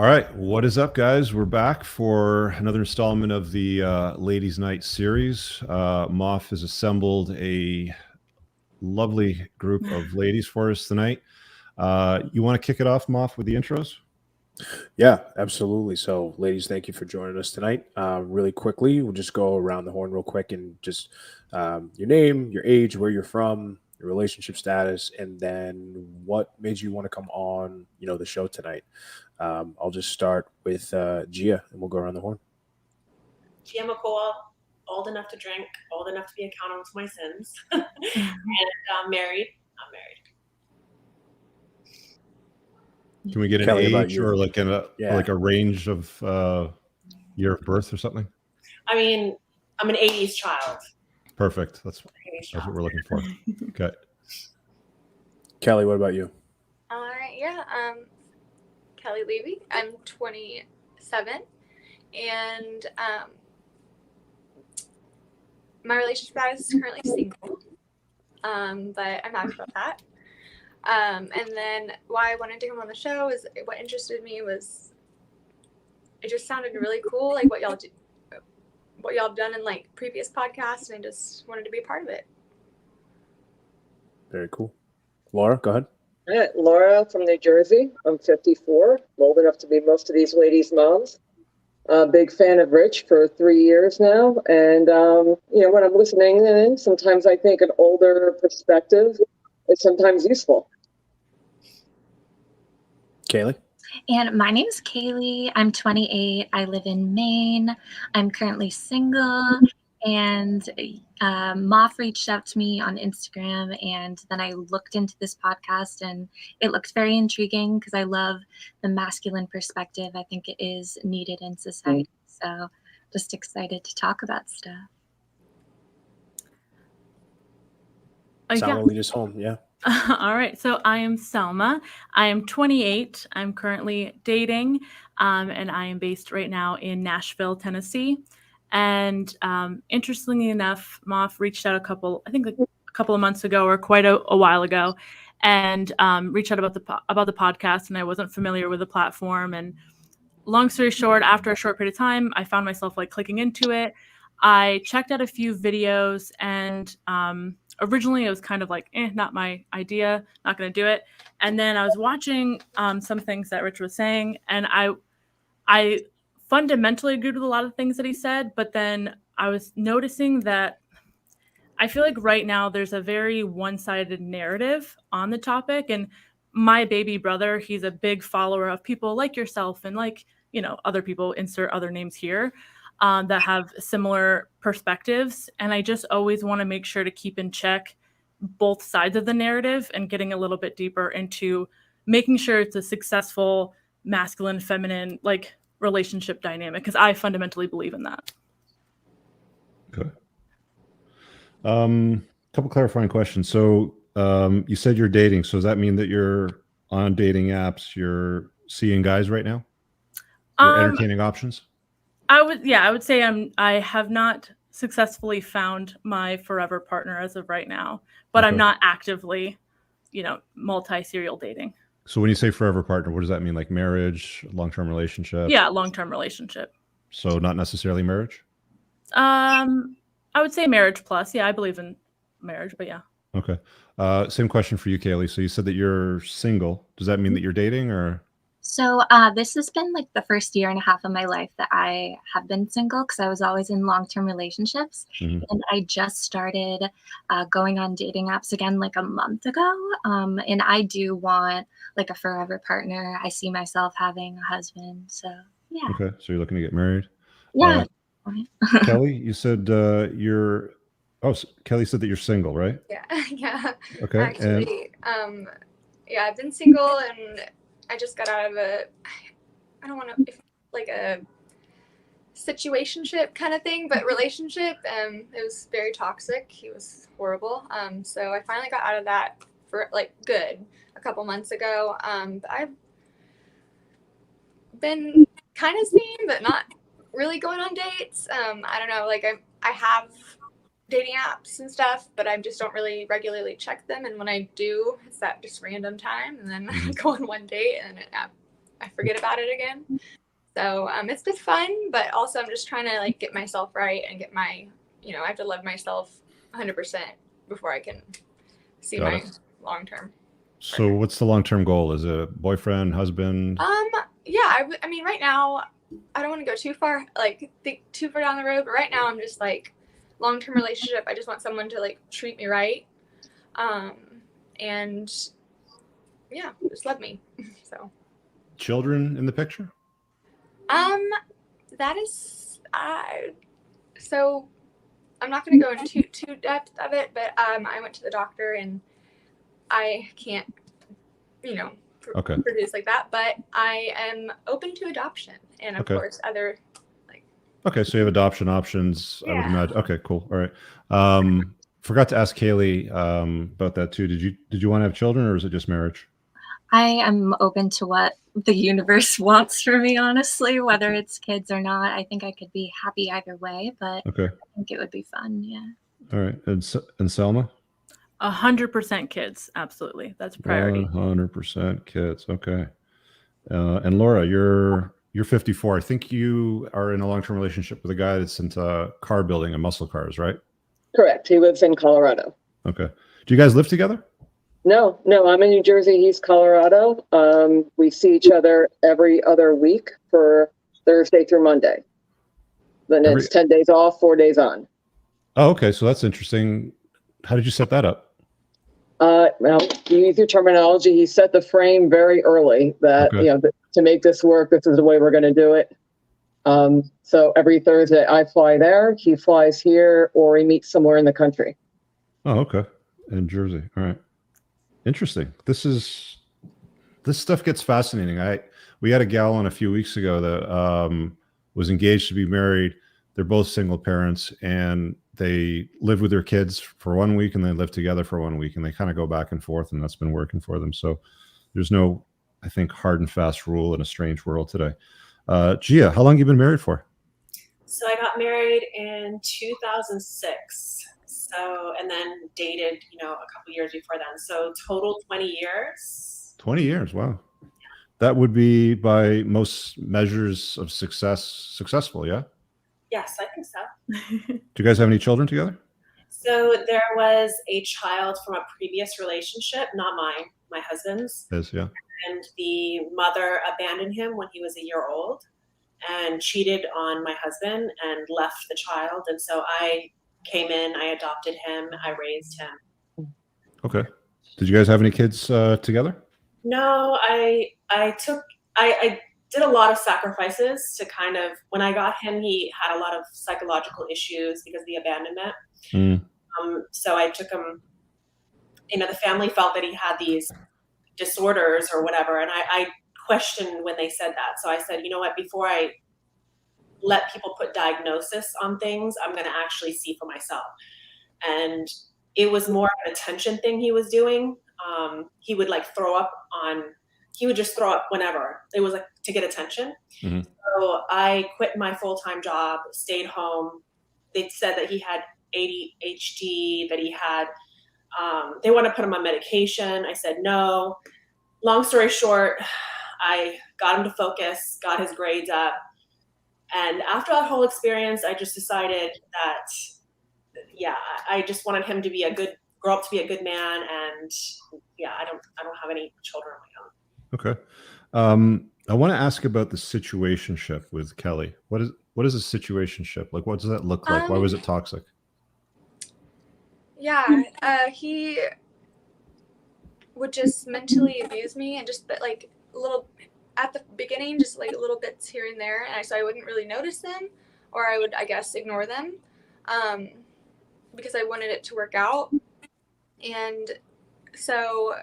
All right, what is up, guys? We're back for another installment of the Ladies' Night series. Moff has assembled a lovely group of ladies for us tonight. You want to kick it off, Moff, with the intros? Yeah, absolutely. So, ladies, thank you for joining us tonight. Really quickly, we'll just go around the horn real quick and just your name, your age, where you're from, your relationship status, and then what made you want to come on, the show tonight. I'll just start with Gia, and we'll go around the horn. Gia McCall, old enough to drink, old enough to be accountable to my sins, and married. I'm married. Can we get Kelly, an about age you? or like a range of year of birth or something? I mean, I'm an 80s child. Perfect. That's what we're looking for. Okay. Kelly, what about you? All right, yeah. Kelly Levy. I'm 27, and my relationship status is currently single, but I'm happy about that. And then why I wanted to come on the show is what interested me was it just sounded really cool, like what y'all have done in like previous podcasts, and I just wanted to be a part of it. Very cool. Laura, go ahead. Laura from New Jersey. I'm 54, old enough to be most of these ladies' moms. Big fan of Rich for 3 years now. And, when I'm listening in, sometimes I think an older perspective is sometimes useful. Kaylee? And my name is Kaylee. I'm 28. I live in Maine. I'm currently single. And Moff reached out to me on Instagram, and then I looked into this podcast, and it looked very intriguing because I love the masculine perspective. I think it is needed in society. So just excited to talk about stuff. Selma, lead us home. Yeah. All right. So I am Selma. I am 28. I'm currently dating, and I am based right now in Nashville, Tennessee. And interestingly enough, Moff reached out a couple of months ago, or quite a while ago, and reached out about the podcast. And I wasn't familiar with the platform. And long story short, after a short period of time, I found myself like clicking into it. I checked out a few videos, and originally it was kind of like, not my idea, not going to do it. And then I was watching some things that Rich was saying, and I fundamentally agreed with a lot of things that he said, but then I was noticing that I feel like right now there's a very one-sided narrative on the topic. And my baby brother, he's a big follower of people like yourself and like, other people, insert other names here, that have similar perspectives. And I just always want to make sure to keep in check both sides of the narrative and getting a little bit deeper into making sure it's a successful masculine, feminine, like relationship dynamic, because I fundamentally believe in that. Okay. Couple clarifying questions. So you said you're dating. So does that mean that you're on dating apps? You're seeing guys right now? You're entertaining options? I would say I have not successfully found my forever partner as of right now, but okay. I'm not actively, multi-serial dating. So when you say forever partner, what does that mean? Like marriage, long-term relationship? Yeah, long-term relationship. So not necessarily marriage? I would say marriage plus. Yeah, I believe in marriage, but yeah. Okay. Same question for you, Kaylee. So you said that you're single. Does that mean that you're dating or? So this has been like the first year and a half of my life that I have been single, because I was always in long-term relationships. Mm-hmm. And I just started going on dating apps again like a month ago. And I do want like a forever partner. I see myself having a husband. So yeah. Okay. So you're looking to get married? Yeah. Kelly, you said Kelly said that you're single, right? Yeah. Okay. Actually, yeah, I've been single, and I just got out of I don't want to, like a situationship kind of thing, but relationship. It was very toxic. He was horrible. So I finally got out of that for like good a couple months ago. But I've been kind of seen, but not really going on dates. I don't know, like I have dating apps and stuff, but I just don't really regularly check them. And when I do, it's that just random time, and then I go on one date and I forget about it again. So it's been fun, but also I'm just trying to like get myself right and get my, I have to love myself 100% before I can see Got my it. long-term. So what's the long-term goal? Is it boyfriend, husband? Yeah, I mean, right now, I don't want to go too far, like think too far down the road, but right now I'm just like long-term relationship. I just want someone to like treat me right. And yeah, just love me. So, Children in the picture? that is, so I'm not going to go into too depth of it, but, I went to the doctor and I can't, Okay. produce like that, but I am open to adoption and of Okay. course other like. Okay, so you have adoption options, I would Yeah. imagine. Okay, cool. All right. Forgot to ask Kaylee about that too. Did you want to have children, or is it just marriage? I am open to what the universe wants for me, honestly, whether it's kids or not. I think I could be happy either way, but Okay. I think it would be fun. Yeah. All right. And Selma? 100% kids. Absolutely. That's a priority. 100% kids. Okay. And Laura, you're 54. I think you are in a long-term relationship with a guy that's into car building and muscle cars, right? Correct. He lives in Colorado. Okay. Do you guys live together? No, I'm in New Jersey. He's Colorado. We see each other every other week for Thursday through Monday. Then it's 10 days off, 4 days on. Oh, okay. So that's interesting. How did you set that up? Well, you use your terminology. He set the frame very early that, Okay. To make this work, this is the way we're going to do it. So every Thursday I fly there, he flies here, or he meets somewhere in the country. Oh, okay. In Jersey. All right. Interesting. This stuff gets fascinating. We had a gal on a few weeks ago that was engaged to be married. They're both single parents, and they live with their kids for 1 week, and they live together for 1 week, and they kind of go back and forth, and that's been working for them. So there's no, I think, hard and fast rule in a strange world today. Gia, how long have you been married for? So I got married in 2006. So, and then dated, a couple years before then. So total 20 years. 20 years. Wow. That would be, by most measures of successful. Yeah. Yes, I think so. Do you guys have any children together? So there was a child from a previous relationship, not mine, my husband's. Yes. Yeah. And the mother abandoned him when he was a year old and cheated on my husband and left the child. And so I came in, I adopted him, I raised him. Okay. Did you guys have any kids together? No, I did a lot of sacrifices to kind of, when I got him, he had a lot of psychological issues because of the abandonment. So I took him, the family felt that he had these disorders or whatever. And I questioned when they said that. So I said, you know what, before I let people put diagnosis on things, I'm going to actually see for myself. And it was more of an attention thing he was doing. He would he would just throw up whenever. It was like to get attention. Mm-hmm. So I quit my full-time job, stayed home. They said that he had ADHD, that he had, they want to put him on medication. I said no. Long story short, I got him to focus, got his grades up. And after that whole experience, I just decided that, I just wanted him to grow up to be a good man. And I don't have any children of my own. Okay. I want to ask about the situationship with Kelly. What is a situationship? Like, what does that look like? Why was it toxic? Yeah, he would just mentally abuse me and just like little at the beginning, just like little bits here and there, and so I wouldn't really notice them, or I would, I guess, ignore them, because I wanted it to work out, and so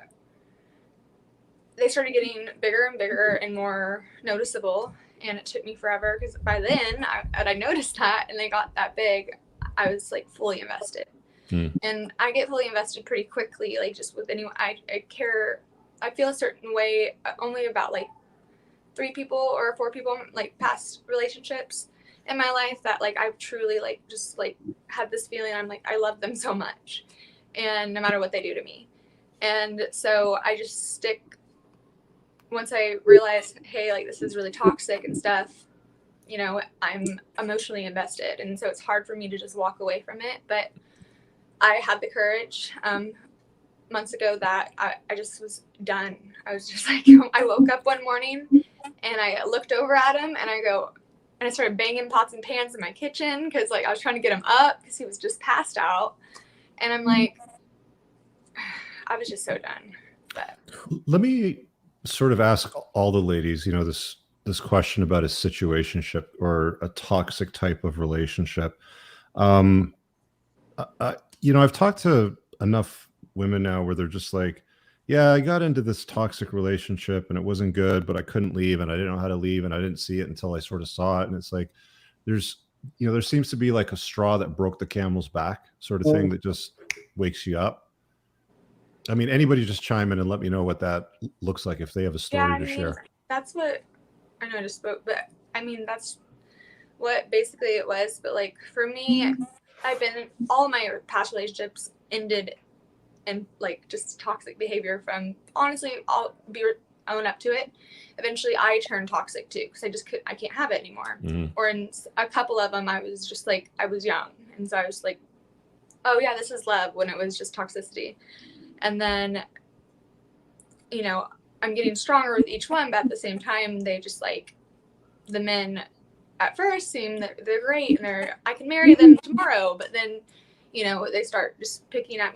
they started getting bigger and bigger and more noticeable, and it took me forever because by then I noticed that, and they got that big, I was like fully invested. And I get fully invested pretty quickly, like just with anyone. I care, I feel a certain way only about like 3 people or 4 people, like past relationships in my life, that like I've truly like just like had this feeling, I'm like, I love them so much, and no matter what they do to me. And so I just stick once I realized, hey, like this is really toxic and stuff, you know, I'm emotionally invested. And so it's hard for me to just walk away from it. But I had the courage months ago that I just was done. I was just like, I woke up one morning and I looked over at him and I started banging pots and pans in my kitchen because like I was trying to get him up because he was just passed out. And I'm like, I was just so done. But let me sort of ask all the ladies, you know, this question about a situationship or a toxic type of relationship. You know, I've talked to enough women now where they're just like, yeah, I got into this toxic relationship and it wasn't good, but I couldn't leave and I didn't know how to leave and I didn't see it until I sort of saw it. And it's like, there's, you know, there seems to be like a straw that broke the camel's back sort of thing that just wakes you up. I mean, anybody just chime in and let me know what that looks like if they have a story to share. That's what I know I just spoke, but I mean, that's what basically it was. But like for me, all my past relationships ended in like just toxic behavior from, honestly, I'll own up to it. Eventually I turned toxic too because I can't have it anymore. Or in a couple of them, I was just like, I was young. And so I was like, oh yeah, this is love when it was just toxicity. And then, you know, I'm getting stronger with each one, but at the same time, they just like, the men at first seem that they're great and I can marry them tomorrow, but then, you know, they start just picking at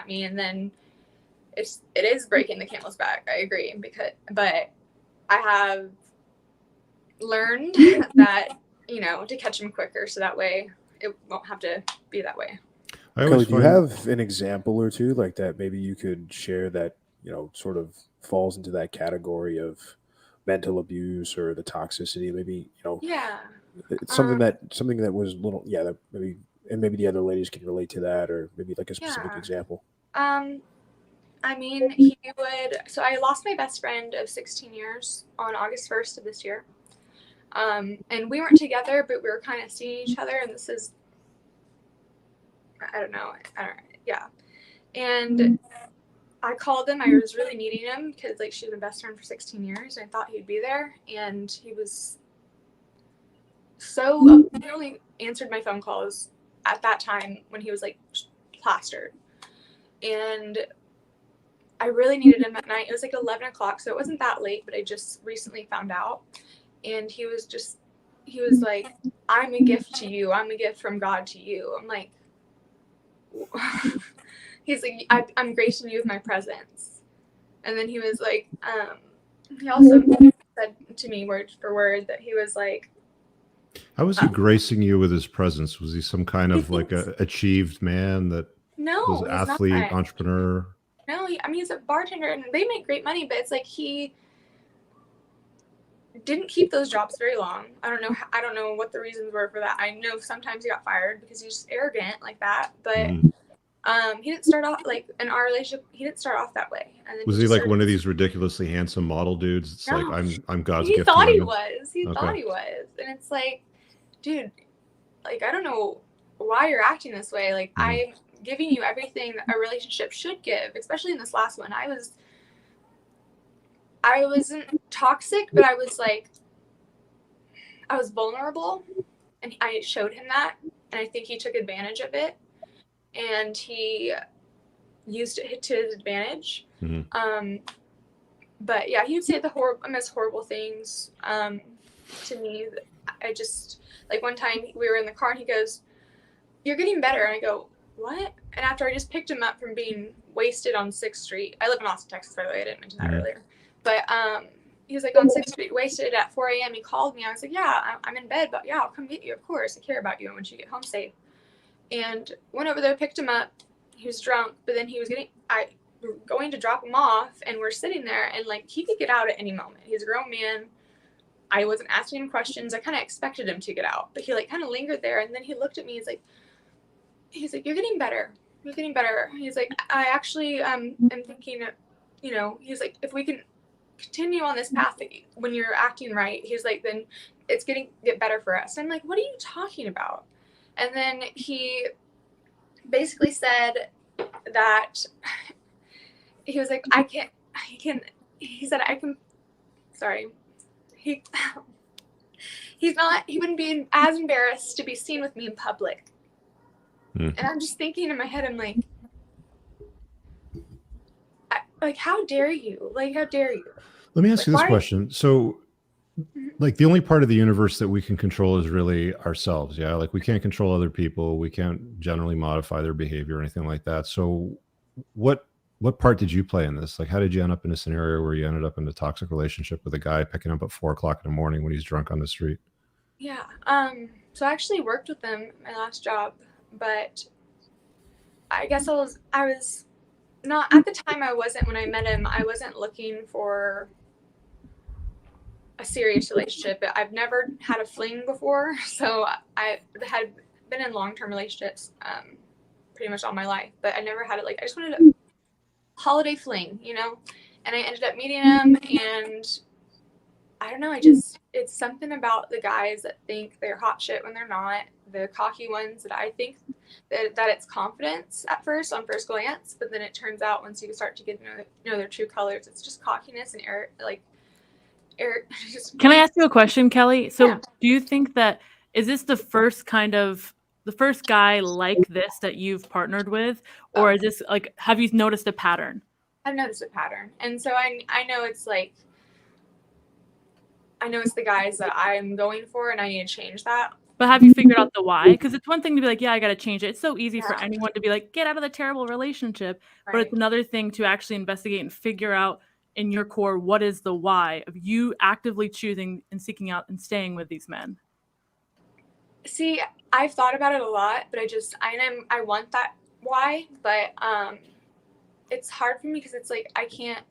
me, and then it is breaking the camel's back. I agree, but I have learned that, you know, to catch them quicker so that way it won't have to be that way. Kelly, do you have an example or two like that maybe you could share that, you know, sort of falls into that category of mental abuse or the toxicity? Maybe, you know, it's something that was little, that maybe, and maybe the other ladies can relate to that, or maybe like a specific example. I mean, so I lost my best friend of 16 years on August 1st of this year. And we weren't together, but we were kind of seeing each other, and this is, I don't know. And I called him. I was really needing him because like she was my best friend for 16 years. And I thought he'd be there, and he was so he only answered my phone calls at that time when he was like plastered. And I really needed him at night. It was like 11 o'clock, so it wasn't that late, but I just recently found out. And he was like, I'm a gift to you. I'm a gift from God to you. I'm like, he's like, I'm gracing you with my presence. And then he was like, he also said to me word for word that he was like, how was he gracing you with his presence? Was he some kind of like a achieved man that was an athlete, entrepreneur? No, he's a bartender and they make great money, but it's like he didn't keep those jobs very long. I don't know what the reasons were for that. I know sometimes he got fired because he's just arrogant like that, but he didn't start off like in our relationship. He didn't start off that way. And then was he like one of these ridiculously handsome model dudes? It's like I'm God's gift. He thought he was. Thought he was, and it's like, dude, like I don't know why you're acting this way. Like I'm giving you everything that a relationship should give, especially in this last one. I wasn't toxic, but I was vulnerable, and I showed him that, and I think he took advantage of it, and he used it to his advantage. But yeah, he would say the most horrible things to me. I just, like one time we were in the car and he goes, "You're getting better," and I go, "What?" And after I just picked him up from being wasted on 6th Street. I live in Austin, Texas, by the way. I didn't mention that earlier. But he was like on 6th Street, wasted at 4 a.m. He called me. I was like, yeah, I'm in bed, but yeah, I'll come get you. Of course, I care about you and once you get home safe. And went over there, picked him up. He was drunk, but then he was going to drop him off, and we're sitting there, and like he could get out at any moment. He's a grown man. I wasn't asking him questions. I kind of expected him to get out, but he like kind of lingered there, and then he looked at me. He's like, "You're getting better. You're getting better." He's like, "I actually am thinking, you know," he's like, "if we can continue on this path when you're acting right," he's like, "then it's get better for us." I'm like, "What are you talking about?" And then he basically said that he was like, he said, I can sorry, he he wouldn't be as embarrassed to be seen with me in public. And I'm just thinking in my head, I'm like, how dare you? Like, how dare you? Let me ask you this why- question. So, like, the only part of the universe that we can control is really ourselves. Yeah. Like, we can't control other people. We can't generally modify their behavior or anything like that. So what part did you play in this? Like, how did you end up in a scenario where you ended up in a toxic relationship with a guy picking up at 4 o'clock in the morning when he's drunk on the street? Yeah. So I actually worked with him my last job, but I guess I was not at the time. When I met him, I wasn't looking for a serious relationship. I've never had a fling before, so I had been in long-term relationships pretty much all my life, but I never had it. Like, I just wanted a holiday fling, you know. And I ended up meeting him, and I don't know, it's something about the guys that think they're hot shit when they're not, the cocky ones, that I think that it's confidence at first, on first glance, but then it turns out once you start to get to know their true colors, it's just cockiness and Can I ask you a question, Kelly? So Yeah. do you think that, is this the first guy like this that you've partnered with? Or is this like, have you noticed a pattern? I've noticed a pattern. And so I know it's like, I know it's the guys that I'm going for, and I need to change that. But have you figured out the why? Because it's one thing to be like, yeah, I got to change it. It's so easy for Yeah. anyone to be like, get out of the terrible relationship. But Right. it's another thing to actually investigate and figure out in your core, what is the why of you actively choosing and seeking out and staying with these men? See, I've thought about it a lot, but I want that why, but it's hard for me because it's like I can't,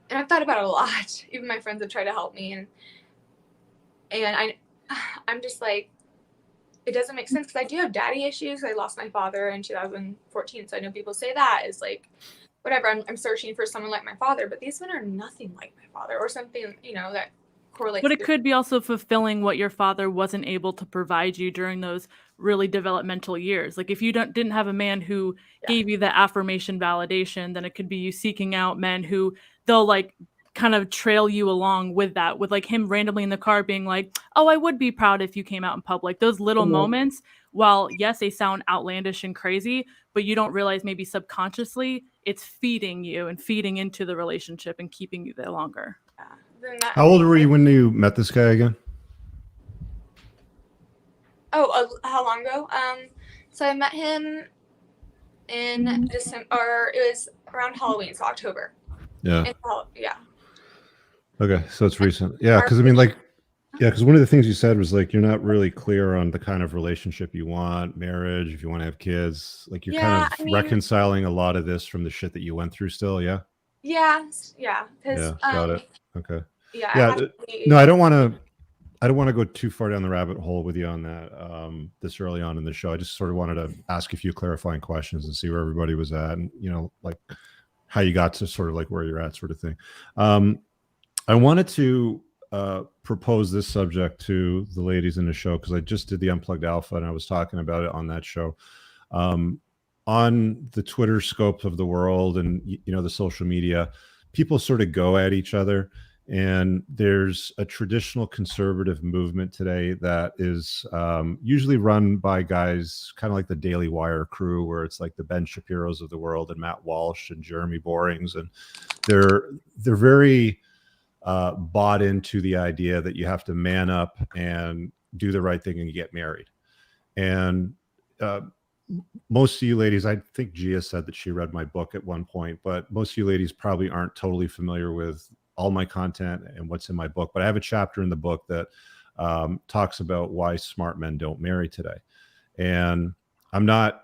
and I've thought about it a lot. Even my friends have tried to help me, and I'm just like, it doesn't make sense because I do have daddy issues. I lost my father in 2014, so I know people say that is like, whatever. I'm searching for someone like my father, but these men are nothing like my father, or something, you know, that correlates. But it could be also fulfilling what your father wasn't able to provide you during those really developmental years. Like, if you didn't have a man who gave you the affirmation validation, then it could be you seeking out men who they'll like kind of trail you along with that, with like him randomly in the car being like, oh, I would be proud if you came out in public. Those little moments, while yes, they sound outlandish and crazy, but you don't realize maybe subconsciously it's feeding you and feeding into the relationship and keeping you there longer. How old were you when you met this guy again? How long ago? So I met him in December, or it was around Halloween, so October. Yeah. Yeah. Okay, so it's recent. Yeah, because I mean, like, yeah, because one of the things you said was like you're not really clear on the kind of relationship you want, marriage, if you want to have kids. Like, you're kind of reconciling a lot of this from the shit that you went through still. Yeah. Yeah. Yeah. Got it. Okay. Yeah. No, I don't want to go too far down the rabbit hole with you on that this early on in the show. I just sort of wanted to ask a few clarifying questions and see where everybody was at, and you know, like how you got to sort of like where you're at, sort of thing. I wanted to propose this subject to the ladies in the show because I just did the Unplugged Alpha and I was talking about it on that show. On the Twitter scope of the world and, you know, the social media, people sort of go at each other. And there's a traditional conservative movement today that is usually run by guys kind of like the Daily Wire crew, where it's like the Ben Shapiro's of the world and Matt Walsh and Jeremy Borings. And they're very bought into the idea that you have to man up and do the right thing and get married. And most of you ladies, I think Gia said that she read my book at one point, but most of you ladies probably aren't totally familiar with all my content and what's in my book. But I have a chapter in the book that talks about why smart men don't marry today. And I'm not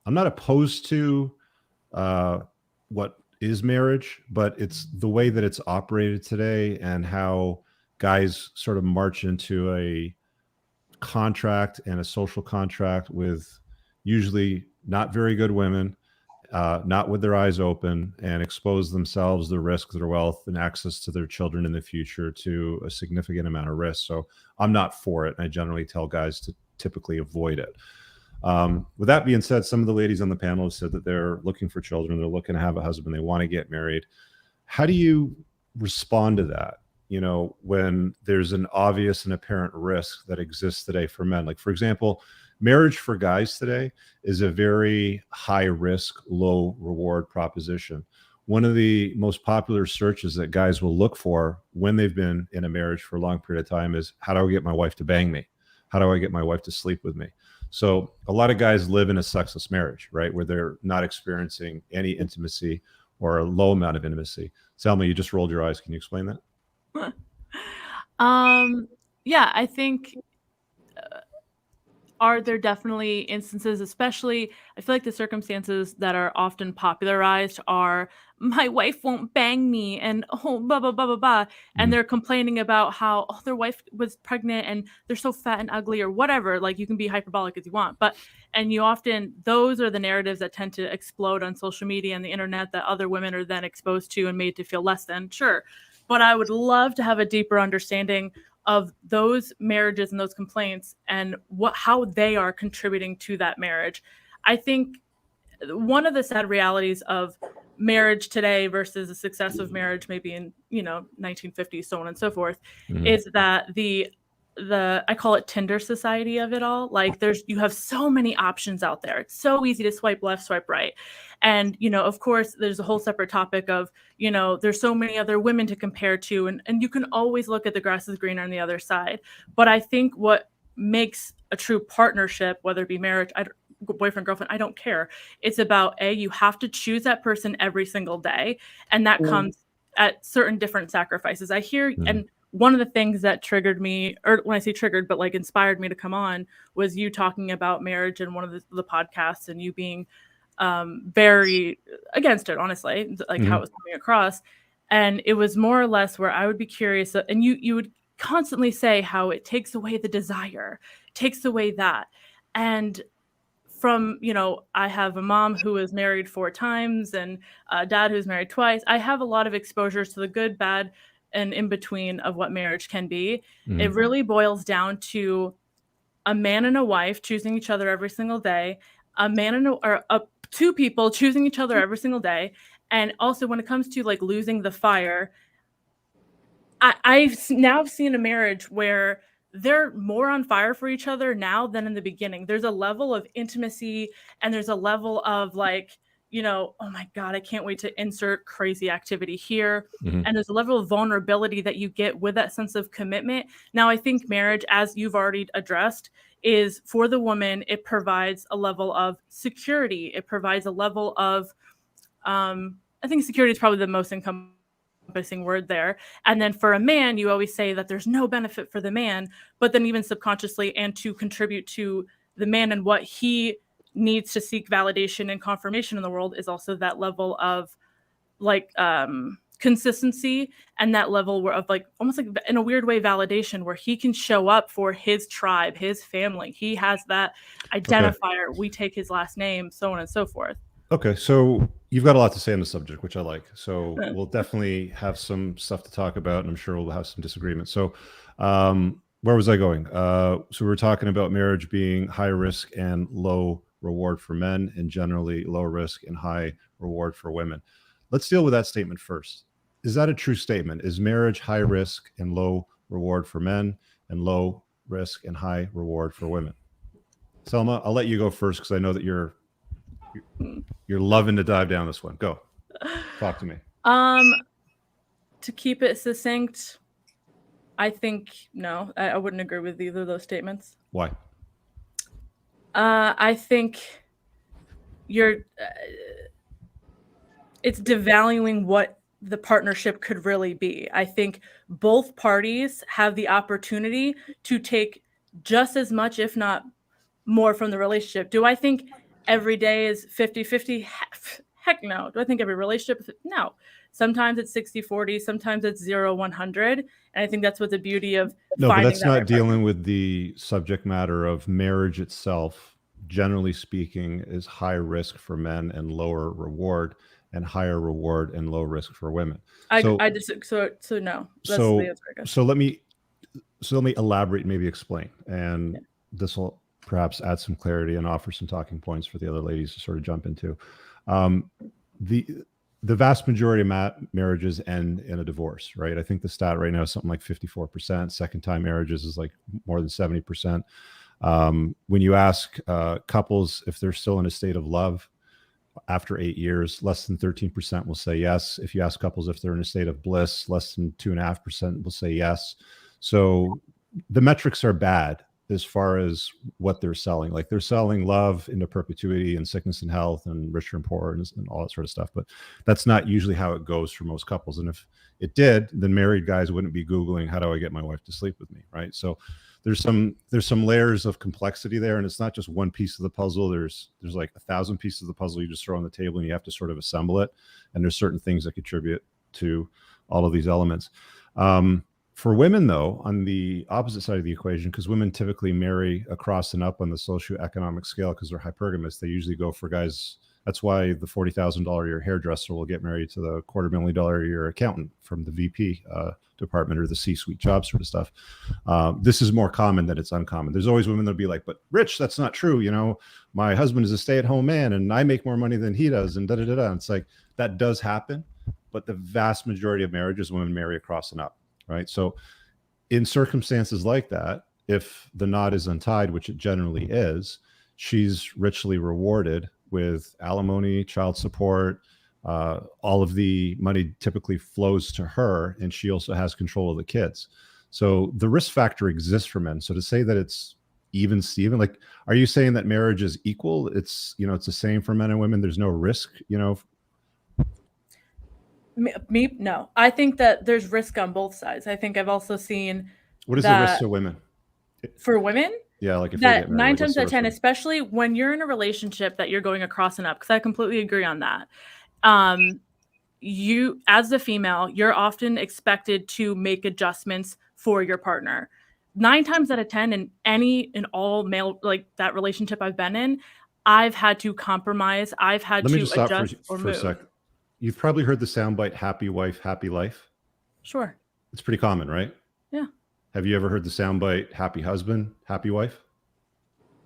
opposed to what is marriage, but it's the way that it's operated today and how guys sort of march into a contract and a social contract with usually not very good women, not with their eyes open, and expose themselves, their risk, their wealth, and access to their children in the future to a significant amount of risk. So I'm not for it. And I generally tell guys to typically avoid it. With that being said, some of the ladies on the panel have said that they're looking for children. They're looking to have a husband. They want to get married. How do you respond to that? you know, when there's an obvious and apparent risk that exists today for men. Like, for example, marriage for guys today is a very high risk, low reward proposition. One of the most popular searches that guys will look for when they've been in a marriage for a long period of time is, how do I get my wife to bang me? How do I get my wife to sleep with me? So a lot of guys live in a sexless marriage, right? Where they're not experiencing any intimacy or a low amount of intimacy. Selma, you just rolled your eyes. Can you explain that? Yeah, I think are there definitely instances, especially I feel like the circumstances that are often popularized are, my wife won't bang me and oh blah blah blah blah blah, and they're complaining about how their wife was pregnant and they're so fat and ugly or whatever. Like, you can be hyperbolic as you want, but and you often, those are the narratives that tend to explode on social media and the internet that other women are then exposed to and made to feel less than. Sure, but I would love to have a deeper understanding of those marriages and those complaints and how they are contributing to that marriage. I think one of the sad realities of marriage today versus the success of marriage maybe in 1950s, so on and so forth, is that the I call it Tinder society of it all. Like, you have so many options out there. It's so easy to swipe left, swipe right. And, of course, there's a whole separate topic of, there's so many other women to compare to, and you can always look at the grass is greener on the other side. But I think what makes a true partnership, whether it be marriage, boyfriend, girlfriend, I don't care. It's about, you have to choose that person every single day. And that comes at certain different sacrifices. I hear, and one of the things that triggered me, or when I say triggered, but like inspired me to come on, was you talking about marriage in one of the podcasts and you being very against it, honestly, like how it was coming across. And it was more or less where I would be curious, and you would constantly say how it takes away the desire, takes away that. And from, I have a mom who is married 4 times and a dad who's married twice. I have a lot of exposures to the good, bad, and in between of what marriage can be. It really boils down to a man and a wife choosing each other every single day, a man and two people choosing each other every single day. And also when it comes to like losing the fire, I've now seen a marriage where they're more on fire for each other now than in the beginning. There's a level of intimacy and there's a level of like, oh my God, I can't wait to insert crazy activity here. And there's a level of vulnerability that you get with that sense of commitment. Now, I think marriage, as you've already addressed, is for the woman, it provides a level of security. It provides a level of, I think security is probably the most encompassing word there. And then for a man, you always say that there's no benefit for the man, but then even subconsciously and to contribute to the man and what he needs to seek validation and confirmation in the world is also that level of like consistency and that level of like almost like in a weird way validation where he can show up for his tribe, his family. He has that identifier. We take his last name, so on and so forth. Okay, so you've got a lot to say on the subject, which I like. So we'll definitely have some stuff to talk about, and I'm sure we'll have some disagreements. So where was I going? So we were talking about marriage being high risk and low reward for men, and generally low risk and high reward for women. Let's deal with that statement first. Is that a true statement? Is marriage high risk and low reward for men, and low risk and high reward for women? Selma, I'll let you go first because I know that you're loving to dive down this one. Go. Talk to me. To keep it succinct, I think no, I wouldn't agree with either of those statements. Why? I think it's devaluing what the partnership could really be. I think both parties have the opportunity to take just as much, if not more, from the relationship. Do I think every day is 50-50? Heck no. Do I think every relationship? No. Sometimes it's 60-40, sometimes it's 0-100. And I think that's what the beauty of no, but that's that not dealing with the subject matter of marriage itself. Generally speaking, is high risk for men and lower reward, and higher reward and low risk for women. So no. That's the answer, I guess. So let me elaborate, maybe explain, and this will perhaps add some clarity and offer some talking points for the other ladies to sort of jump into. the vast majority of marriages end in a divorce, right? I think the stat right now is something like 54%. Second time marriages is like more than 70%. When you ask couples if they're still in a state of love after 8 years, less than 13% will say yes. If you ask couples if they're in a state of bliss, less than 2.5% will say yes. So the metrics are bad as far as what they're selling. Like they're selling love into perpetuity and sickness and health and richer and poorer and all that sort of stuff. But that's not usually how it goes for most couples. And if it did, then married guys wouldn't be Googling, how do I get my wife to sleep with me, right? So there's some layers of complexity there, and it's not just one piece of the puzzle. There's like 1,000 pieces of the puzzle you just throw on the table, and you have to sort of assemble it. And there's certain things that contribute to all of these elements. For women, though, on the opposite side of the equation, because women typically marry across and up on the socioeconomic scale because they're hypergamous, they usually go for guys. That's why the $40,000 a year hairdresser will get married to the $250,000 a year accountant from the VP department or the C-suite job sort of stuff. This is more common than it's uncommon. There's always women that'll be like, but Rich, that's not true. You know, my husband is a stay-at-home man and I make more money than he does and da-da-da-da. And it's like, that does happen. But the vast majority of marriages, women marry across and up. Right. So in circumstances like that, if the knot is untied, which it generally is, she's richly rewarded with alimony, child support. All of the money typically flows to her, and she also has control of the kids. So the risk factor exists for men. So to say that it's even Steven, like, are you saying that marriage is equal? It's, you know, it's the same for men and women. There's no risk, you know? Me, no. I think that there's risk on both sides. I think I've also seen. What is the risk to women? For women? Yeah, like if they get married, 9 times out of 10, especially when you're in a relationship that you're going across and up, because I completely agree on that. You, as the female, you're often expected to make adjustments for your partner. 9 times out of 10, in all male, like that relationship I've been in, I've had to compromise. I've had to adjust or move. For a second. You've probably heard the soundbite, happy wife, happy life. Sure. It's pretty common, right? Yeah. Have you ever heard the soundbite, happy husband, happy wife?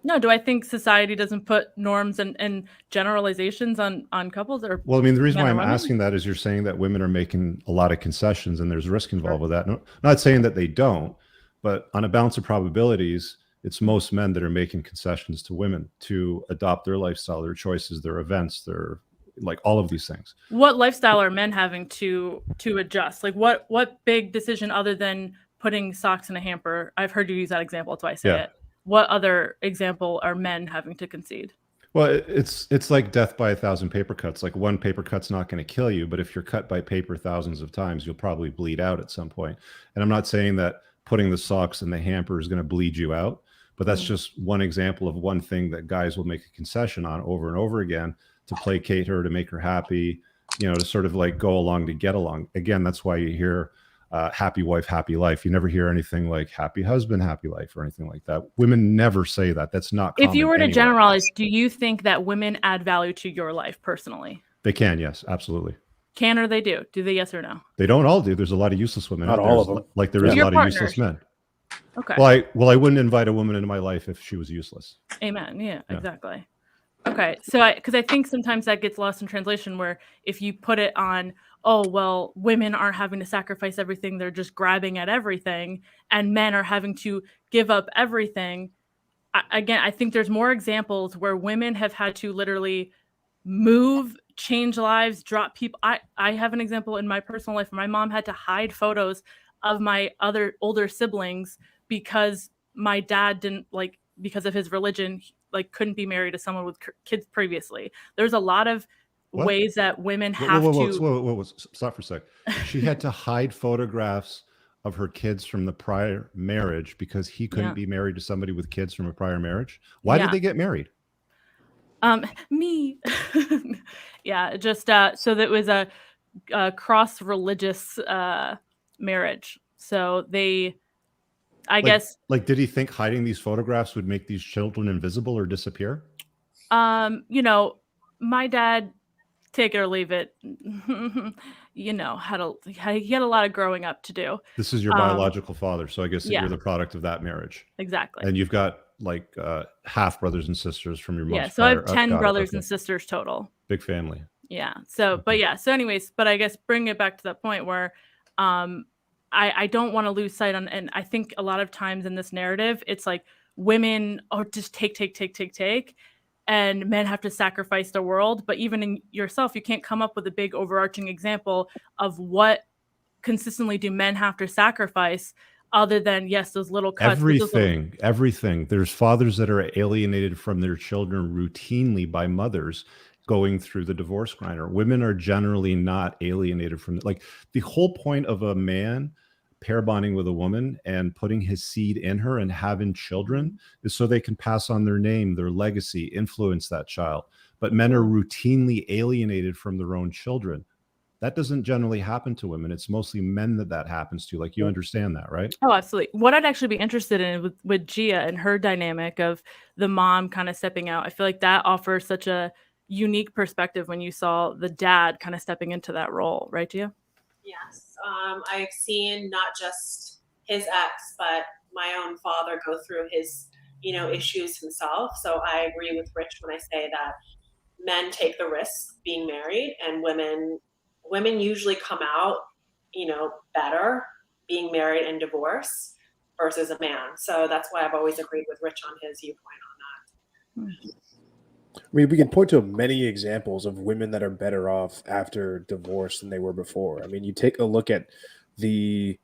No. Do I think society doesn't put norms and generalizations on couples? Or well, I mean, the reason why I'm asking that is you're saying that women are making a lot of concessions and there's risk involved with that. No, not saying that they don't, but on a balance of probabilities, it's most men that are making concessions to women to adopt their lifestyle, their choices, their events, their like all of these things. What lifestyle are men having to adjust? Like what big decision other than putting socks in a hamper? I've heard you use that example twice. It. What other example are men having to concede? Well, it's like death by 1,000 paper cuts. Like one paper cut's not going to kill you, but if you're cut by paper thousands of times, you'll probably bleed out at some point. And I'm not saying that putting the socks in the hamper is going to bleed you out, but that's just one example of one thing that guys will make a concession on over and over again to placate her, to make her happy, you know, to sort of like go along to get along. Again, that's why you hear happy wife, happy life. You never hear anything like happy husband, happy life or anything like that. Women never say that. That's not common. If you were to generalize, do you think that women add value to your life personally? They can, yes, absolutely. Can or they do? Do they, yes or no? They don't all do. There's a lot of useless women. Not all of them. Like there is a lot of useless men. Okay. Well, I wouldn't invite a woman into my life if she was useless. Amen. Yeah. Exactly. Okay. So because I think sometimes that gets lost in translation where if you put it on, oh, well, women aren't having to sacrifice everything. They're just grabbing at everything. And men are having to give up everything. I think there's more examples where women have had to literally move, change lives, drop people. I have an example in my personal life. My mom had to hide photos of my other older siblings because my dad didn't because of his religion, couldn't be married to someone with kids previously. There's a lot of ways that women have to. Stop for a sec. She had to hide photographs of her kids from the prior marriage because he couldn't be married to somebody with kids from a prior marriage. Why did they get married? Me. Just so that was a cross-religious marriage. So they, I guess. Did he think hiding these photographs would make these children invisible or disappear? My dad, take it or leave it, he had a lot of growing up to do. This is your biological father, so I guess you're the product of that marriage. Exactly. And you've got half brothers and sisters from your mom's so I have 10 brothers and sisters total. Big family. Yeah. So, but yeah. So anyways, but I guess bring it back to that point where I don't want to lose sight on, and I think a lot of times in this narrative, it's like women just take, and men have to sacrifice the world. But even in yourself, you can't come up with a big overarching example of what consistently do men have to sacrifice other than, yes, those little cuts. Everything. There's fathers that are alienated from their children routinely by mothers going through the divorce grinder. Women are generally not alienated from it. Like, the whole point of a man pair bonding with a woman and putting his seed in her and having children is so they can pass on their name, their legacy, influence that child. But men are routinely alienated from their own children. That doesn't generally happen to women. It's mostly men that happens to. Like, you understand that, right? Oh, absolutely. What I'd actually be interested in with Gia and her dynamic of the mom kind of stepping out, I feel like that offers such a unique perspective when you saw the dad kind of stepping into that role, right, Gia? Yes. I've seen not just his ex, but my own father go through his, issues himself. So I agree with Rich when I say that men take the risk being married, and women usually come out, better being married and divorced versus a man. So that's why I've always agreed with Rich on his viewpoint on that. I mean, we can point to many examples of women that are better off after divorce than they were before. I mean, you take a look at the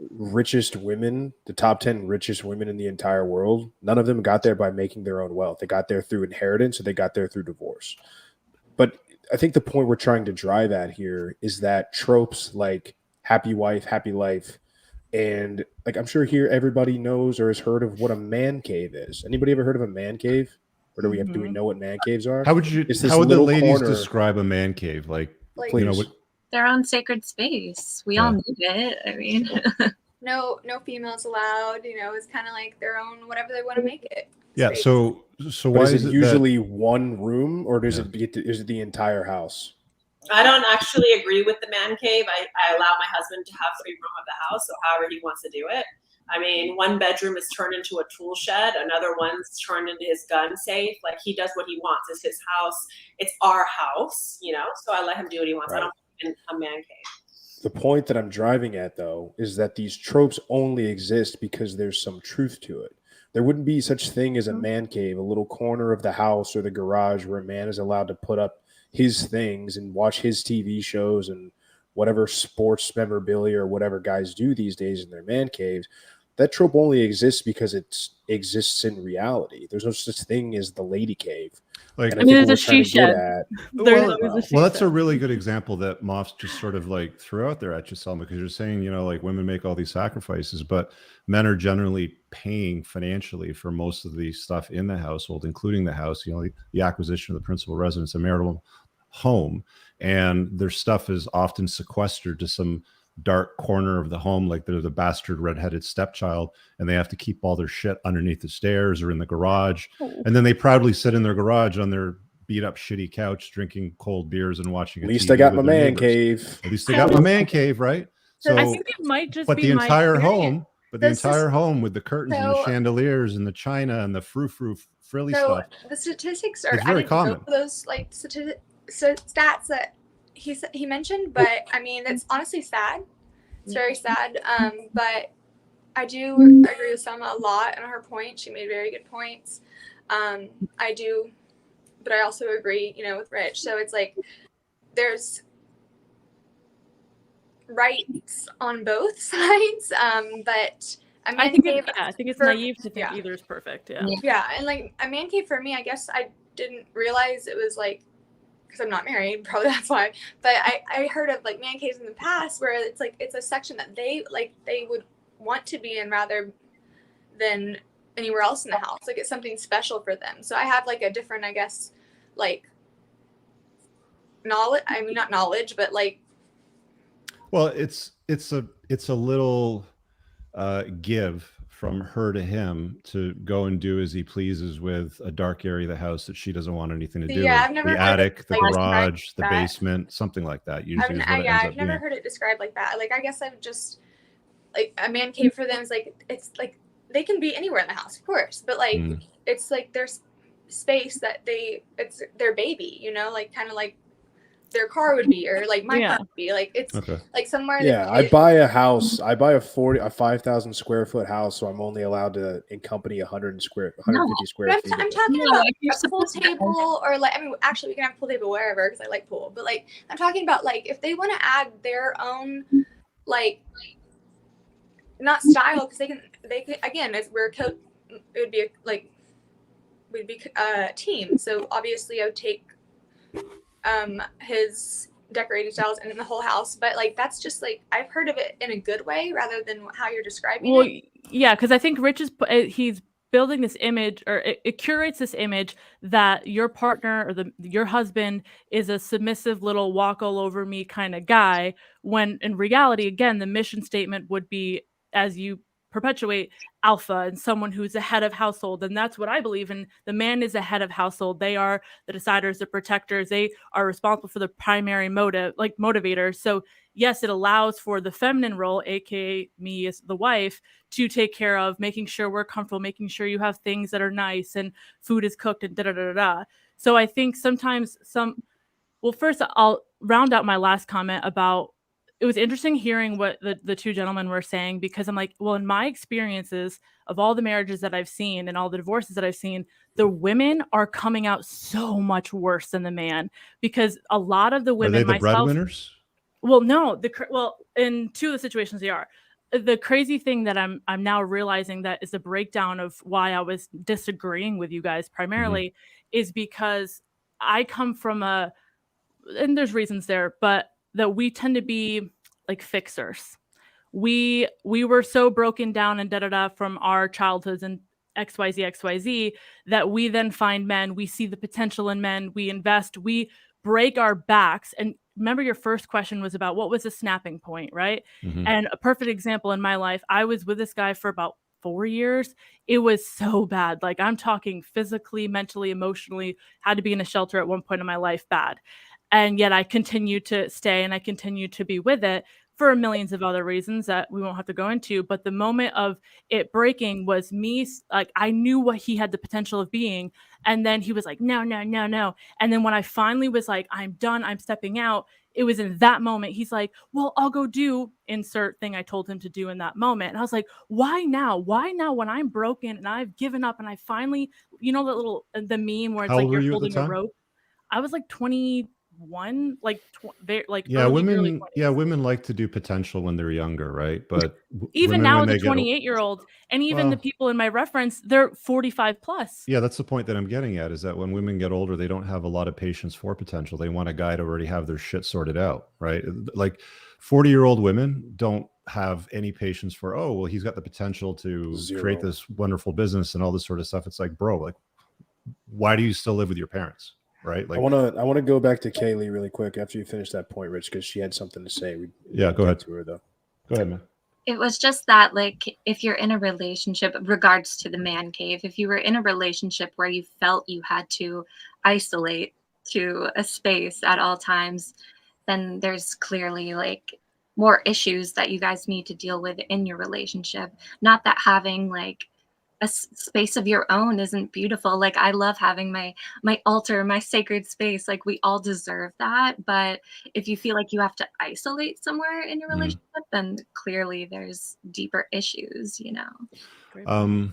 richest women, the top 10 richest women in the entire world. None of them got there by making their own wealth. They got there through inheritance, or they got there through divorce. But I think the point we're trying to drive at here is that tropes like happy wife, happy life, and like, I'm sure here everybody knows or has heard of what a man cave is. Anybody ever heard of a man cave? Or do we know what man caves are? How would the ladies describe a man cave? Like their own sacred space. We all need it. I mean, no females allowed. It's kind of like their own whatever they want to make it. Yeah. Space. So why is it usually one room, or is it the entire house? I don't actually agree with the man cave. I allow my husband to have free roam of the house, so however he wants to do it. I mean, one bedroom is turned into a tool shed. Another one's turned into his gun safe. Like, he does what he wants. It's his house. It's our house, so I let him do what he wants. Right. I don't want a man cave. The point that I'm driving at, though, is that these tropes only exist because there's some truth to it. There wouldn't be such thing as a man cave, a little corner of the house or the garage where a man is allowed to put up his things and watch his TV shows and whatever sports memorabilia or whatever guys do these days in their man caves. That trope only exists because it exists in reality. There's no such thing as the lady cave. Like, there's a she shed. Well, that's a really good example that Moff just sort of like threw out there at you, Selma, because you're saying, like, women make all these sacrifices, but men are generally paying financially for most of the stuff in the household, including the house, the acquisition of the principal residence, a marital home, and their stuff is often sequestered to some dark corner of the home, like they're the bastard redheaded stepchild, and they have to keep all their shit underneath the stairs or in the garage. And then they proudly sit in their garage on their beat up shitty couch drinking cold beers and watching At least I got my man cave. At least I got my man cave, right? So I think it might just but be the entire experience. home, the entire home with the curtains and the chandeliers and the china and the frou-frou frilly stuff. The statistics are, it's very common. Those like stats that he mentioned, but I mean, that's honestly sad. It's very sad. But I do agree with Selma a lot on her point. She made very good points. I do, but I also agree, with Rich. So it's like there's rights on both sides. But I think it's naive to think either is perfect. Yeah, and like a man cave for me, I guess I didn't realize it was like, because I'm not married, probably that's why. But I heard of like man caves in the past where it's like it's a section that they would want to be in rather than anywhere else in the house. Like, it's something special for them. So I have like a different, I guess, like knowledge. I mean, not knowledge, but like. Well, it's a little give from her to him to go and do as he pleases with a dark area of the house that she doesn't want anything to do with. I've never the attic, the garage, the basement, something like that. Usually I've never heard it described like that. Like, I guess I've just like a man cave for them is like, it's like they can be anywhere in the house, of course, but like it's like there's space that it's their baby, like kind of like their car would be, or like my Yeah. car would be. Like it's Okay. like somewhere. Yeah, I buy a house. I buy a 5,000 square foot house, so I'm only allowed to accompany 150 square I'm, feet. of I'm it. talking No, about like, you're a pool supposed to- table, or like, I mean, actually, we can have a pool table wherever because I like pool. But like, I'm talking about like if they want to add their own, like, not style, because they can again, as we're it would be like we'd be a team. So obviously, I would take his decorating styles and in the whole house, but like that's just like I've heard of it in a good way rather than how you're describing Well, it. yeah, because I think Rich is he's building this image, or it curates this image that your partner or your husband is a submissive little walk all over me kind of guy, when in reality, again, the mission statement would be, as you perpetuate, alpha and someone who's the head of household. And that's what I believe in. The man is the head of household. They are the deciders, the protectors. They are responsible for the primary motivators. So yes, it allows for the feminine role, aka me as the wife, to take care of making sure we're comfortable, making sure you have things that are nice and food is cooked and da da da da. So I think sometimes well, first I'll round out my last comment about, it was interesting hearing what the two gentlemen were saying, because I'm like, well, in my experiences of all the marriages that I've seen and all the divorces that I've seen, the women are coming out so much worse than the man, because a lot of the Are women, they the myself, breadwinners? well, no, in two of the situations they are. The crazy thing that I'm now realizing that is a breakdown of why I was disagreeing with you guys primarily is because I come from and there's reasons there, but that we tend to be like fixers. We were so broken down and da-da-da from our childhoods and XYZ that we then find men, we see the potential in men, we invest, we break our backs. And remember, your first question was about what was the snapping point, right? And a perfect example in my life, I was with this guy for about 4 years. It was so bad. Like, I'm talking physically, mentally, emotionally, had to be in a shelter at one point in my life, bad. And yet I continued to stay and I continued to be with it for millions of other reasons that we won't have to go into. But the moment of it breaking was me, like, I knew what he had the potential of being. And then he was like, no, no, no, no. And then when I finally was like, I'm done, I'm stepping out, it was in that moment. He's like, well, I'll go do insert thing I told him to do in that moment. And I was like, why now? Why now when I'm broken and I've given up and I finally, you know, the meme where it's How like old were you're you at the holding a time? rope. I was like 21, like Yeah, early women. 20s. Yeah, women like to do potential when they're younger, right? But Even women, now when as a they get 28-year-old, and even the well, people in my reference, they're 45 plus. yeah, that's the point that I'm getting at, is that when women get older, they don't have a lot of patience for potential. They want a guy to already have their shit sorted out, right? Like 40-year-old women don't have any patience for, oh, well, he's got the potential to create this wonderful business and all this sort of stuff. It's like, bro, like, why do you still live with your parents? Right? Like, I want to go back to Kaylee really quick after you finish that point, Rich, because she had something to say. Yeah, go ahead. To her though. Go ahead, man. It was just that, like, if you're in a relationship, regards to the man cave, if you were in a relationship where you felt you had to isolate to a space at all times, then there's clearly like more issues that you guys need to deal with in your relationship. Not that having like a space of your own isn't beautiful. Like, I love having my altar, my sacred space. Like, we all deserve that. But if you feel like you have to isolate somewhere in your relationship, then clearly there's deeper issues, you know?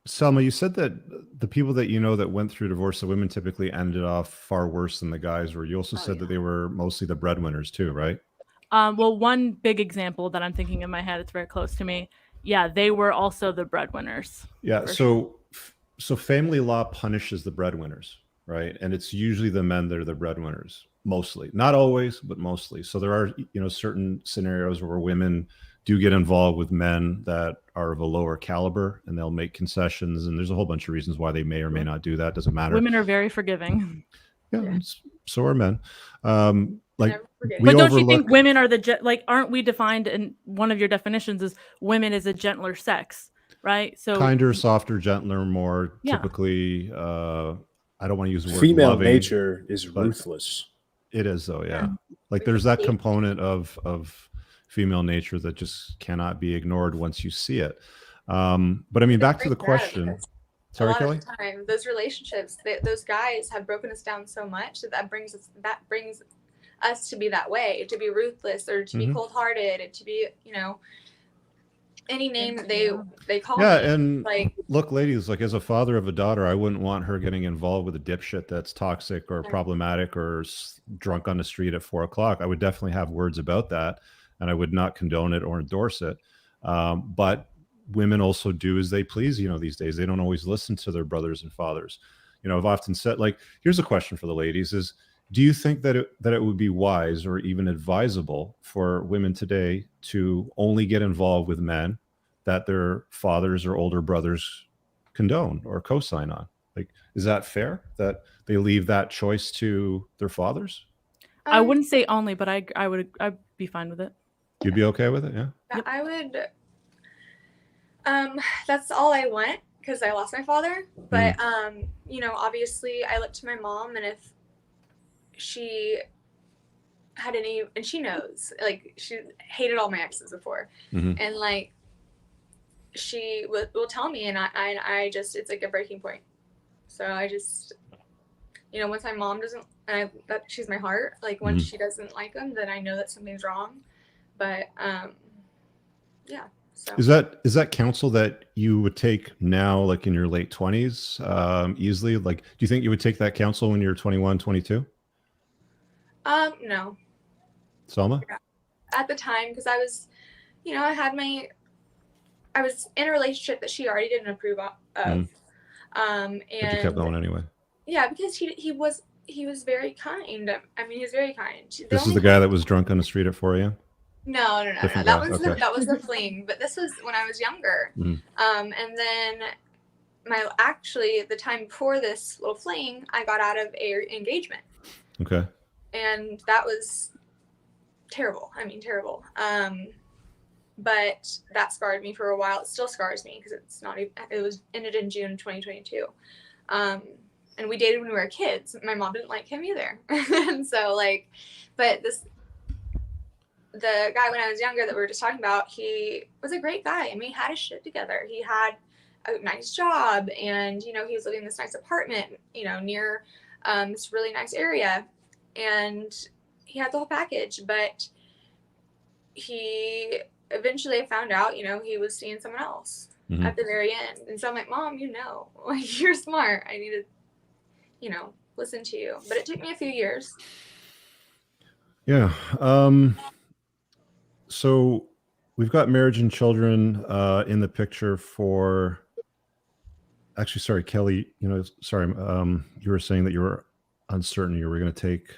Selma, you said that the people that you know that went through divorce, the women typically ended off far worse than the guys were. You also said that they were mostly the breadwinners too, right? Well, one big example that I'm thinking in my head, it's very close to me. Yeah, they were also the breadwinners. Yeah. So family law punishes the breadwinners, right? And it's usually the men that are the breadwinners, mostly. Not always, but mostly. So there are, certain scenarios where women do get involved with men that are of a lower caliber, and they'll make concessions. And there's a whole bunch of reasons why they may or may not do that. Doesn't matter. Women are very forgiving. Yeah. So are men. But don't you think women are aren't we defined in one of your definitions as women is a gentler sex, right? So kinder, softer, gentler, more typically, I don't want to use the word female loving, nature is ruthless. It is though. Yeah. Like there's that component of female nature that just cannot be ignored once you see it. But I mean, back to the question. Sorry, a lot Kelly? of the time, those relationships, those guys have broken us down so much that brings us to be that way, to be ruthless or to be cold-hearted and to be, you know, any name that they call Yeah, me. and Like, look, ladies, like as a father of a daughter, I wouldn't want her getting involved with a dipshit that's toxic or problematic or drunk on the street at 4 o'clock. I would definitely have words about that, and I would not condone it or endorse it. But women also do as they please, you know, these days. They don't always listen to their brothers and fathers. You know, I've often said, like, here's a question for the ladies is, do you think that it would be wise or even advisable for women today to only get involved with men that their fathers or older brothers condone or co-sign on? Like, is that fair that they leave that choice to their fathers? I wouldn't say only, but I'd be fine with it. You'd be okay with it? Yeah. Yep. I would. That's all I want because I lost my father. But you know, obviously, I look to my mom, and if she had any, and she knows, like, she hated all my exes before, and like, she will tell me, and I just, it's like a breaking point. So I just, you know, once my mom doesn't, and that she's my heart, like once she doesn't like them, then I know that something's wrong. But yeah. So. Is that counsel that you would take now, like in your late 20s, easily? Like, do you think you would take that counsel when you're 21, 22? No. Selma? At the time, because I was, you know, I was in a relationship that she already didn't approve of. And but you kept going anyway. Yeah, because he was very kind. I mean, he's very kind. This is the guy that was drunk on the street at 4 a.m.? No. Different That guy. was Okay. that was the fling, but this was when I was younger. And then the time before this little fling, I got out of a engagement. Okay. And that was terrible. I mean, terrible. But that scarred me for a while. It still scars me because it was ended in June 2022. And we dated when we were kids. My mom didn't like him either. And so but the guy when I was younger that we were just talking about, he was a great guy. I mean, he had his shit together. He had a nice job, and, you know, he was living in this nice apartment, you know, near this really nice area. And he had the whole package, but he eventually found out, you know, he was seeing someone else at the very end. And so I'm like, Mom, you know, like, you're smart. I need to, you know, listen to you. But it took me a few years. Yeah. So we've got marriage and children in the picture for, actually, sorry, Kelly, you know, sorry, you were saying that you were uncertain you were going to take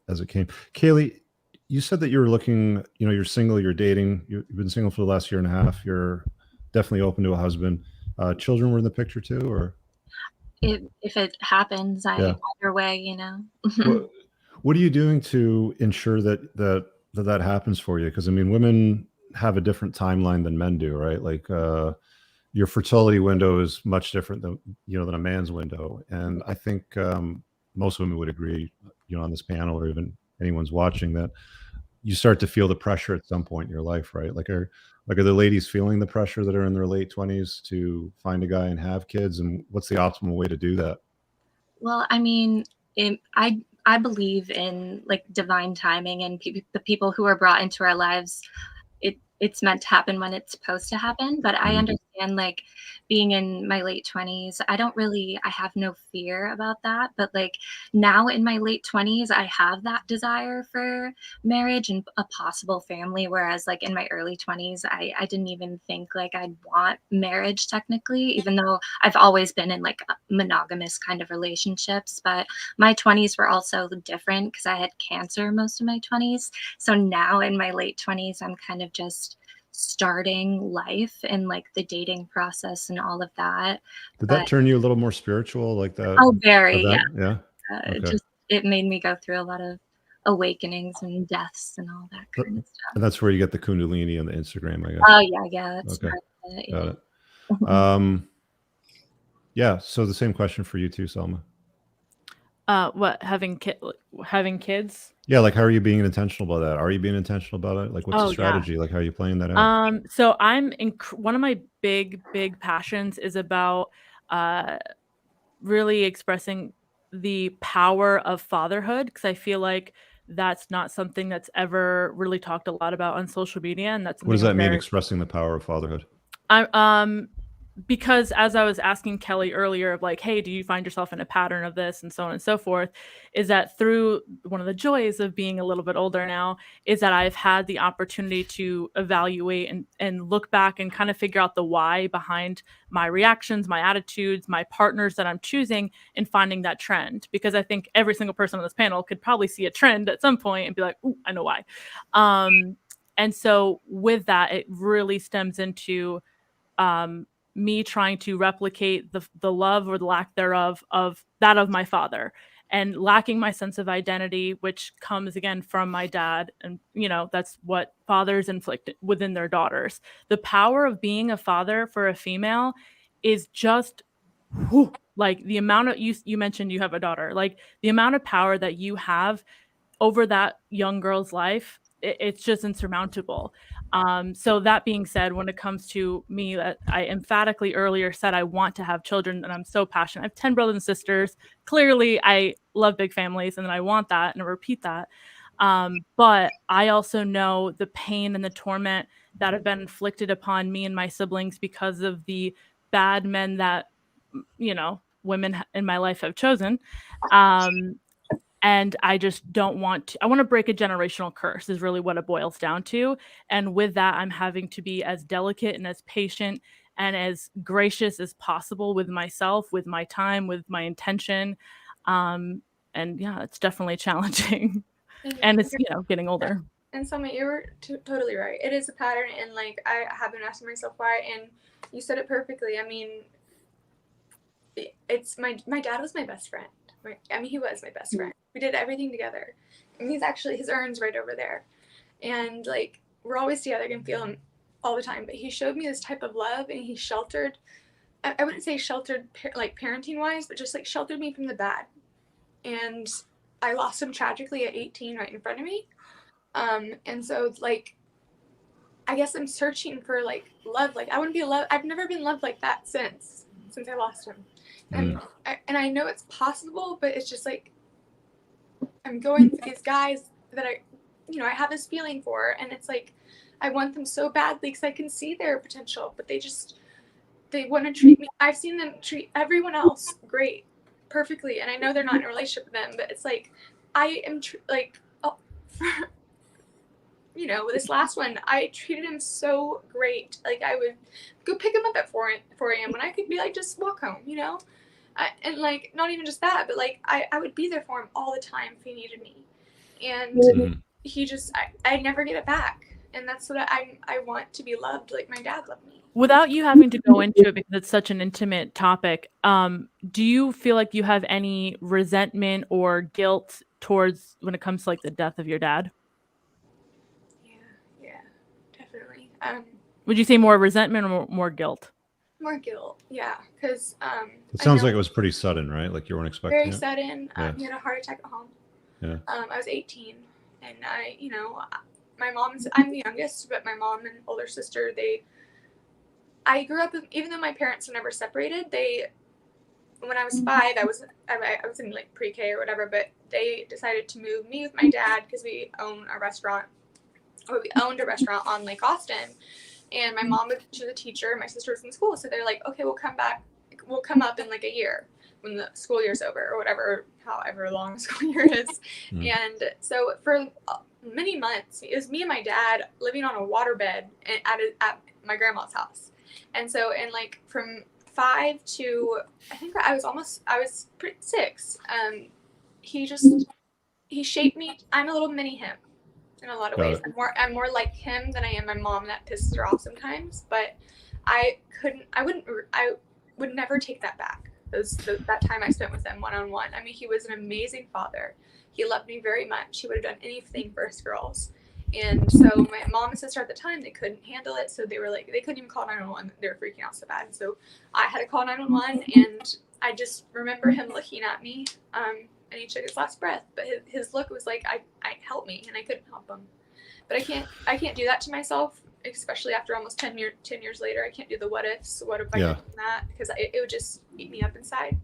as it came. Kaylee, you said that you were looking, you know, you're single, you're dating, you've been single for the last year and a half. You're definitely open to a husband. Children were in the picture too, or? If it happens, either way, you know. What are you doing to ensure that happens for you? Because I mean, women have a different timeline than men do, right? Like your fertility window is much different than a man's window, and I think most women would agree, you know, on this panel or even anyone's watching, that you start to feel the pressure at some point in your life, right? Like are the ladies feeling the pressure that are in their late 20s to find a guy and have kids, and what's the optimal way to do that? Well, I mean, I believe in like divine timing, and the people who are brought into our lives, it's meant to happen when it's supposed to happen. But I understand, like, being in my late 20s, I have no fear about that. But like now in my late 20s, I have that desire for marriage and a possible family. Whereas like in my early 20s, I didn't even think like I'd want marriage technically, even though I've always been in like monogamous kind of relationships. But my 20s were also different because I had cancer most of my 20s. So now in my late 20s, I'm kind of just starting life and like the dating process and all of that. Did that turn you a little more spiritual, like that? Oh, very, event? yeah. Okay. It made me go through a lot of awakenings and deaths and all that kind of stuff. And that's where you get the Kundalini on the Instagram, I guess. Oh yeah. That's okay. part of it, Got it. Yeah. So the same question for you too, Selma. What, having kids? Yeah, like how are you being intentional about that? Are you being intentional about it? Like what's the strategy? Yeah. Like how are you playing that out? So I'm one of my big passions is about really expressing the power of fatherhood, because I feel like that's not something that's ever really talked a lot about on social media, and that's What does something that mean, expressing the power of fatherhood? Because as I was asking Kelly earlier of like, hey, do you find yourself in a pattern of this and so on and so forth, is that through one of the joys of being a little bit older now is that I've had the opportunity to evaluate and look back and kind of figure out the why behind my reactions, my attitudes, my partners that I'm choosing, and finding that trend. Because I think every single person on this panel could probably see a trend at some point and be like, ooh, I know why. And so with that, it really stems into me trying to replicate the love or the lack thereof of that of my father, and lacking my sense of identity, which comes again from my dad. And, you know, that's what fathers inflict within their daughters. The power of being a father for a female is just whew, like the amount of, you mentioned you have a daughter, like the amount of power that you have over that young girl's life, it's just insurmountable. So that being said, when it comes to me, that I emphatically earlier said I want to have children, and I'm so passionate. I have 10 brothers and sisters. Clearly, I love big families, and I want that, and I repeat that. But I also know the pain and the torment that have been inflicted upon me and my siblings because of the bad men that, you know, women in my life have chosen. And I just don't want to, I want to break a generational curse is really what it boils down to. And with that, I'm having to be as delicate and as patient and as gracious as possible with myself, with my time, with my intention. And yeah, it's definitely challenging. And it's, you know, getting older. And Selma, you were totally right. It is a pattern, and like I have been asking myself why, and you said it perfectly. I mean, it's my dad was my best friend. He was my best friend. We did everything together. And he's actually, his urn's right over there. And like, we're always together. I can feel him all the time. But he showed me this type of love, and he sheltered, I wouldn't say sheltered like parenting wise, but just like sheltered me from the bad. And I lost him tragically at 18 right in front of me. And so like, I guess I'm searching for like love. Like I wouldn't be loved. I've never been loved like that since I lost him. And I know it's possible, but it's just like I'm going for these guys that I have this feeling for, and it's like I want them so badly because I can see their potential, but they want to treat me. I've seen them treat everyone else great, perfectly, and I know they're not in a relationship with them, but it's like I am with this last one, I treated him so great. Like I would go pick him up at 4 a.m. when I could be like, just walk home, you know? And like, not even just that, but like I would be there for him all the time if he needed me. And he just, I never get it back. And that's what I want to be loved like my dad loved me. Without you having to go into it because it's such an intimate topic, do you feel like you have any resentment or guilt towards when it comes to like the death of your dad? Yeah, definitely. Would you say more resentment or more guilt? More guilt, yeah, because it sounds like it was pretty sudden, right? Like you weren't expecting very it. Sudden. He had a heart attack at home. Yeah. I was 18, and my mom's. I'm the youngest, but my mom and older sister. I grew up, even though my parents were never separated. When I was 5, I was in like pre-K or whatever, but they decided to move me with my dad because we owned a restaurant on Lake Austin. And my mom, she was a teacher, and my sister was in school. So they're like, okay, we'll come up in like a year when the school year's over or whatever, however long the school year is. And so for many months, it was me and my dad living on a waterbed at my grandma's house. And so, and like from 5 to, I think I was 6. He shaped me. I'm a little mini him. In a lot of ways, I'm more like him than I am my mom. That pisses her off sometimes, but I would never take that back. That time I spent with him one-on-one. I mean, he was an amazing father. He loved me very much. He would have done anything for his girls. And so my mom and sister at the time, they couldn't handle it. So they were like, they couldn't even call 911. They were freaking out so bad. So I had to call 911, and I just remember him looking at me, and he took his last breath, but his look was like, I help me, and I couldn't help him. But I can't do that to myself especially after almost 10 years later, I can't do the what ifs. What if I Yeah. had done that? Because it would just eat me up inside.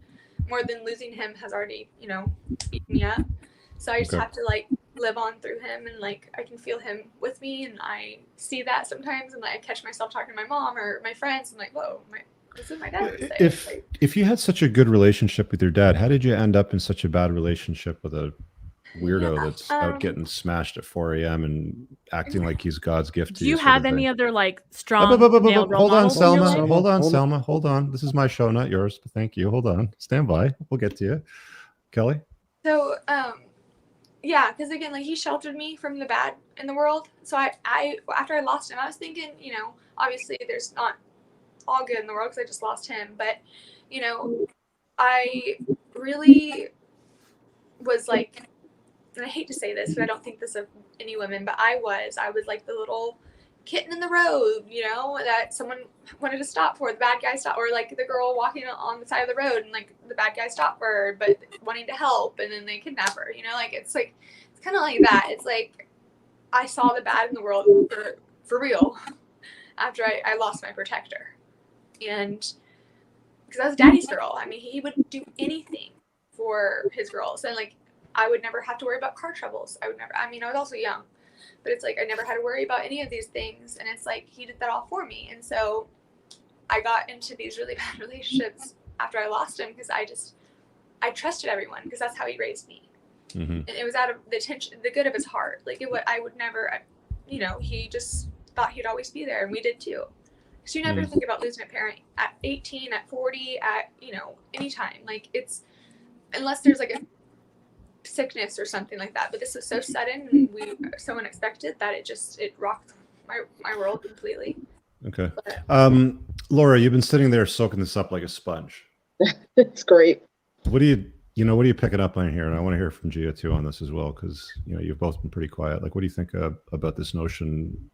More than losing him has already, eaten me up. So I just Okay. have to like live on through him, and like I can feel him with me, and I see that sometimes, and like I catch myself talking to my mom or my friends, and like, whoa, this is my dad. If you had such a good relationship with your dad, how did you end up in such a bad relationship with a weirdo that's out getting smashed at 4 a.m. and acting like he's God's gift to Do you? you sort of have any thing? other like strong male role Hold on, models in your Selma. life? Hold on, Hold on. Selma. Hold on. This is my show, not yours. But thank you. Hold on. Stand by. We'll get to you. Kelly? So, yeah, because again, like he sheltered me from the bad in the world. So I after I lost him, I was thinking, obviously there's not all good in the world because I just lost him, but I really was like, and I hate to say this, but I don't think this of any women, but I was like the little kitten in the road, that someone wanted to stop for, the bad guy stopped, or like the girl walking on the side of the road and like the bad guy stopped for her, but wanting to help, and then they kidnap her, it's kind of like that. It's like I saw the bad in the world for real after I lost my protector. And because I was daddy's girl, I mean, he would do anything for his girls, and like I would never have to worry about car troubles. I was also young, but it's like I never had to worry about any of these things, and it's like he did that all for me. And so I got into these really bad relationships after I lost him because I trusted everyone because that's how he raised me. Mm-hmm. And it was out of the good of his heart. Like I would never, he just thought he'd always be there, and we did too. Because you never think about losing a parent at 18, at 40, at anytime. Like it's unless there's like a sickness or something like that. But this was so sudden and so unexpected that it rocked my world completely. Okay. But, Laura, you've been sitting there soaking this up like a sponge. It's great. What are you picking up on here? And I want to hear from Gia too on this as well, because you've both been pretty quiet. Like, what do you think about this notion?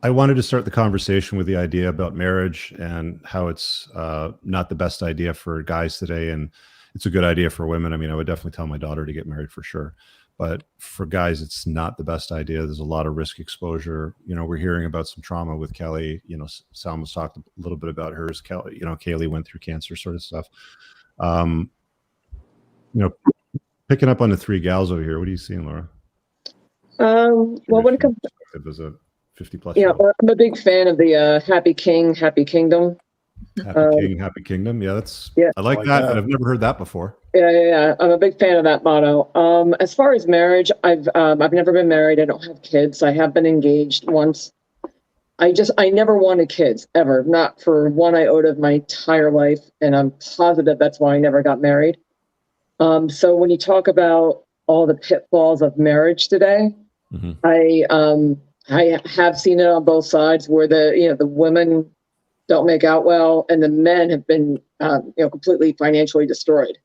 I wanted to start the conversation with the idea about marriage and how it's not the best idea for guys today, and it's a good idea for women. I mean, I would definitely tell my daughter to get married for sure. But for guys, it's not the best idea. There's a lot of risk exposure. We're hearing about some trauma with Kelly. Salma's talked a little bit about hers. Kaylee went through cancer, sort of stuff. Picking up on the three gals over here. What are you seeing, Laura? Well, when it comes as a 50+ yeah, year old. I'm a big fan of the Happy King, Happy Kingdom. Happy King, Happy Kingdom. Yeah, I like that. I've never heard that before. Yeah. I'm a big fan of that motto. As far as marriage, I've never been married. I don't have kids. I have been engaged once. I never wanted kids ever, not for one iota of my entire life, and I'm positive that's why I never got married. So when you talk about all the pitfalls of marriage today, Mm-hmm. I have seen it on both sides where the women don't make out well and the men have been completely financially destroyed.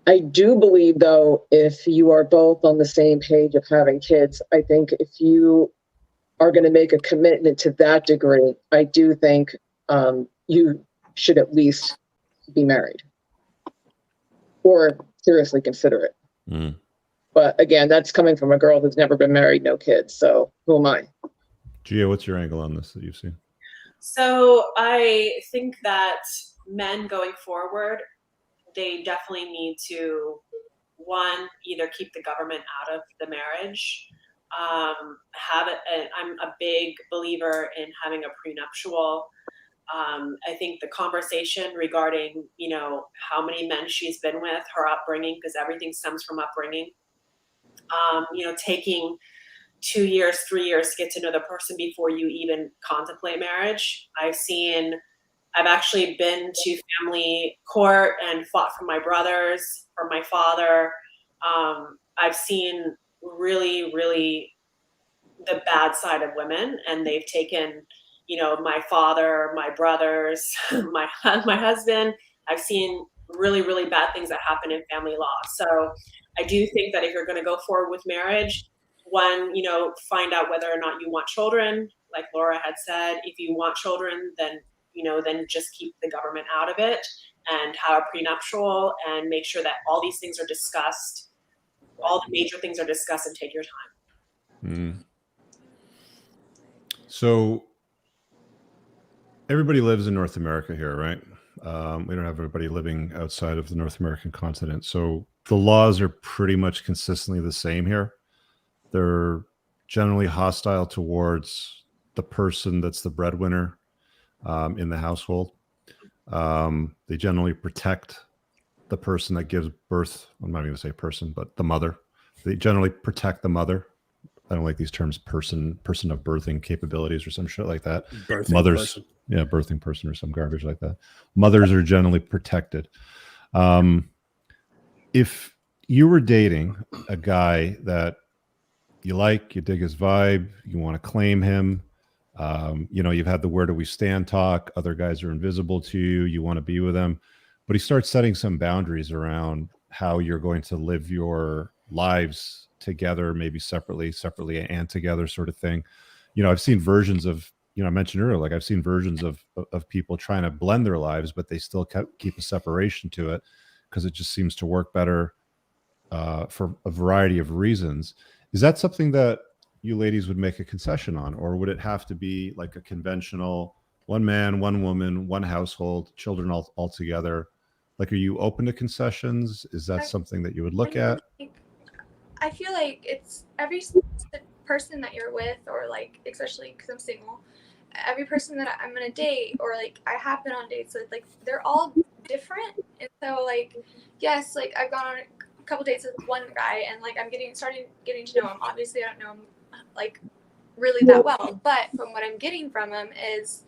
I do believe, though, if you are both on the same page of having kids, I think if you are going to make a commitment to that degree, I do think you should at least be married or seriously consider it. Mm. But again, that's coming from a girl who's never been married, no kids. So who am I? Gia, what's your angle on this that you've seen? So I think that men going forward, they definitely need to, one, either keep the government out of the marriage, have it. And I'm a big believer in having a prenuptial. I think the conversation regarding, how many men she's been with, her upbringing, because everything stems from upbringing. Taking 2 years, 3 years to get to know the person before you even contemplate marriage. I've actually been to family court and fought for my brothers, for my father. I've seen really, really the bad side of women, and they've taken, my father, my brothers, my husband. I've seen really, really bad things that happen in family law. So I do think that if you're going to go forward with marriage, one, find out whether or not you want children. Like Laura had said, if you want children, then just keep the government out of it and have a prenuptial and make sure that all these things are discussed. All the major things are discussed and take your time. So everybody lives in North America here, right? We don't have everybody living outside of the North American continent. So the laws are pretty much consistently the same here. They're generally hostile towards the person that's the breadwinner in the household. They generally protect the person that gives birth. I'm not going to say person, but the mother. They generally protect the mother. I don't like these terms, person of birthing capabilities or some shit like that. Birthing Mothers, person. yeah, birthing person or some garbage like that. Mothers are generally protected. If you were dating a guy that you like, you dig his vibe, you want to claim him, you've had the where do we stand talk, other guys are invisible to you, you want to be with them, but he starts setting some boundaries around how you're going to live your lives together, maybe separately and together sort of thing. I've seen versions of, I mentioned earlier, like I've seen versions of people trying to blend their lives, but they still keep a separation to it because it just seems to work better for a variety of reasons. Is that something that you ladies would make a concession on, or would it have to be like a conventional one man, one woman, one household, children all together? Like, are you open to concessions? Is that something that you would look at? I feel like it's every person that you're with, or like, especially because I'm single, every person that I'm gonna date, or like I have been on dates with, like they're all different. And so like, yes, like I've gone on a couple dates with one guy, and like I'm starting getting to know him. Obviously, I don't know him like really that well, but from what I'm getting from him is,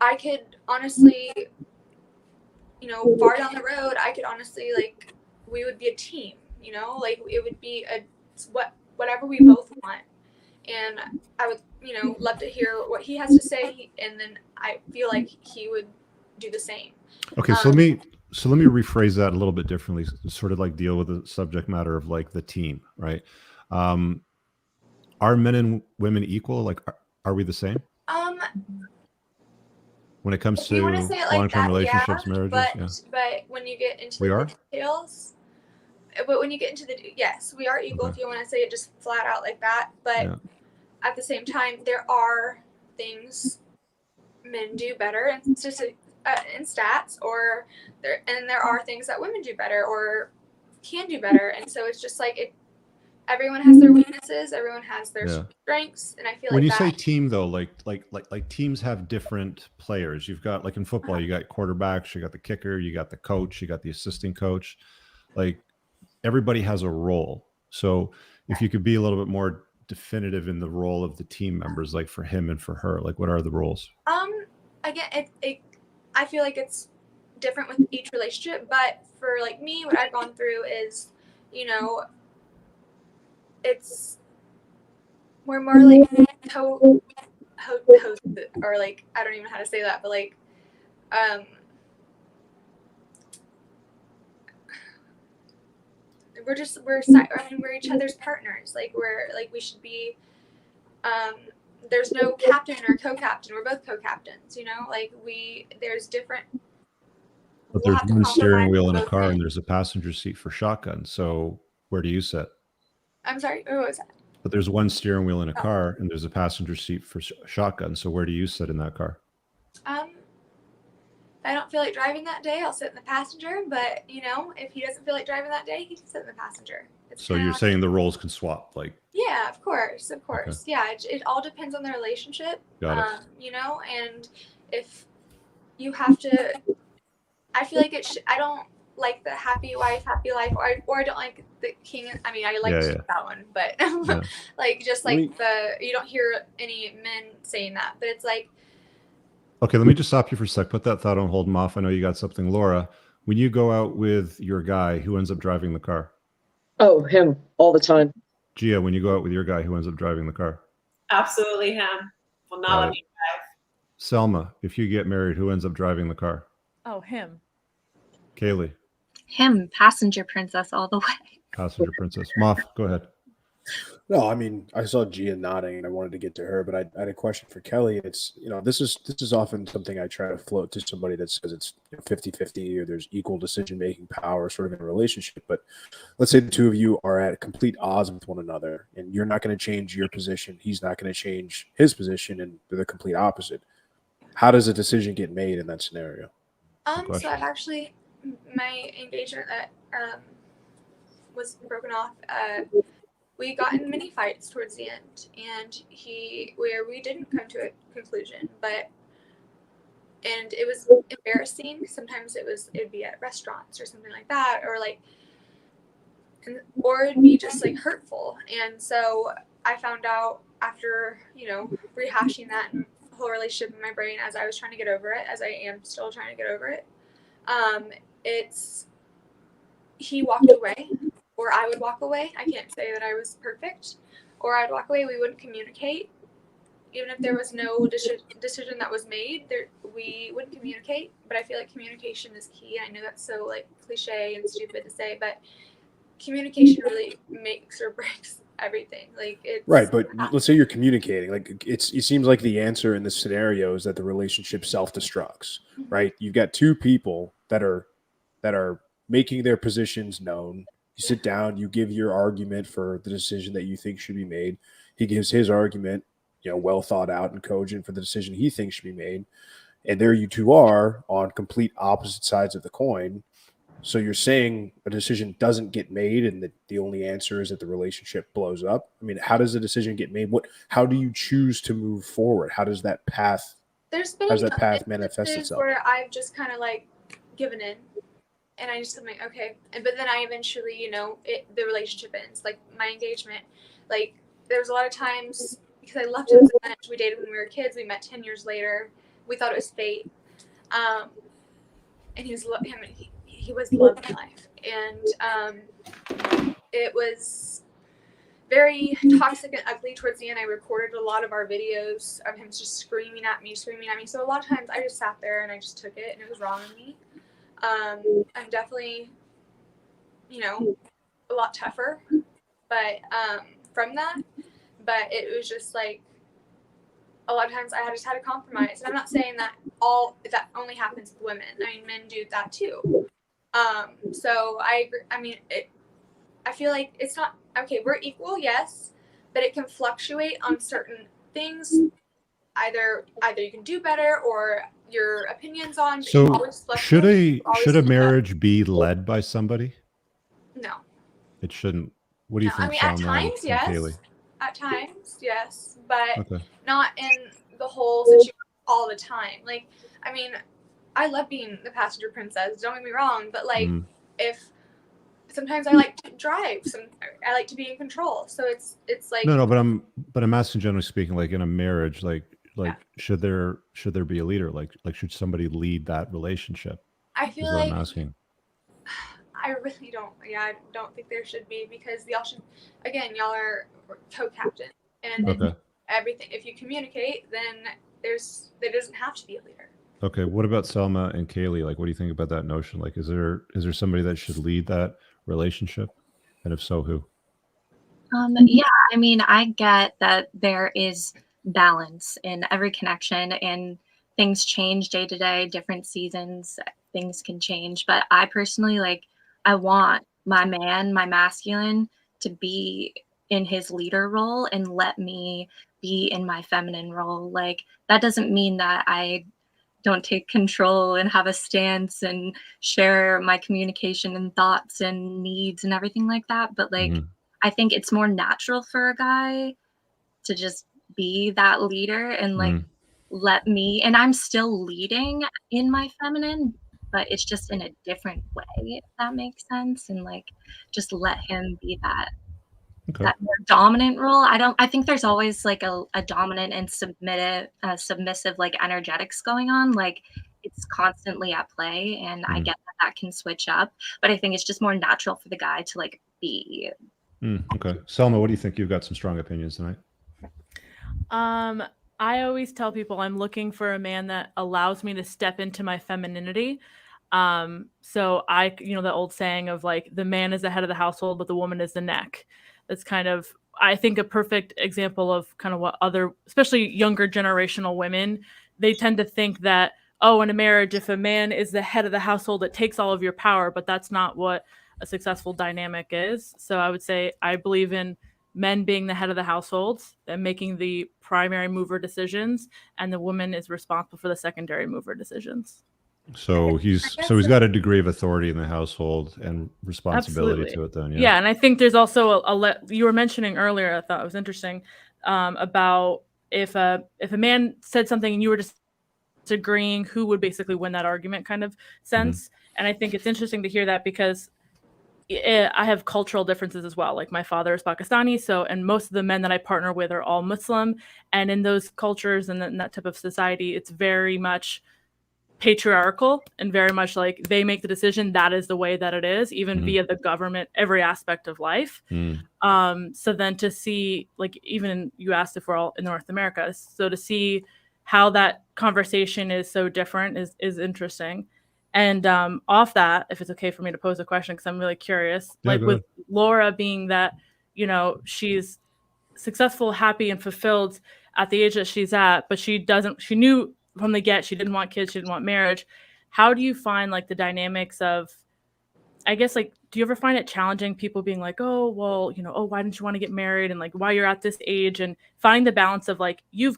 I could honestly, far down the road, I could honestly, like, we would be a team. Like it would be whatever we both want, and I would love to hear what he has to say, and then I feel like he would do the same. Okay, so let me rephrase that a little bit differently, sort of like deal with the subject matter of like the team, right? Are men and women equal? Like, are we the same when it comes to long-term relationships, marriages? But when you get into the details, yes, we are equal. Okay. If you want to say it just flat out like that, but at the same time, there are things men do better in stats, or there are things that women do better or can do better, and so it's just like everyone has their weaknesses, everyone has their strengths, and I feel when you say team though, like teams have different players. You've got, like in football, you got quarterbacks, you got the kicker, you got the coach, you got the assistant coach. Like, everybody has a role. So if you could be a little bit more definitive in the role of the team members, like for him and for her, like what are the roles? Again, I feel like it's different with each relationship, but for like me, what I've gone through is, we're more like host, or like, I don't even know how to say that, but like, we're each other's partners. Like we should be, there's no captain or co-captain. We're both co-captains, like there's different. But there's one steering wheel in a car and there's a passenger seat for shotgun. So where do you sit? I'm sorry, what was that? But there's one steering wheel in a car and there's a passenger seat for shotgun. So where do you sit in that car? If I don't feel like driving that day, I'll sit in the passenger. But, if he doesn't feel like driving that day, he can sit in the passenger. So you're saying the roles can swap, like? Yeah, of course. Okay. Yeah, it all depends on the relationship. Got it. And if you have to, I feel like I don't like the happy wife, happy life, or I don't like the king. I mean, I like that one, but like, just like you don't hear any men saying that, but it's like. Okay, let me just stop you for a sec. Put that thought on hold, Moff. I know you got something. Laura, when you go out with your guy, who ends up driving the car? Oh, him, all the time. Gia, when you go out with your guy, who ends up driving the car? Absolutely him. Will not let me drive. Selma, if you get married, who ends up driving the car? Oh, him. Kaylee? Him, passenger princess all the way. Passenger princess. Moff, go ahead. No, I mean, I saw Gia nodding and I wanted to get to her, but I had a question for Kelly. It's, this is often something I try to float to somebody that says it's 50-50 or there's equal decision-making power sort of in a relationship. But let's say the two of you are at complete odds with one another and you're not going to change your position. He's not going to change his position, and they're the complete opposite. How does a decision get made in that scenario? So I've actually, my engagement that was broken off, we got in many fights towards the end, and where we didn't come to a conclusion, and it was embarrassing. Sometimes it'd be at restaurants or something like that, or it'd be just like hurtful. And so I found out after, rehashing that whole relationship in my brain as I was trying to get over it, as I am still trying to get over it, he walked away, or I would walk away. I can't say that I was perfect. Or I'd walk away. We wouldn't communicate. Even if there was no decision that was made, we wouldn't communicate. But I feel like communication is key. I know that's so cliche and stupid to say, but communication really makes or breaks everything. It's right. But let's say you're communicating. It seems like the answer in this scenario is that the relationship self-destructs. Mm-hmm. Right. You've got two people that are making their positions known. You sit down, you give your argument for the decision that you think should be made. He gives his argument, well thought out and cogent for the decision he thinks should be made. And there you two are on complete opposite sides of the coin. So you're saying a decision doesn't get made and that the only answer is that the relationship blows up. I mean, how does a decision get made? How do you choose to move forward? How does that path manifest itself? Where I've just kind of given in. And I just am okay. But then I eventually, the relationship ends. My engagement, there was a lot of times, because I loved him so much. We dated when we were kids. We met 10 years later. We thought it was fate. And he was the love of my life. And it was very toxic and ugly towards the end. I recorded a lot of our videos of him just screaming at me. So a lot of times I just sat there and I just took it, and it was wrong of me. I'm definitely, a lot tougher, but from that, but it was just a lot of times I just had to compromise. And I'm not saying that that only happens with women. I mean, men do that too. So I agree. I mean, I feel like it's not, okay, we're equal, yes, but it can fluctuate on certain things. Either you can do better, or your opinions on. So should a marriage be led by somebody? No, it shouldn't. What do you think? I mean, at times, yes. Kaylee? At times, yes, but not in the whole situation all the time. I mean, I love being the passenger princess. Don't get me wrong, but if sometimes I like to drive, I like to be in control. So it's no, but I'm asking, generally speaking, in a marriage, should there be a leader? Should somebody lead that relationship? I feel I'm asking. I really don't. Yeah, I don't think there should be, because y'all should. Again, y'all are co-captain, and everything. If you communicate, then there doesn't have to be a leader. Okay. What about Selma and Kaylee? What do you think about that notion? Is there somebody that should lead that relationship, and if so, who? Yeah, I mean, I get that there is balance in every connection, and things change day to day, different seasons, things can change. But I personally, I want my man, my masculine, to be in his leader role and let me be in my feminine role. That doesn't mean that I don't take control and have a stance and share my communication and thoughts and needs and everything like that. But I think it's more natural for a guy to just be that leader and let me, and I'm still leading in my feminine, but it's just in a different way, if that makes sense. And just let him be that more dominant role. I think there's always a dominant and submissive energetics going on. It's constantly at play, and I get that can switch up, but I think it's just more natural for the guy to be. Okay. Selma, what do you think? You've got some strong opinions tonight. I always tell people I'm looking for a man that allows me to step into my femininity. So the old saying of the man is the head of the household, but the woman is the neck. That's kind of I think a perfect example of kind of what other, especially younger generational women, they tend to think that, oh, in a marriage, if a man is the head of the household, it takes all of your power, but that's not what a successful dynamic is. So I would say I believe in men being the head of the household and making the primary mover decisions, and the woman is responsible for the secondary mover decisions. So he's got a degree of authority in the household and responsibility Absolutely. to it then. Yeah, and I think there's also you were mentioning earlier, I thought it was interesting, about if a man said something and you were disagreeing, who would basically win that argument kind of sense. And I think it's interesting to hear that because I have cultural differences as well. Like my father is Pakistani, and most of the men that I partner with are all Muslim. And in those cultures and in that type of society, it's very much patriarchal and very much like they make the decision. That is the way that it is, even via the government, every aspect of life. So then to see, like, even you asked if we're all in North America, so to see how that conversation is so different is interesting. And off that, if it's okay for me to pose a question, because I'm really curious, Yeah, like with Laura being that, she's successful, happy, and fulfilled at the age that she's at, but she knew from the get she didn't want kids, she didn't want marriage. How do you find like the dynamics of, I guess, like, do you ever find it challenging, people being like, oh, well, oh, why didn't you want to get married, and like why you're at this age, and finding the balance of like, you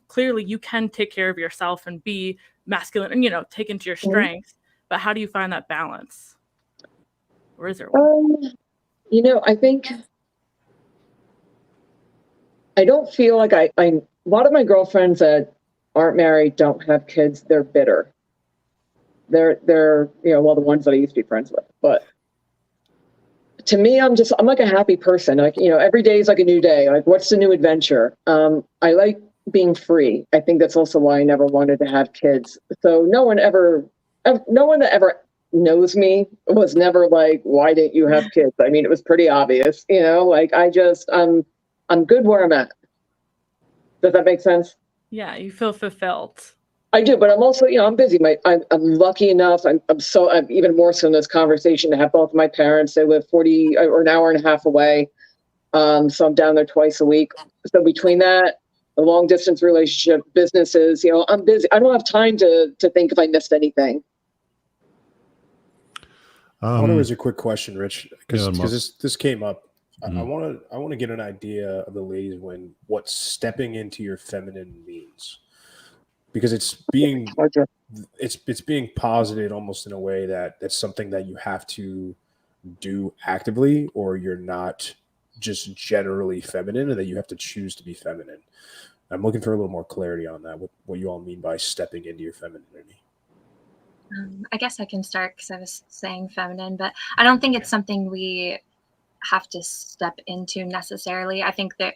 can take care of yourself and be masculine and take into your strengths, but how do you find that balance, or is there one? I think I don't feel like a lot of my girlfriends that aren't married, don't have kids, they're bitter. They're the ones that I used to be friends with. But to me, I'm like a happy person. Like, every day is like a new day. Like, what's the new adventure? I like being free. I think that's also why I never wanted to have kids. So no one that ever knows me was never like, why didn't you have kids? I mean, it was pretty obvious, like I'm good where I'm at. Does that make sense? Yeah, you feel fulfilled. I do, but I'm also, I'm busy. I'm lucky enough. I'm even more so in this conversation to have both my parents. They live 40 or an hour and a half away. So I'm down there twice a week. So between that, the long distance relationship, businesses, I'm busy. I don't have time to think if I missed anything. I want to raise a quick question, Rich, because this came up. Mm-hmm. I want to get an idea of the ladies what stepping into your feminine means, because it's being posited almost in a way that that's something that you have to do actively, or you're not just generally feminine, and that you have to choose to be feminine. I'm looking for a little more clarity on that. What you all mean by stepping into your femininity? I guess I can start because I was saying feminine, but I don't think it's something we have to step into necessarily. I think that,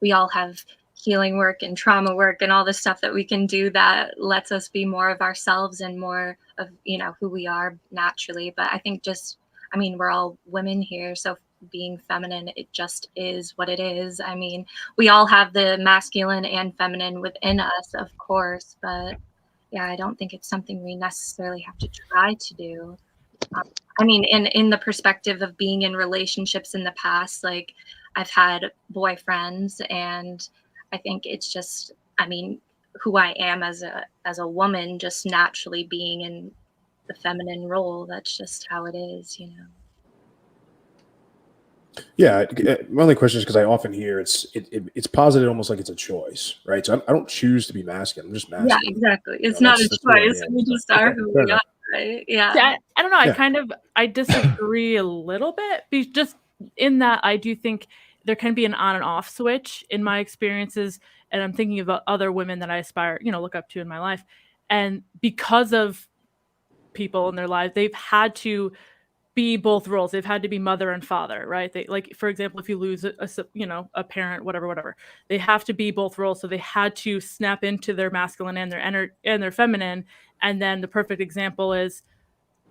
we all have healing work and trauma work and all the stuff that we can do that lets us be more of ourselves and more of, who we are naturally. But I think we're all women here. So being feminine, it just is what it is. We all have the masculine and feminine within us, of course, but yeah, I don't think it's something we necessarily have to try to do. In the perspective of being in relationships in the past, like I've had boyfriends, and I think it's just, who I am as a woman, just naturally being in the feminine role. That's just how it is, Yeah, my only question is because I often hear it's posited almost like it's a choice, right? So I don't choose to be masculine. I'm just masculine. Yeah, exactly. It's not a choice. We just are who we are, right? Yeah. I don't know. Yeah. I disagree a little bit, just in that I do think there can be an on and off switch in my experiences, and I'm thinking about other women that I aspire, look up to in my life, and because of people in their lives, they've had to be both roles. They've had to be mother and father, right? They, like, for example, if you lose a parent, whatever, they have to be both roles. So they had to snap into their masculine and their feminine. And then the perfect example is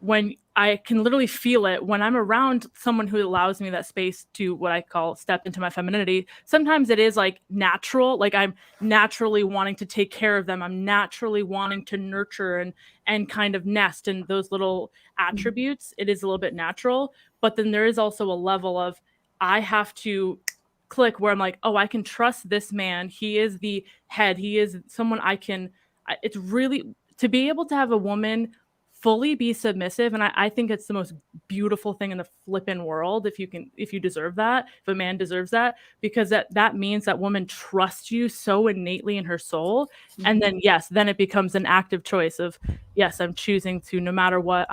when I can literally feel it when I'm around someone who allows me that space to what I call step into my femininity. Sometimes it is like natural, like I'm naturally wanting to take care of them. I'm naturally wanting to nurture and kind of nest in those little attributes. It is a little bit natural, but then there is also a level of I have to click where I'm like, oh, I can trust this man. He is the head. He is someone it's really, to be able to have a woman fully be submissive. And I think it's the most beautiful thing in the flippin' world. If you deserve that, if a man deserves that, because that means that woman trusts you so innately in her soul. Mm-hmm. And then, yes, then it becomes an active choice of, yes, I'm choosing to, no matter what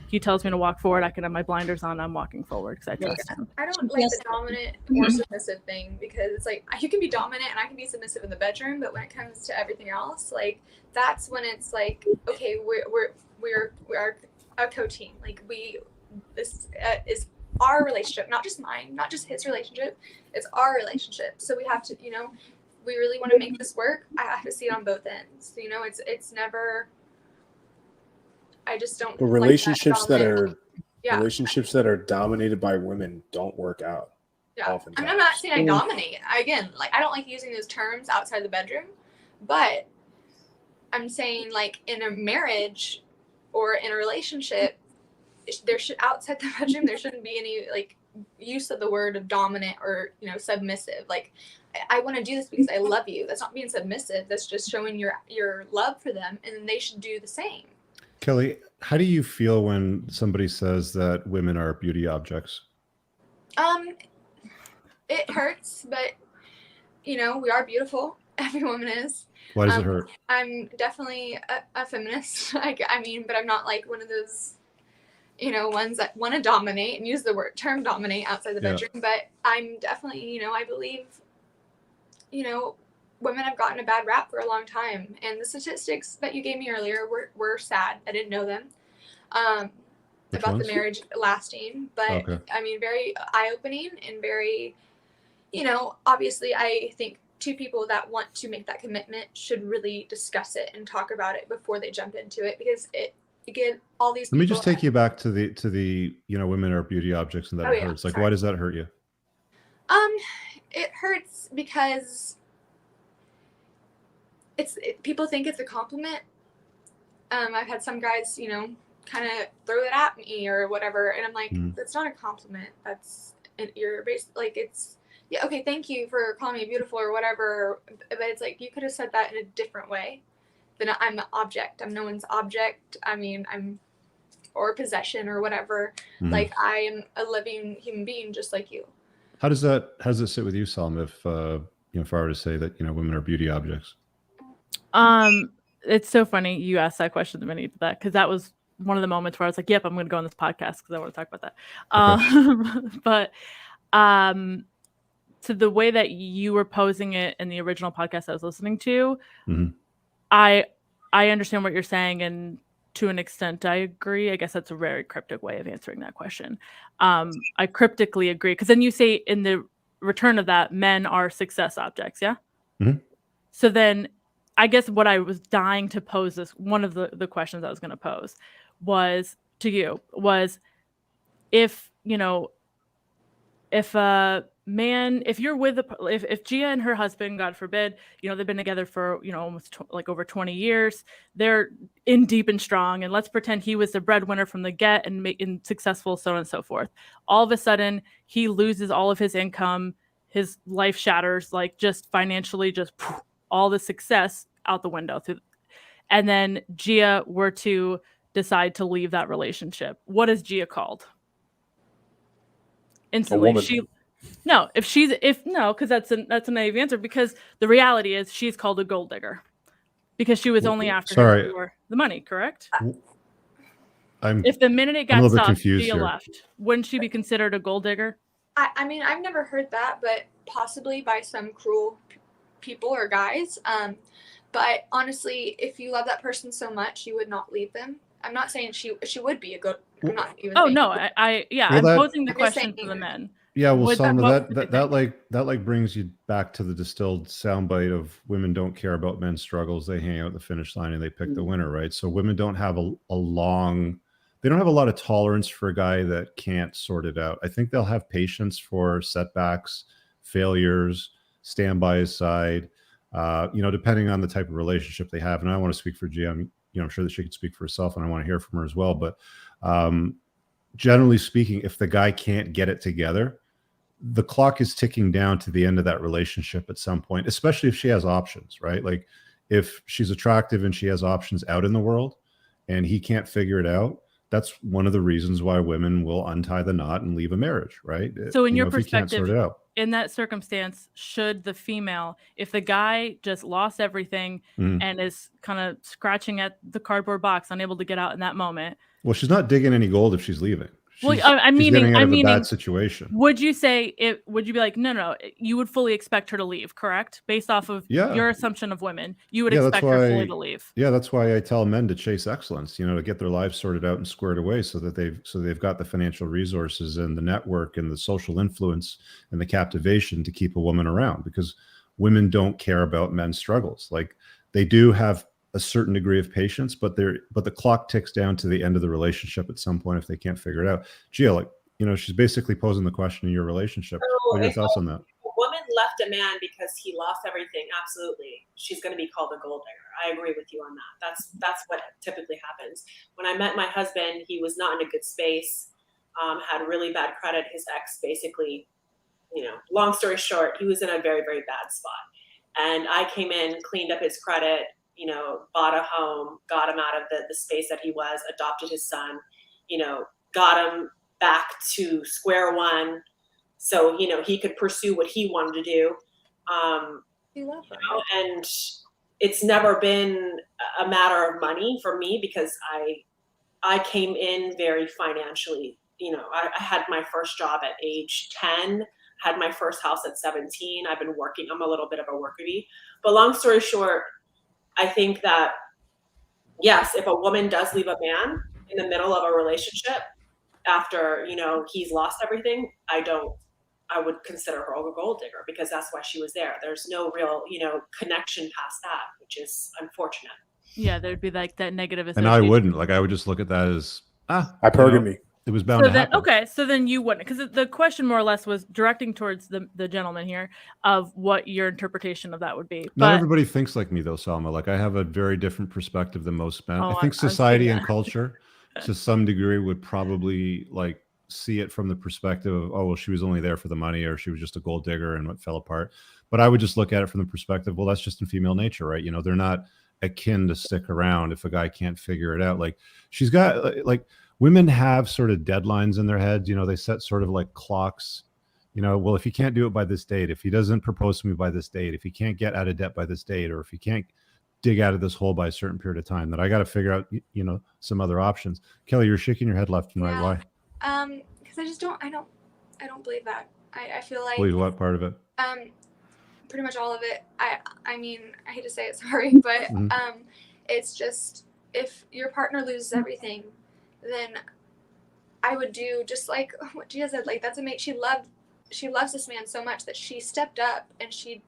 he tells me to walk forward, I can have my blinders on, I'm walking forward because I trust him. I don't like the dominant or submissive thing, because it's like, you can be dominant and I can be submissive in the bedroom, but when it comes to everything else, like, that's when it's like, okay, we are a co-team. Like, this is our relationship, not just mine, not just his relationship. It's our relationship. So we have to, we really want to make this work. I have to see it on both ends. It's never. I just don't. But relationships that are dominated by women don't work out. Yeah, I'm not saying I dominate. Again, like, I don't like using those terms outside the bedroom, but I'm saying, like, in a marriage or in a relationship, there should, outside the bedroom, there shouldn't be any, like, use of the word of dominant or, submissive. Like, I want to do this because I love you. That's not being submissive. That's just showing your love for them, and they should do the same. Kelly, how do you feel when somebody says that women are beauty objects? It hurts, but, we are beautiful. Every woman is. Why does it hurt? I'm definitely a feminist. But I'm not like one of those, ones that want to dominate and use the term dominate outside the bedroom. Yeah. But I'm definitely, I believe, women have gotten a bad rap for a long time. And the statistics that you gave me earlier were sad. I didn't know them. About the marriage lasting. But, okay. Very eye-opening and very, obviously I think two people that want to make that commitment should really discuss it and talk about it before they jump into it, because again, all these. Let me just take you back to the women are beauty objects and that it hurts. Like, why does that hurt you? It hurts because people think it's a compliment. I've had some guys, kind of throw it at me or whatever, and I'm like, that's not a compliment. You're basically like, it's. Yeah, okay, thank you for calling me beautiful or whatever, but it's like, you could have said that in a different way. Then I'm an object. I'm no one's object. I'm or possession or whatever. Mm-hmm. Like, I am a living human being just like you. How does it sit with you, Salm, if if I were to say that women are beauty objects? It's so funny you asked that question the minute that, because that was one of the moments where I was like, yep, I'm going to go on this podcast because I want to talk about that. Okay. But to the way that you were posing it in the original podcast I was listening to, mm-hmm. I understand what you're saying, and to an extent I agree. I guess that's a very cryptic way of answering that question. I cryptically agree, because then you say in the return of that, men are success objects, yeah? Mm-hmm. So then I guess what I was dying to pose, one of the questions I was going to pose was to you, was if you're with if Gia and her husband, God forbid, they've been together for almost over 20 years, they're in deep and strong, and let's pretend he was the breadwinner from the get and successful, so on and so forth. All of a sudden he loses all of his income, his life shatters, like, just financially, just all the success out the window. And then Gia were to decide to leave that relationship. What is Gia called? Instantly, because that's a naive answer, because the reality is she's called a gold digger because she was only after him for the money, correct? If the minute it got stopped, Gia left, wouldn't she be considered a gold digger? I've never heard that, but possibly by some cruel people or guys. But honestly, if you love that person so much, you would not leave them. I'm not saying she would be a good. I'm not even. Oh no, I'm posing the question to the men. Yeah, well, that brings you back to the distilled soundbite of women don't care about men's struggles. They hang out at the finish line and they pick the winner, right? So women don't have they don't have a lot of tolerance for a guy that can't sort it out. I think they'll have patience for setbacks, failures, stand by his side, depending on the type of relationship they have. And I want to speak for Gia. I'm sure that she could speak for herself, and I want to hear from her as well. But generally speaking, if the guy can't get it together, the clock is ticking down to the end of that relationship at some point, especially if she has options, right? Like if she's attractive and she has options out in the world and he can't figure it out, that's one of the reasons why women will untie the knot and leave a marriage, right? So in your if he can't perspective, sort it out. in that circumstance, should the female, if the guy just lost everything and is kind of scratching at the cardboard box, unable to get out in that moment? Well, she's not digging any gold if she's leaving. Well, She's I'm getting out of a meaning, bad situation. would you say it? Would you be like, no, you would fully expect her to leave, correct? Based off of your assumption of women, you would expect her fully to leave. Yeah, that's why I tell men to chase excellence. To get their lives sorted out and squared away, so that they've got the financial resources and the network and the social influence and the captivation to keep a woman around. Because women don't care about men's struggles. Like they do have a certain degree of patience, but the clock ticks down to the end of the relationship at some point if they can't figure it out. Gia, she's basically posing the question in your relationship. What are your thoughts on that? If a woman left a man because he lost everything, absolutely, she's going to be called a gold digger. I agree with you on that. That's what typically happens. When I met my husband, he was not in a good space, had really bad credit. His ex basically, long story short, he was in a very, very bad spot. And I came in, cleaned up his credit, bought a home, got him out of the space that he was, adopted his son, got him back to square one so, he could pursue what he wanted to do. And it's never been a matter of money for me because I came in very financially, I had my first job at age 10, had my first house at 17. I've been working. I'm a little bit of a worker bee, but long story short, I think that, yes, if a woman does leave a man in the middle of a relationship after, he's lost everything, I would consider her a gold digger because that's why she was there. There's no real, connection past that, which is unfortunate. Yeah, there'd be like that negative association. And I wouldn't. I would just look at that as, hypergamy. It was bound to happen. Okay, so then you wouldn't, because the question more or less was directing towards the gentleman here of what your interpretation of that would be. Not everybody thinks like me though, Salma. I have a very different perspective than most men. I think society and culture to some degree would probably see it from the perspective of, oh, well, she was only there for the money or she was just a gold digger and what fell apart. But I would just look at it from the perspective, well, that's just in female nature, right? They're not akin to stick around if a guy can't figure it out. She's got women have sort of deadlines in their heads. They set sort of clocks, well, if he can't do it by this date, if he doesn't propose to me by this date, if he can't get out of debt by this date, or if he can't dig out of this hole by a certain period of time, that I got to figure out, some other options. Kelly, you're shaking your head left and right. Why? Because I don't believe that. I feel like. Believe what part of it? Pretty much all of it. I mean, I hate to say it, sorry, but it's just, if your partner loses everything, then I would do just like what Gia said. That's a mate. She loves this man so much that she stepped up and she,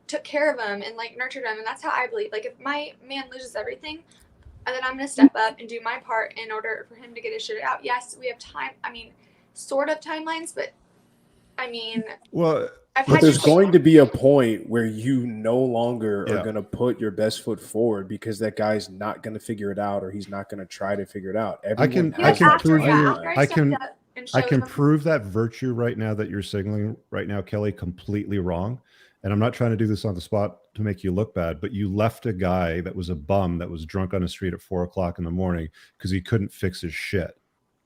took care of him and nurtured him. And that's how I believe. If my man loses everything, and then I'm gonna step up and do my part in order for him to get his shit out. Yes, we have time. I mean, sort of timelines, but I mean, well. But there's going to be a point where you no longer are going to put your best foot forward because that guy's not going to figure it out or he's not going to try to figure it out. I can prove that virtue right now that you're signaling right now, Kelly, completely wrong. And I'm not trying to do this on the spot to make you look bad, but you left a guy that was a bum that was drunk on the street at 4:00 in the morning because he couldn't fix his shit.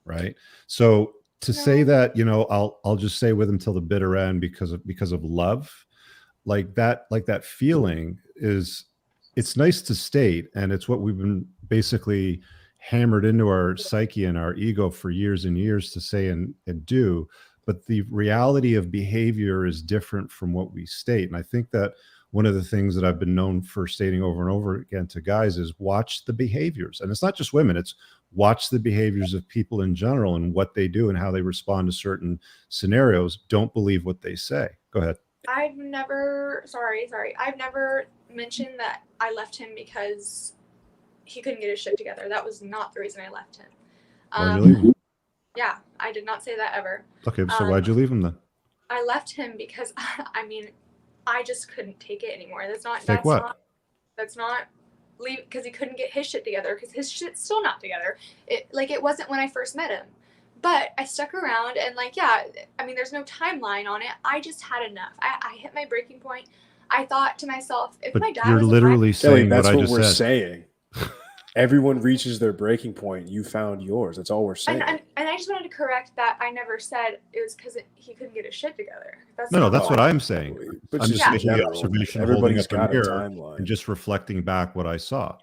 Right. So say that, I'll just stay with him till the bitter end because of love, that feeling it's nice to state, and it's what we've been basically hammered into our psyche and our ego for years and years to say and do. But the reality of behavior is different from what we state. And I think that one of the things that I've been known for stating over and over again to guys is watch the behaviors. And it's not just women, it's watch the behaviors of people in general and what they do and how they respond to certain scenarios. Don't believe what they say. Go ahead. I've never mentioned that I left him because he couldn't get his shit together. That was not the reason I left him. Why'd you leave him? Yeah, I did not say that ever. Okay, so why'd you leave him then? I left him because, I just couldn't take it anymore. That's not leave because he couldn't get his shit together because his shit's still not together. It wasn't when I first met him, But I stuck around and like, yeah, I mean, there's no timeline on it. I just had enough. I hit my breaking point. I thought to myself, if But my dad you're was literally a saying that's what I what just we're said. saying. Everyone reaches their breaking point. You found yours. That's all we're saying. and I just wanted to correct that. I never said it was because he couldn't get his shit together. That's No, not that's why. what I'm saying. But I'm just just in making the general, observation, holding everybody's up a got a mirror timeline. and just reflecting back what I saw.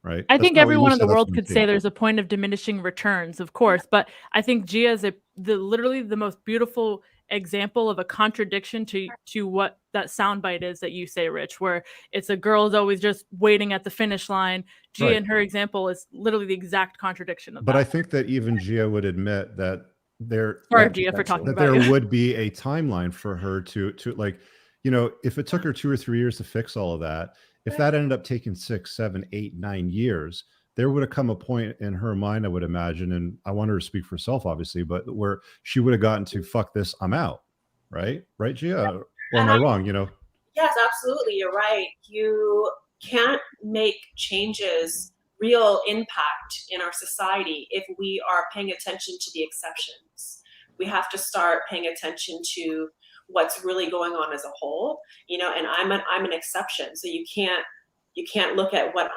Right. I That's think not what you everyone in said, the that's world what I'm could say saying. there's a point of diminishing returns, of course, but I think Gia is literally the most beautiful example of a contradiction to what that soundbite is that you say, Rich, where it's a girl's always just waiting at the finish line. Gia Right. and her example is literally the exact contradiction of But that. I think that even Gia would admit that Sorry, Gia, for talking that about there you. would be a timeline for her to like, you know, if it took her 2 or 3 years to fix all of that, if that ended up taking 6, 7, 8, 9 years, there would have come a point in her mind, I would imagine, and I want her to speak for herself, obviously, but where she would have gotten to, fuck this, I'm out. Right, Gia? Or am I wrong? You know? Yes, absolutely. You're right. You can't make changes, real impact in our society if we are paying attention to the exceptions. We have to start paying attention to what's really going on as a whole, you know, and I'm an exception. So you can't look at what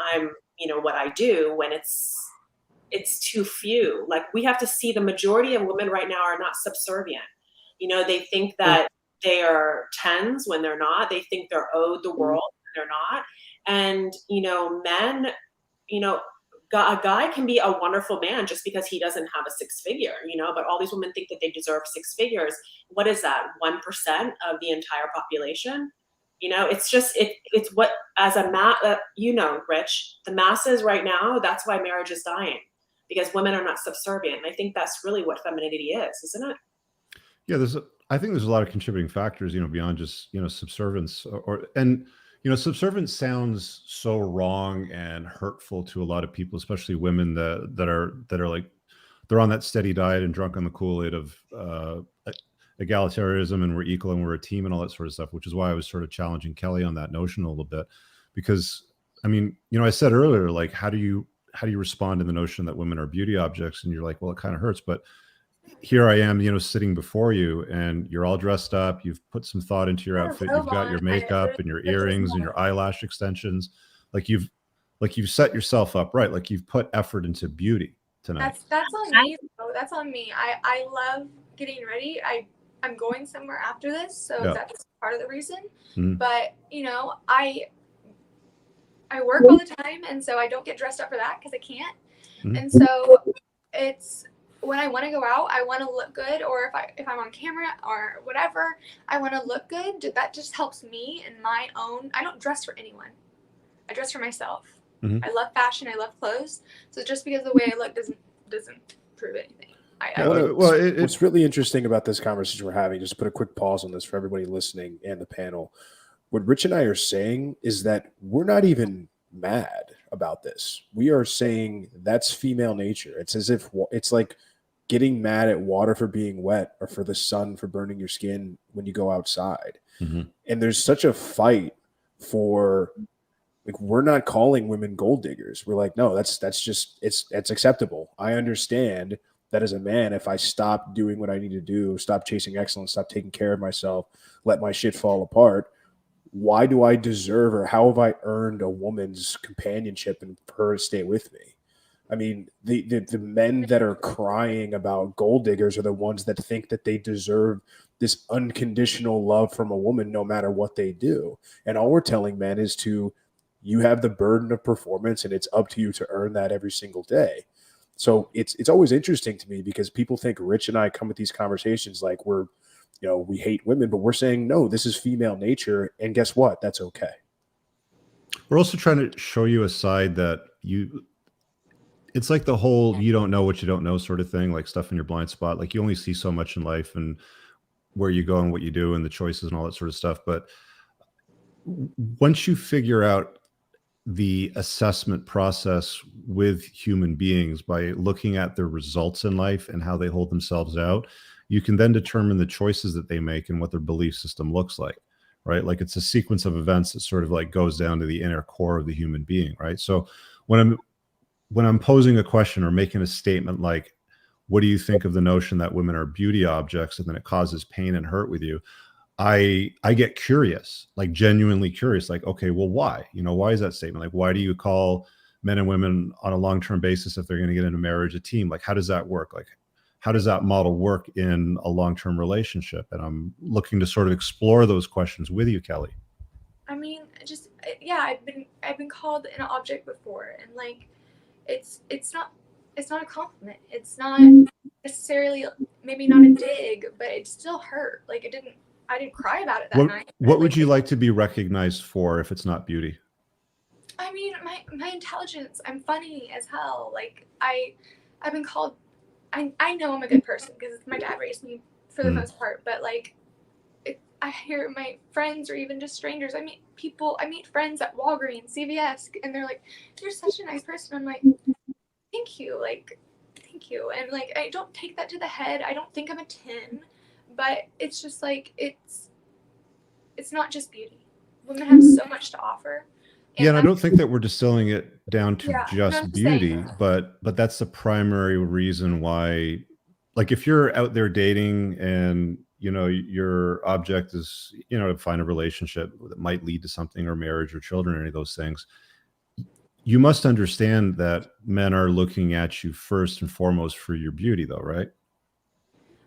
what I do when it's too few. Like, we have to see the majority of women right now are not subservient. You know, they think that they are tens when they're not. They think they're owed the world when they're not. And, you know, men, you know, a guy can be a wonderful man just because he doesn't have a six figure, you know, but all these women think that they deserve six figures. What is that? 1% of the entire population? You know, it's just, it's what, as a you know, Rich, the masses right now, that's why marriage is dying, because women are not subservient. And I think that's really what femininity is, isn't it? Yeah, I think there's a lot of contributing factors, you know, beyond just, you know, subservience and, you know, subservience sounds so wrong and hurtful to a lot of people, especially women that are like, they're on that steady diet and drunk on the Kool-Aid of egalitarianism, and we're equal and we're a team and all that sort of stuff, which is why I was sort of challenging Kelly on that notion a little bit, because I mean, you know, I said earlier, like, how do you respond to the notion that women are beauty objects? And you're like, well, it kind of hurts, but here I am, you know, sitting before you, and you're all dressed up. You've put some thought into your outfit. You've got your makeup and your earrings and your eyelash extensions. Like you've set yourself up right. Like you've put effort into beauty tonight. That's on me. That's on me. I love getting ready. I'm going somewhere after this, so Yeah. that's part of the reason. Mhm. But you know, I work all the time, and so I don't get dressed up for that because I can't. Mhm. And so it's when I want to go out, I want to look good, or if I'm on camera or whatever, I want to look good. That just helps me in my own. I don't dress for anyone. I dress for myself. Mhm. I love fashion. I love clothes. So just because the way I look doesn't prove anything. What's really interesting about this conversation we're having, just to put a quick pause on this for everybody listening and the panel, what Rich and I are saying is that we're not even mad about this. We are saying that's female nature. It's as if it's like getting mad at water for being wet or for the sun for burning your skin when you go outside. Mm-hmm. And there's such a fight for, like, we're not calling women gold diggers. We're like, no, that's just, it's acceptable. I understand that as a man, if I stop doing what I need to do, stop chasing excellence, stop taking care of myself, let my shit fall apart, why do I deserve, or how have I earned a woman's companionship and for her to stay with me? I mean, the men that are crying about gold diggers are the ones that think that they deserve this unconditional love from a woman no matter what they do. And all we're telling men is you have the burden of performance, and it's up to you to earn that every single day. So it's always interesting to me because people think Rich and I come with these conversations like we hate women, but we're saying, no, this is female nature. And guess what? That's okay. We're also trying to show you a side that it's like the whole, you don't know what you don't know sort of thing, like stuff in your blind spot. Like you only see so much in life and where you go and what you do and the choices and all that sort of stuff. But once you figure out the assessment process with human beings by looking at their results in life and how they hold themselves out, you can then determine the choices that they make and what their belief system looks like, right? Like it's a sequence of events that sort of like goes down to the inner core of the human being, right? So when I'm posing a question or making a statement like, what do you think of the notion that women are beauty objects, and then it causes pain and hurt with you? I get curious, like genuinely curious, like, okay, well, why? You know, why is that statement? Like, why do you call men and women on a long-term basis, if they're going to get into marriage, a team? Like, how does that work? Like, how does that model work in a long-term relationship? And I'm looking to sort of explore those questions with you, Kelly. I mean, just yeah, I've been called an object before, and like, it's not a compliment. It's not necessarily, maybe not a dig, but it still hurt. Like, I didn't cry about it that night. What would you like to be recognized for if it's not beauty? I mean, my intelligence. I'm funny as hell. Like, I've been called. I know I'm a good person because my dad raised me for the most part. But like, I hear my friends or even just strangers. I meet friends at Walgreens, CVS, and they're like, "You're such a nice person." I'm like, "Thank you." Like, thank you. And like, I don't take that to the head. I don't think I'm a 10. But it's just like, it's not just beauty. Women have so much to offer. And I don't think that we're distilling it down to just beauty, that. but that's the primary reason why, like, if you're out there dating and, you know, your object is, you know, to find a relationship that might lead to something, or marriage or children or any of those things, you must understand that men are looking at you first and foremost for your beauty, though, right?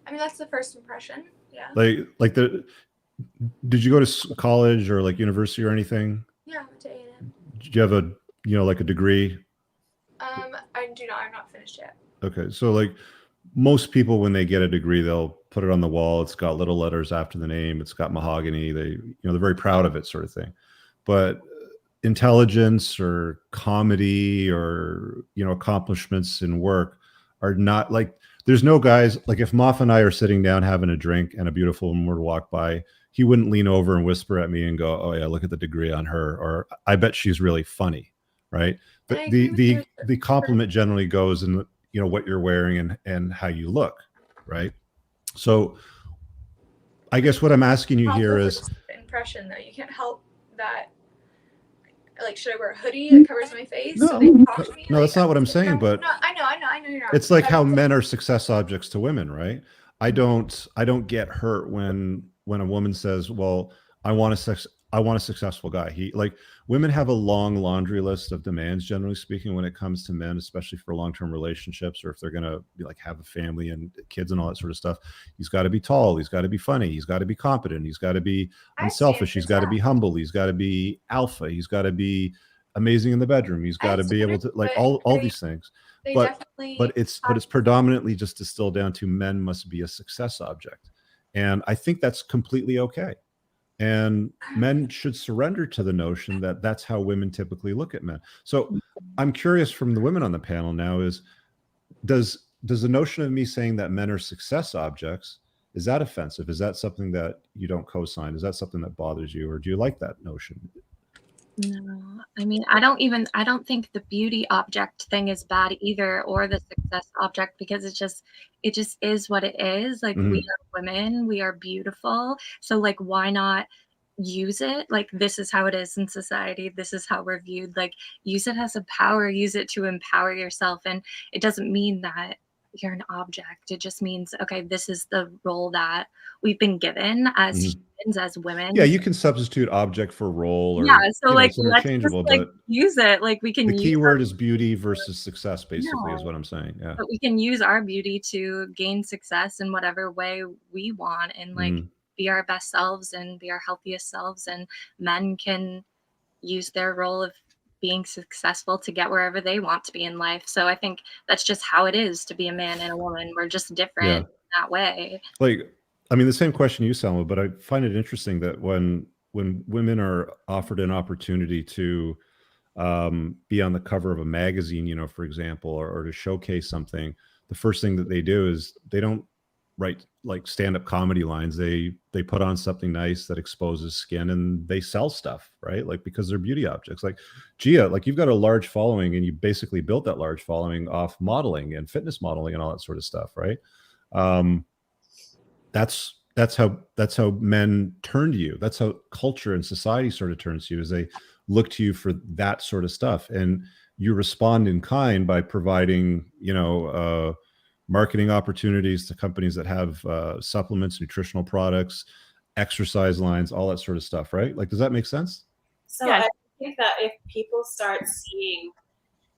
I mean, that's the first impression. Yeah. Did you go to college or like university or anything? Yeah, I went to A&M. Did you have a, you know, like a degree? I do not. I'm not finished yet. Okay. So like most people, when they get a degree, they'll put it on the wall. It's got little letters after the name. It's got mahogany. They're very proud of it, sort of thing. But intelligence or comedy or, you know, accomplishments in work are not like, there's no guys, like if Moff and I are sitting down having a drink and a beautiful woman were to walk by, he wouldn't lean over and whisper at me and go, "Oh yeah, look at the degree on her," or "I bet she's really funny," right? But the compliment generally goes in, you know, what you're wearing and how you look, right? So I guess what I'm asking you here is impression, though. You can't help that. Like, should I wear a hoodie that covers my face? No, so they can talk to me? no, that's not what I'm saying. But no, I know you're not. It's like how men are success objects to women, right? I don't get hurt when a woman says, "Well, I want a successful guy." Women have a long laundry list of demands, generally speaking, when it comes to men, especially for long-term relationships, or if they're going to have a family and kids and all that sort of stuff. He's got to be tall. He's got to be funny. He's got to be competent. He's got to be unselfish. He's got to be humble. He's got to be alpha. He's got to be amazing in the bedroom. He's got to be able to all these things. But it's predominantly just distilled down to men must be a success object. And I think that's completely okay. And men should surrender to the notion that that's how women typically look at men. So I'm curious from the women on the panel now is, does the notion of me saying that men are success objects, is that offensive? Is that something that you don't co-sign? Is that something that bothers you? Or do you like that notion? No, I mean, I don't think the beauty object thing is bad either, or the success object, because it just is what it is. Like, we are women, we are beautiful. So like, why not use it? Like, this is how it is in society. This is how we're viewed. Like, use it as a power, use it to empower yourself. And it doesn't mean that you're an object. It just means, okay, this is the role that we've been given as humans, as women. Yeah, you can substitute object for role, or so like, it's interchangeable. Let's just, but use it. Like, we can. The key word is beauty versus success, basically, is what I'm saying. Yeah, but we can use our beauty to gain success in whatever way we want, and like be our best selves and be our healthiest selves. And men can use their role of being successful to get wherever they want to be in life. So I think that's just how it is to be a man and a woman. We're just different in that way. Like, I mean, the same question you, Selma, but I find it interesting that when women are offered an opportunity to be on the cover of a magazine, you know, for example, or to showcase something, the first thing that they do is they don't write like stand-up comedy lines. They put on something nice that exposes skin, and they sell stuff, right? Like, because they're beauty objects. Like, Gia, like, you've got a large following, and you basically built that large following off modeling and fitness modeling and all that sort of stuff, right? That's how men turn to you. That's how culture and society sort of turns to you, is they look to you for that sort of stuff. And you respond in kind by providing, you know, marketing opportunities to companies that have supplements, nutritional products, exercise lines, all that sort of stuff, right? Like, does that make sense? So Yeah. I think that if people start seeing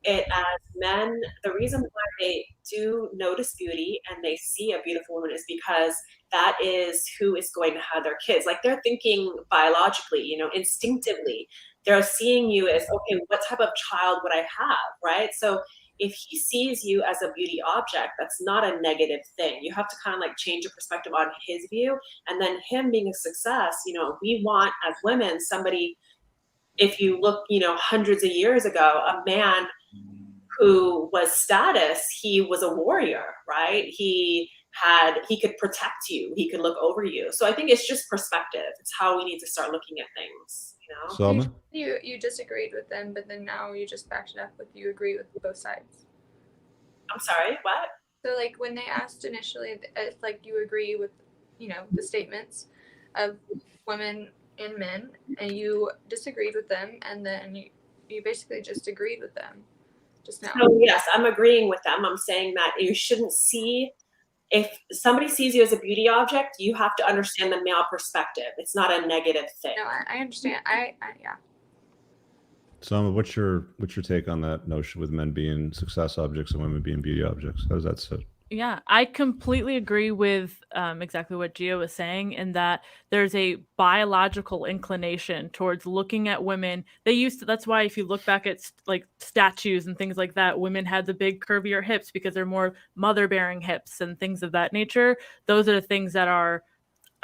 it as men, the reason why they do notice beauty and they see a beautiful woman is because that is who is going to have their kids. Like, they're thinking biologically, you know, instinctively. They're seeing you as, okay, what type of child would I have, right? So if he sees you as a beauty object, that's not a negative thing. You have to kind of like change your perspective on his view. And then him being a success, you know, we want as women somebody, if you look, you know, hundreds of years ago, a man who was status, he was a warrior, right? He could protect you, he could look over you. So I think it's just perspective. It's how we need to start looking at things, you know? Selma? You disagreed with them, but then now you just backed it up with you agree with both sides. I'm sorry, what? So like when they asked initially, it's like you agree with, you know, the statements of women and men, and you disagreed with them, and then you basically just agreed with them just now. So yes, I'm agreeing with them. I'm saying that you shouldn't see, if somebody sees you as a beauty object, you have to understand the male perspective. It's not a negative thing. No, I understand. Yeah. Selma, what's your take on that notion with men being success objects and women being beauty objects? How does that sit? Yeah, I completely agree with exactly what Gio was saying, in that there's a biological inclination towards looking at women. That's why if you look back at like statues and things like that, women had the big curvier hips because they're more mother-bearing hips and things of that nature. Those are the things that are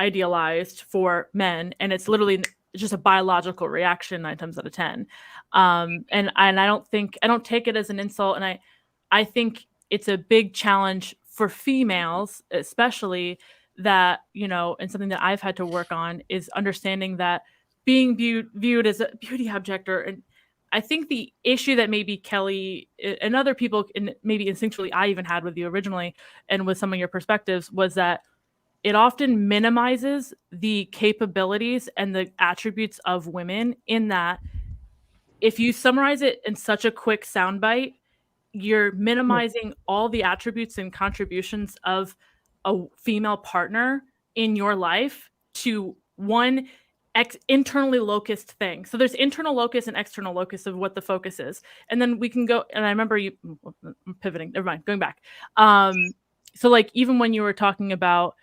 idealized for men, and it's literally just a biological reaction 9 times out of 10. And I don't take it as an insult, and I think it's a big challenge for females, especially, that, you know, and something that I've had to work on is understanding that being viewed as a beauty object, and I think the issue that maybe Kelly and other people, and maybe instinctually I even had with you originally and with some of your perspectives, was that it often minimizes the capabilities and the attributes of women, in that if you summarize it in such a quick soundbite, you're minimizing all the attributes and contributions of a female partner in your life to one internally locused thing. So there's internal locus and external locus of what the focus is. And then we can go, and I remember I'm pivoting, never mind, going back. So like, even when you were talking about,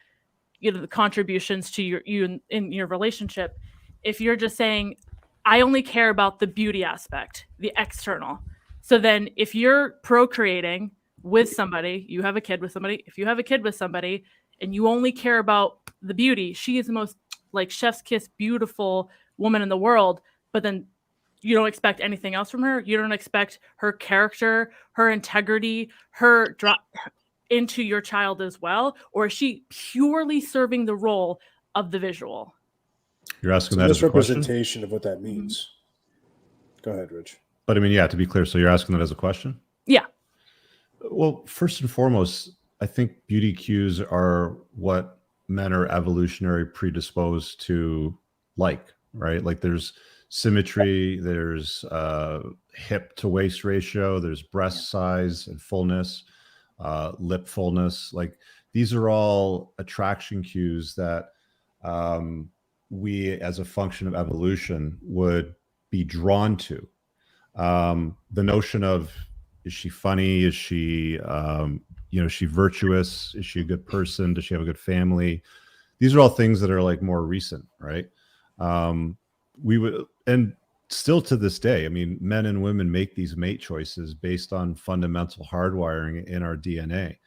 you know, the contributions to you in your relationship, if you're just saying, I only care about the beauty aspect, the external. So then if you're procreating with somebody, you have a kid with somebody, if you have a kid with somebody and you only care about the beauty, she is the most like chef's kiss beautiful woman in the world, but then you don't expect anything else from her. You don't expect her character, her integrity, her into your child as well, or is she purely serving the role of the visual? You're asking that as a question? Misrepresentation of what that means. Go ahead, Rich. But I mean, yeah, to be clear, so you're asking that as a question? Yeah. Well, first and foremost, I think beauty cues are what men are evolutionary predisposed to like, right? Like there's symmetry, there's hip to waist ratio, there's breast size and fullness, lip fullness. Like these are all attraction cues that we, as a function of evolution, would be drawn to. The notion of, is she funny? Is she, is she virtuous? Is she a good person? Does she have a good family? These are all things that are like more recent, right? We would, and still to this day, I mean, men and women make these mate choices based on fundamental hardwiring in our DNA.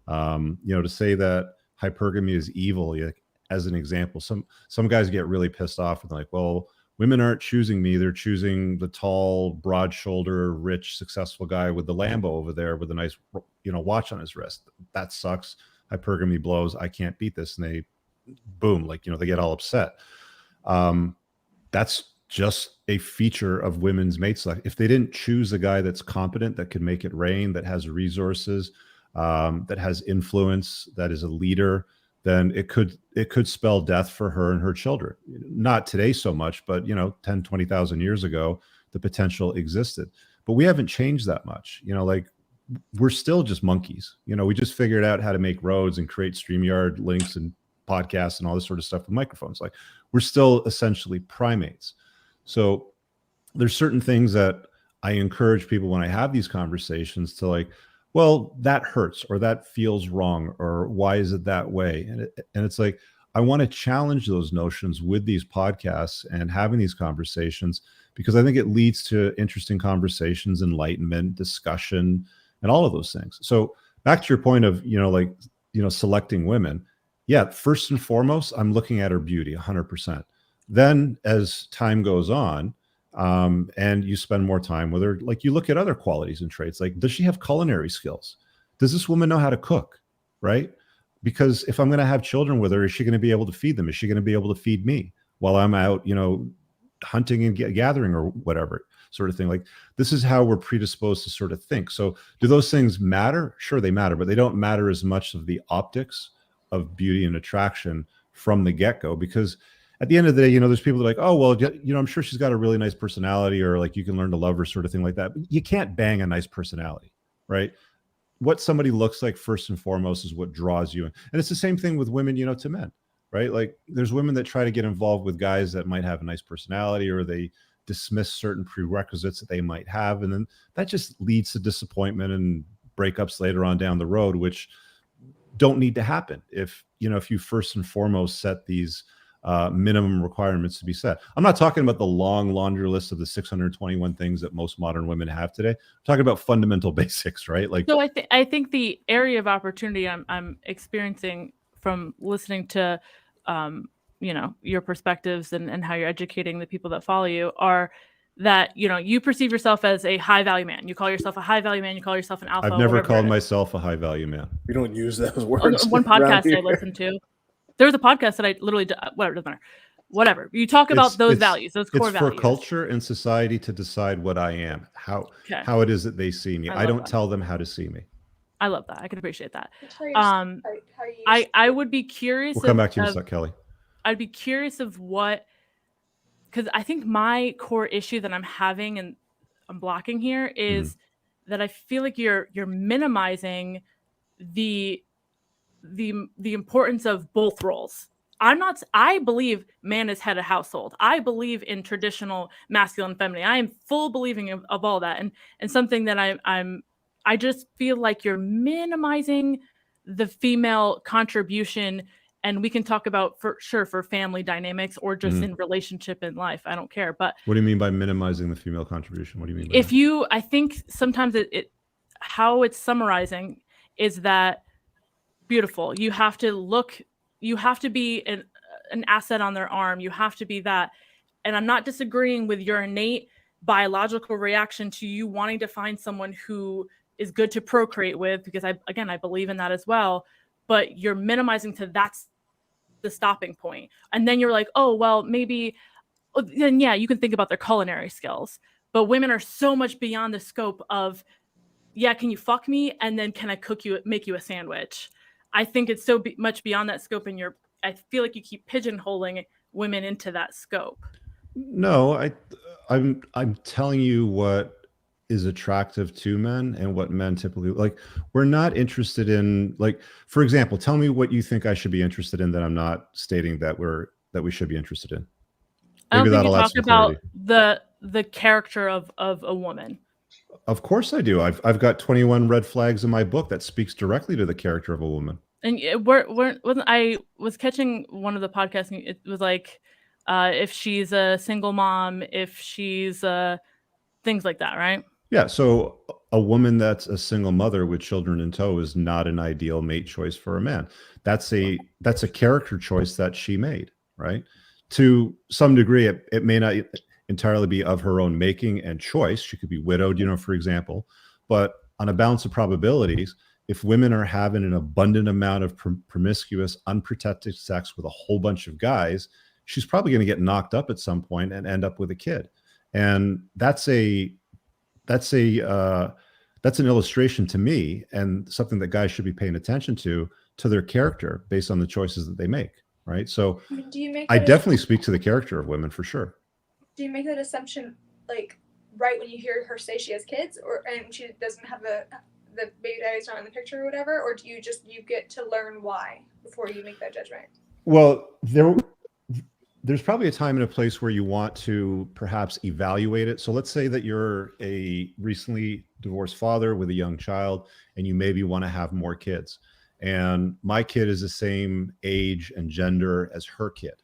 To say that hypergamy is evil, as an example, some guys get really pissed off and they're like, well, women aren't choosing me. They're choosing the tall, broad shoulder, rich, successful guy with the Lambo over there with a nice, watch on his wrist. That sucks. Hypergamy blows. I can't beat this. And they, boom, they get all upset. That's just a feature of women's mate selection. If they didn't choose a guy that's competent, that can make it rain, that has resources, that has influence, that is a leader, then it could spell death for her and her children. Not today so much, but 10, 20,000 years ago, the potential existed. But we haven't changed that much. we're still just monkeys. You know, we just figured out how to make roads and create StreamYard links and podcasts and all this sort of stuff with microphones. Like, we're still essentially primates. So there's certain things that I encourage people when I have these conversations to, like, well, that hurts, or that feels wrong, or why is it that way? And it's like, I want to challenge those notions with these podcasts and having these conversations, because I think it leads to interesting conversations, enlightenment, discussion, and all of those things. So back to your point of, like, selecting women. Yeah, first and foremost, I'm looking at her beauty 100%. Then as time goes on, and you spend more time with her, like, you look at other qualities and traits. Like, does she have culinary skills? Does this woman know how to cook? Right? Because if I'm going to have children with her, is she going to be able to feed them? Is she going to be able to feed me while I'm out, hunting and gathering or whatever sort of thing? Like, this is how we're predisposed to sort of think. So do those things matter? Sure, they matter, but they don't matter as much of the optics of beauty and attraction from the get-go, because at the end of the day, there's people that are like, oh, well, I'm sure she's got a really nice personality, or like, you can learn to love her, sort of thing like that. But you can't bang a nice personality, right? What somebody looks like first and foremost is what draws you in. And it's the same thing with women, to men, right? Like, there's women that try to get involved with guys that might have a nice personality, or they dismiss certain prerequisites that they might have. And then that just leads to disappointment and breakups later on down the road, which don't need to happen if you first and foremost set these minimum requirements to be set. I'm not talking about the long laundry list of the 621 things that most modern women have today. I'm talking about fundamental basics, right? Like, so I think the area of opportunity I'm experiencing from listening to your perspectives and how you're educating the people that follow you are that you perceive yourself as a high value man. You call yourself a high value man. You call yourself an alpha. I've never called myself a high value man. We don't use those words. One podcast I listened to, there was a podcast that I literally, whatever, doesn't matter. Whatever. You talk about those values, those core values. It's for culture and society to decide what I am, how it is that they see me. I don't tell them how to see me. I love that. I can appreciate that. I would be curious. We'll come back to you in a sec, Kelly. I'd be curious of what, because I think my core issue that I'm having and I'm blocking here is that I feel like you're minimizing the importance of both roles. I believe man is head of household. I believe in traditional masculine and feminine. I am full believing of all that. And something that I just feel like you're minimizing the female contribution. And we can talk about for family dynamics or just in relationship in life. I don't care. But what do you mean by minimizing the female contribution? What do you mean by that? I think sometimes how it's summarizing is that beautiful. You have to be an asset on their arm. You have to be that. And I'm not disagreeing with your innate biological reaction to you wanting to find someone who is good to procreate with, because I believe in that as well. But you're minimizing to that's the stopping point. And then you're like, oh, well, maybe then, yeah, you can think about their culinary skills. But women are so much beyond the scope of, yeah, can you fuck me? And then can I make you a sandwich? I think it's so much beyond that scope. And I feel like you keep pigeonholing women into that scope. No, I'm telling you what is attractive to men and what men typically like. We're not interested in, like, for example, tell me what you think I should be interested in that I'm not stating that we should be interested in. Maybe I don't think you talk about the character of a woman. Of course I do. I've got 21 red flags in my book that speaks directly to the character of a woman. And I was catching one of the podcasts, and it was like, if she's a single mom, if she's things like that, right? Yeah. So a woman that's a single mother with children in tow is not an ideal mate choice for a man. That's a character choice that she made, right? To some degree, it may not entirely be of her own making and choice. She could be widowed, for example. But on a balance of probabilities, if women are having an abundant amount of promiscuous, unprotected sex with a whole bunch of guys, she's probably going to get knocked up at some point and end up with a kid. And that's an illustration to me, and something that guys should be paying attention to their character based on the choices that they make. Right. So I definitely speak to the character of women for sure. Do you make that assumption like right when you hear her say she has kids, and she doesn't have the baby daddy's not in the picture or whatever, or do you get to learn why before you make that judgment? Well, there's probably a time and a place where you want to perhaps evaluate it. So let's say that you're a recently divorced father with a young child, and you maybe want to have more kids. And my kid is the same age and gender as her kid.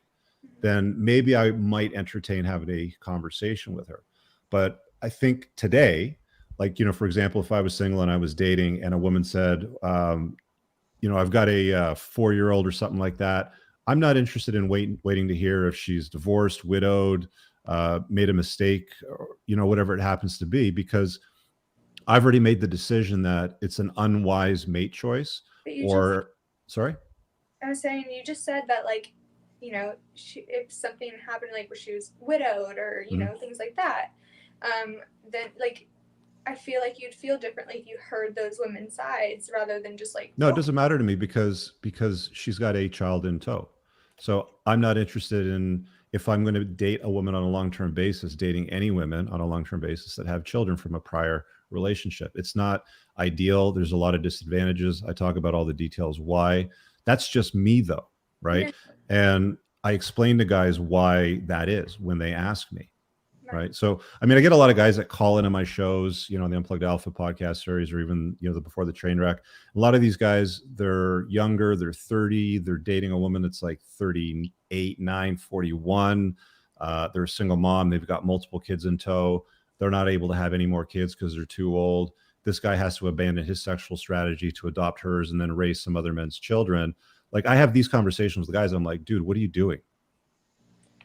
Then maybe I might entertain having a conversation with her. But I think today, like, for example, if I was single and I was dating and a woman said, I've got a 4-year-old or something like that, I'm not interested in waiting to hear if she's divorced, widowed, made a mistake, or, whatever it happens to be, because I've already made the decision that it's an unwise mate choice. Sorry? I was saying, you just said that, like, if something happened, like where she was widowed or, things like that, then, like, I feel like you'd feel differently if you heard those women's sides rather than just like. No, it doesn't matter to me because she's got a child in tow. So I'm not interested in, if I'm going to date a woman on a long-term basis, dating any women on a long-term basis that have children from a prior relationship. It's not ideal. There's a lot of disadvantages. I talk about all the details why. That's just me though, right? Yeah. And I explain to guys why that is when they ask me. Right. So, I mean, I get a lot of guys that call into my shows, the Unplugged Alpha podcast series, or even, the Before the Train Wreck. A lot of these guys, they're younger, they're 30, they're dating a woman that's like 38, 9, 41. They're a single mom. They've got multiple kids in tow. They're not able to have any more kids because they're too old. This guy has to abandon his sexual strategy to adopt hers and then raise some other men's children. Like, I have these conversations with guys. I'm like, dude, what are you doing?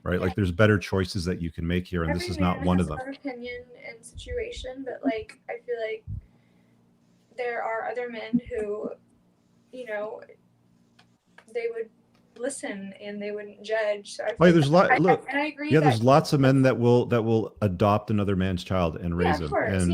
Right, like there's better choices that you can make here, and this is not one of them. Our opinion and situation, but like I feel like there are other men who, they would listen and they wouldn't judge. So there's a lot. Look, and I agree. Yeah, there's lots of men that will adopt another man's child and raise him, and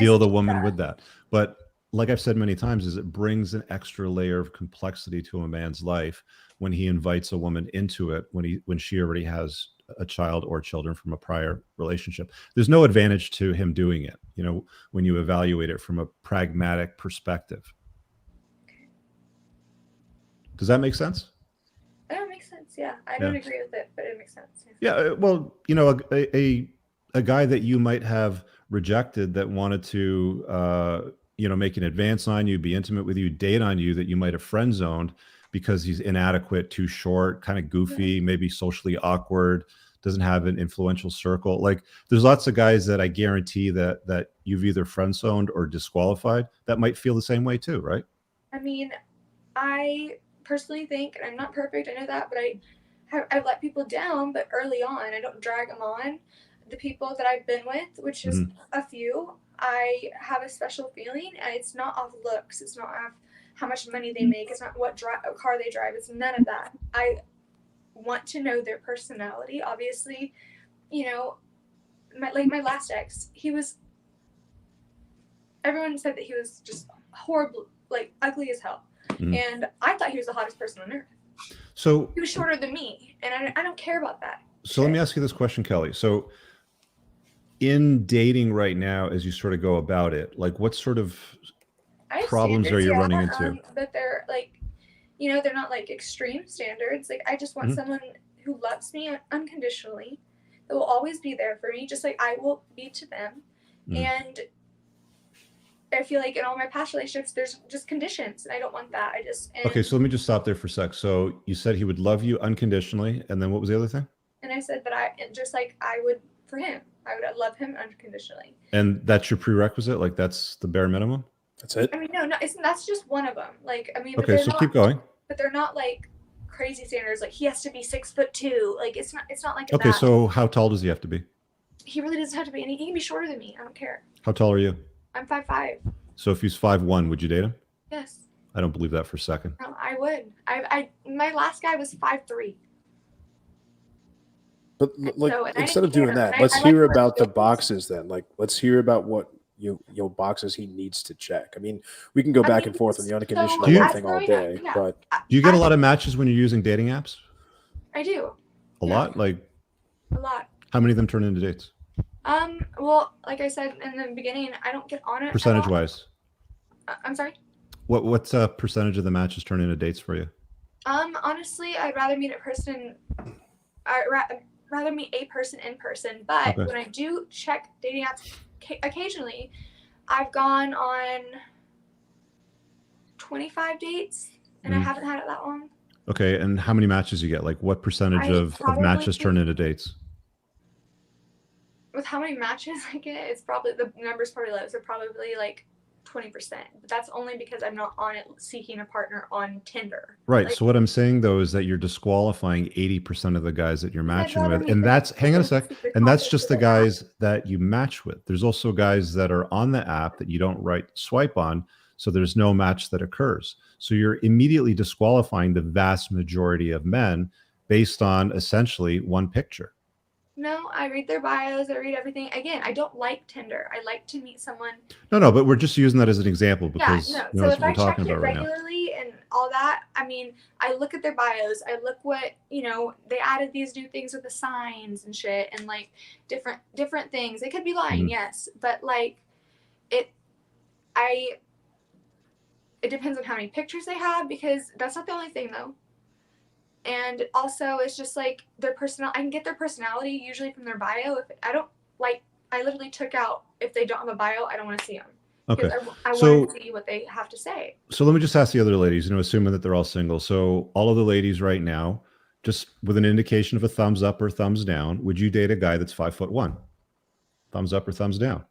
deal the woman with that. But like I've said many times, is it brings an extra layer of complexity to a man's life when he invites a woman into it, when she already has a child or children from a prior relationship. There's no advantage to him doing it, when you evaluate it from a pragmatic perspective. Does that make sense? That makes sense. Yeah. I don't agree with it, but it makes sense. Yeah. Well, a guy that you might have rejected that wanted to, make an advance on you, be intimate with you, date on you, that you might have friend zoned because he's inadequate, too short, kind of goofy, maybe socially awkward, doesn't have an influential circle. Like, there's lots of guys that I guarantee that you've either friend zoned or disqualified that might feel the same way too, right? I mean, I personally think, and I'm not perfect, I know that, but I've let people down, but early on, I don't drag them on. The people that I've been with, which is a few, I have a special feeling, and it's not off looks. It's not off how much money they make. It's not what car they drive. It's none of that. I want to know their personality. Obviously, my last ex, everyone said that he was just horrible, like ugly as hell. And I thought he was the hottest person on earth. So he was shorter than me, and I don't care about that. So let me ask you this question, Kelly. So in dating right now, as you sort of go about it, like what sort of problems are you running into? But they're like, they're not like extreme standards. Like, I just want someone who loves me unconditionally, that will always be there for me, just like I will be to them. And I feel like in all my past relationships, there's just conditions, and I don't want that. Okay, so let me just stop there for a sec. So you said he would love you unconditionally, and then what was the other thing? And I said that just like I would for him, I would love him unconditionally. And that's your prerequisite? Like, that's the bare minimum? That's it? I mean, no, that's just one of them. Like, I mean, okay, so keep going. But they're not like crazy standards. Like, he has to be 6'2". Like, it's not like okay, that. So how tall does he have to be? He really doesn't have to be. And he can be shorter than me. I don't care. How tall are you? I'm 5'5". So if he's 5'1", would you date him? Yes. I don't believe that for a second. No, I would. My last guy was 5'3". But like, so, instead of doing that, let's hear about the boxes then. Like, let's hear about what boxes he needs to check. I mean, we can go back and forth on the unconditional thing all day, but do you get a lot of matches when you're using dating apps? I do. A lot? Like a lot. How many of them turn into dates? Well, like I said in the beginning, I don't get on it. Percentage wise. I'm sorry. What's a percentage of the matches turn into dates for you? Honestly, I'd rather meet rather meet a person in person. But Okay. when I do check dating apps occasionally, I've gone on 25 dates, and I haven't had it that long. Okay, and how many matches you get? Like, what percentage of matches turn into dates? With how many matches I get, it's probably the number's probably low. So probably like 20%. But that's only because I'm not on it seeking a partner on Tinder. Right. Like, So what I'm saying though is that you're disqualifying 80% of the guys that you're matching with, meet and that's hang on a sec, and that's just the topic. guys that you match with. There's also guys that are on the app that you don't swipe on, so there's no match that occurs. So you're immediately disqualifying the vast majority of men based on essentially one picture. No, I read their bios. I read everything. Again, I don't like Tinder. I like to meet someone. No, but we're just using that as an example because Yeah, you no. know, So that's what if we're I check talking it about right now. regularly and all that, I mean, I look at their bios. I look what, you know, they added these new things with the signs and shit and like different things. They could be lying, yes, but like it depends on how many pictures they have, because that's not the only thing though. And also, it's just like their personal. I can get their personality usually from their bio. If I don't like, I literally took out if they don't have a bio, I don't want to see them. Okay. I want to see what they have to say. So let me just ask the other ladies, you know, assuming that they're all single. So all of the ladies right now, just with an indication of a thumbs up or thumbs down, would you date a guy that's 5'1"? Thumbs up or thumbs down?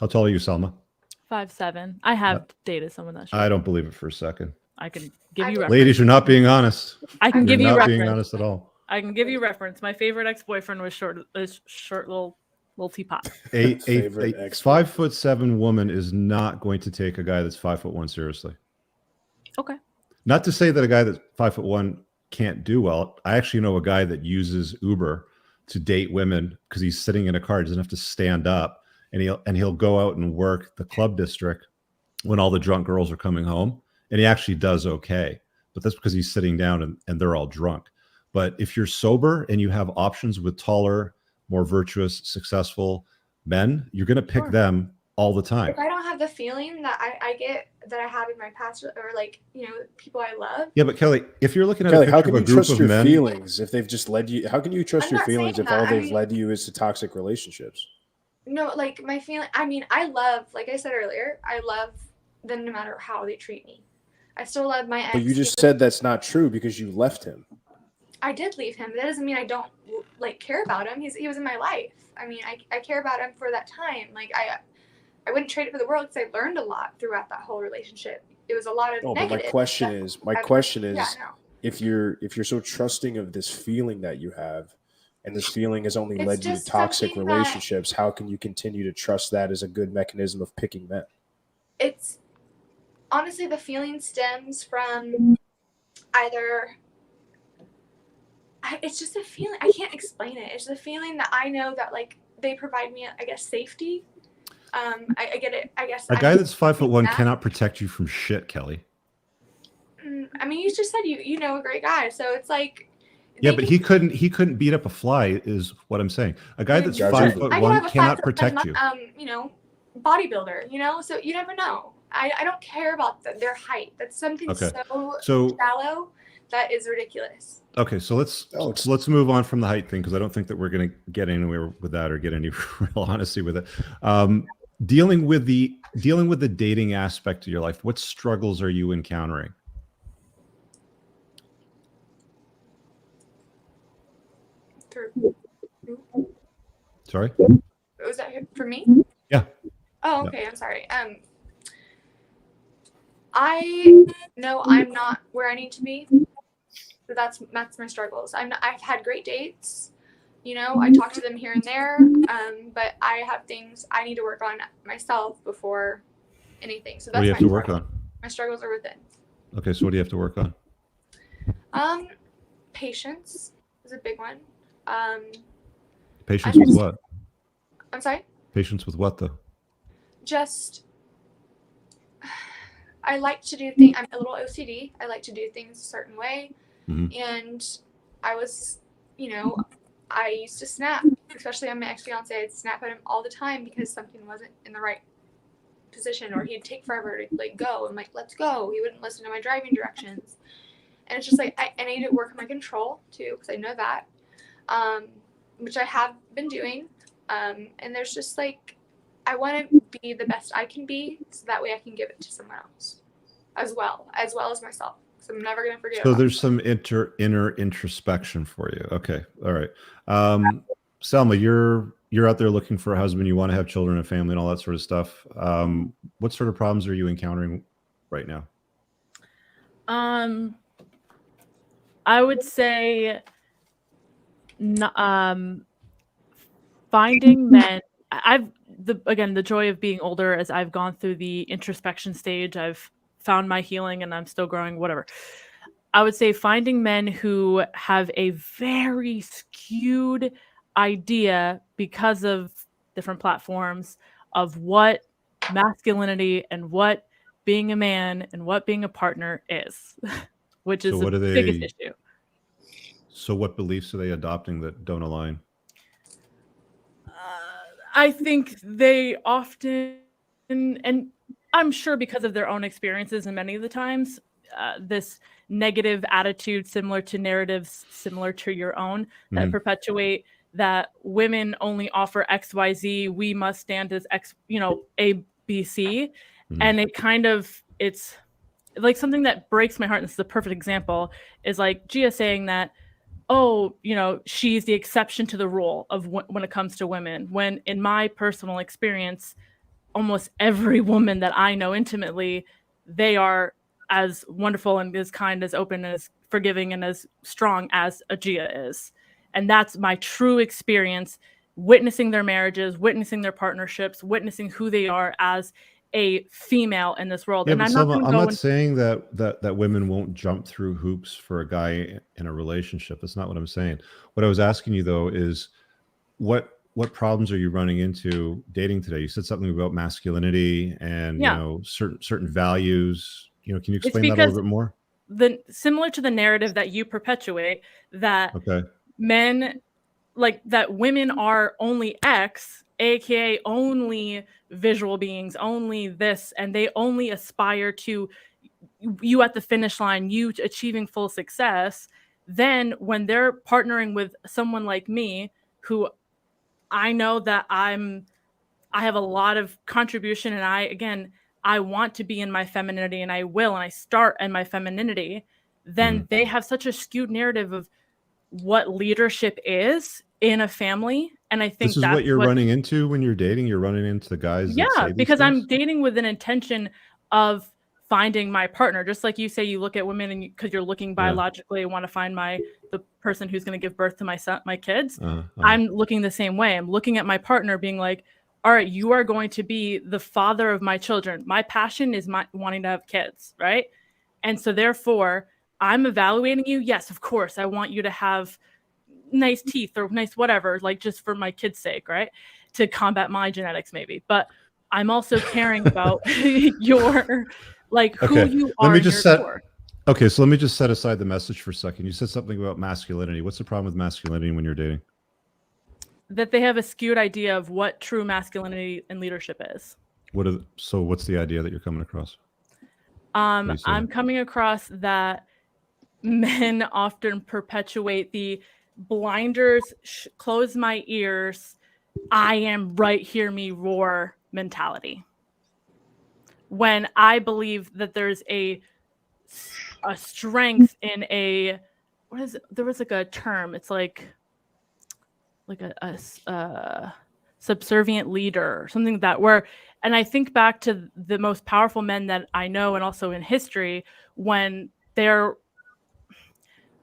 How tall are you, Selma? 5'7". I have dated someone that's short. I don't believe it for a second. I can give you reference. Ladies, you're not being honest. I can give you not reference. being honest at all. I can give you reference. My favorite ex-boyfriend was short little teapot. A Favorite 5'7" woman is not going to take a guy that's 5'1" seriously. Okay. Not to say that a guy that's 5'1" can't do well. I actually know a guy that uses Uber to date women because he's sitting in a car, he doesn't have to stand up, and he'll go out and work the club district when all the drunk girls are coming home, and he actually does okay. But that's because he's sitting down and they're all drunk. But if you're sober and you have options with taller, more virtuous, successful men, you're going to pick them all the time. If I don't have the feeling that I get that I have in my past, or like, you know, people I love. Yeah, but Kelly, if you're looking at Kelly, a how picture can of you a group trust of your men, feelings if they've just led you? How can you trust I'm your not feelings saying if all that. I they've mean, led you is to toxic relationships? No, like my feeling. I mean, I love, like I said earlier, I love them no matter how they treat me. I still love my ex. But you just said that's not true because you left him. I did leave him. That doesn't mean I don't like care about him. He was in my life. I mean, I care about him for that time. Like I wouldn't trade it for the world because I learned a lot throughout that whole relationship. It was a lot of negative. But my question is, if you're so trusting of this feeling that you have, and this feeling has only led you to toxic relationships, how can you continue to trust that as a good mechanism of picking men? It's honestly, the feeling stems from either. It's just a feeling. I can't explain it. It's the feeling that I know that like they provide me, I guess, safety. I get it. I guess a guy that's 5'1" cannot protect you from shit, Kelly. I mean, you just said you know a great guy, so it's like. Yeah, but he couldn't beat up a fly, is what I'm saying. A guy that's 5'1" cannot protect you. You know, bodybuilder. You know, so you never know. I don't care about their height. That's something so shallow that is ridiculous. Okay, so let's move on from the height thing because I don't think that we're going to get anywhere with that or get any real honesty with it. Dealing with the dating aspect of your life, what struggles are you encountering? Sorry? Was that for me? Yeah. Oh, okay. Yeah. I'm sorry. I know I'm not where I need to be. So that's my struggles. I've had great dates. You know, I talk to them here and there. But I have things I need to work on myself before anything. So that's what do you have to work on? My struggles are within. Okay, so what do you have to work on? Patience is a big one. Patience with what? I'm sorry? Patience with what, though? Just, I like to do things, I'm a little OCD. I like to do things a certain way. Mm-hmm. And I was, you know, I used to snap, especially on my ex-fiance. I'd snap at him all the time because something wasn't in the right position, or he'd take forever to like go. I'm like, let's go. He wouldn't listen to my driving directions. And it's just like, I need to work on my control too, because I know that, which I have been doing. And there's just like, I want to be the best I can be, so that way I can give it to someone else as well as myself. So I'm never going to forget. So there's some inner introspection for you. Okay. All right. Selma, you're out there looking for a husband. You want to have children and family and all that sort of stuff. What sort of problems are you encountering right now? I would say finding men. The joy of being older, as I've gone through the introspection stage, I've found my healing and I'm still growing, whatever. I would say finding men who have a very skewed idea, because of different platforms, of what masculinity and what being a man and what being a partner is, which is the biggest issue. So what beliefs are they adopting that don't align? I think they often, and I'm sure because of their own experiences, and many of the times, this negative attitude, similar to narratives similar to your own, that perpetuate that women only offer XYZ, we must stand as X, A, B, C. And it's like something that breaks my heart. And this is a perfect example, is like Gia saying that, oh, she's the exception to the rule of when it comes to women. When in my personal experience, almost every woman that I know intimately, they are as wonderful and as kind, as open, as forgiving, and as strong as a Gia is. And that's my true experience, witnessing their marriages, witnessing their partnerships, witnessing who they are as a female in this world. Yeah, and I'm not saying that women won't jump through hoops for a guy in a relationship. That's not what I'm saying. What I was asking you though is what problems are you running into dating today? You said something about masculinity and certain values. Can you explain that a little bit more? Similar to the narrative that you perpetuate, that men, like that women are only X, aka only visual beings, only this, and they only aspire to you at the finish line, you achieving full success. Then when they're partnering with someone like me, who I know that I have a lot of contribution, and I want to be in my femininity, and I will, and I start in my femininity, then they have such a skewed narrative of what leadership is in a family. And I think this is what you're running into when you're dating. You're running into the guys. Yeah, because I'm dating with an intention of finding my partner. Just like you say, you look at women and because you're looking biologically, I want to find the person who's going to give birth to my kids. I'm looking the same way. I'm looking at my partner being like, all right, you are going to be the father of my children. My passion is wanting to have kids, right? And so therefore, I'm evaluating you. Yes, of course, I want you to have nice teeth or nice whatever, like just for my kids' sake, right? To combat my genetics maybe. But I'm also caring about your, like, who you are. Okay, so let me just set aside the message for a second. You said something about masculinity. What's the problem with masculinity when you're dating? That they have a skewed idea of what true masculinity and leadership is. So what's the idea that you're coming across? I'm coming across that men often perpetuate the blinders, close my ears, I am right, hear me roar mentality. When I believe that there's a strength in there was like a term, it's like a subservient leader or something and I think back to the most powerful men that I know, and also in history, when they're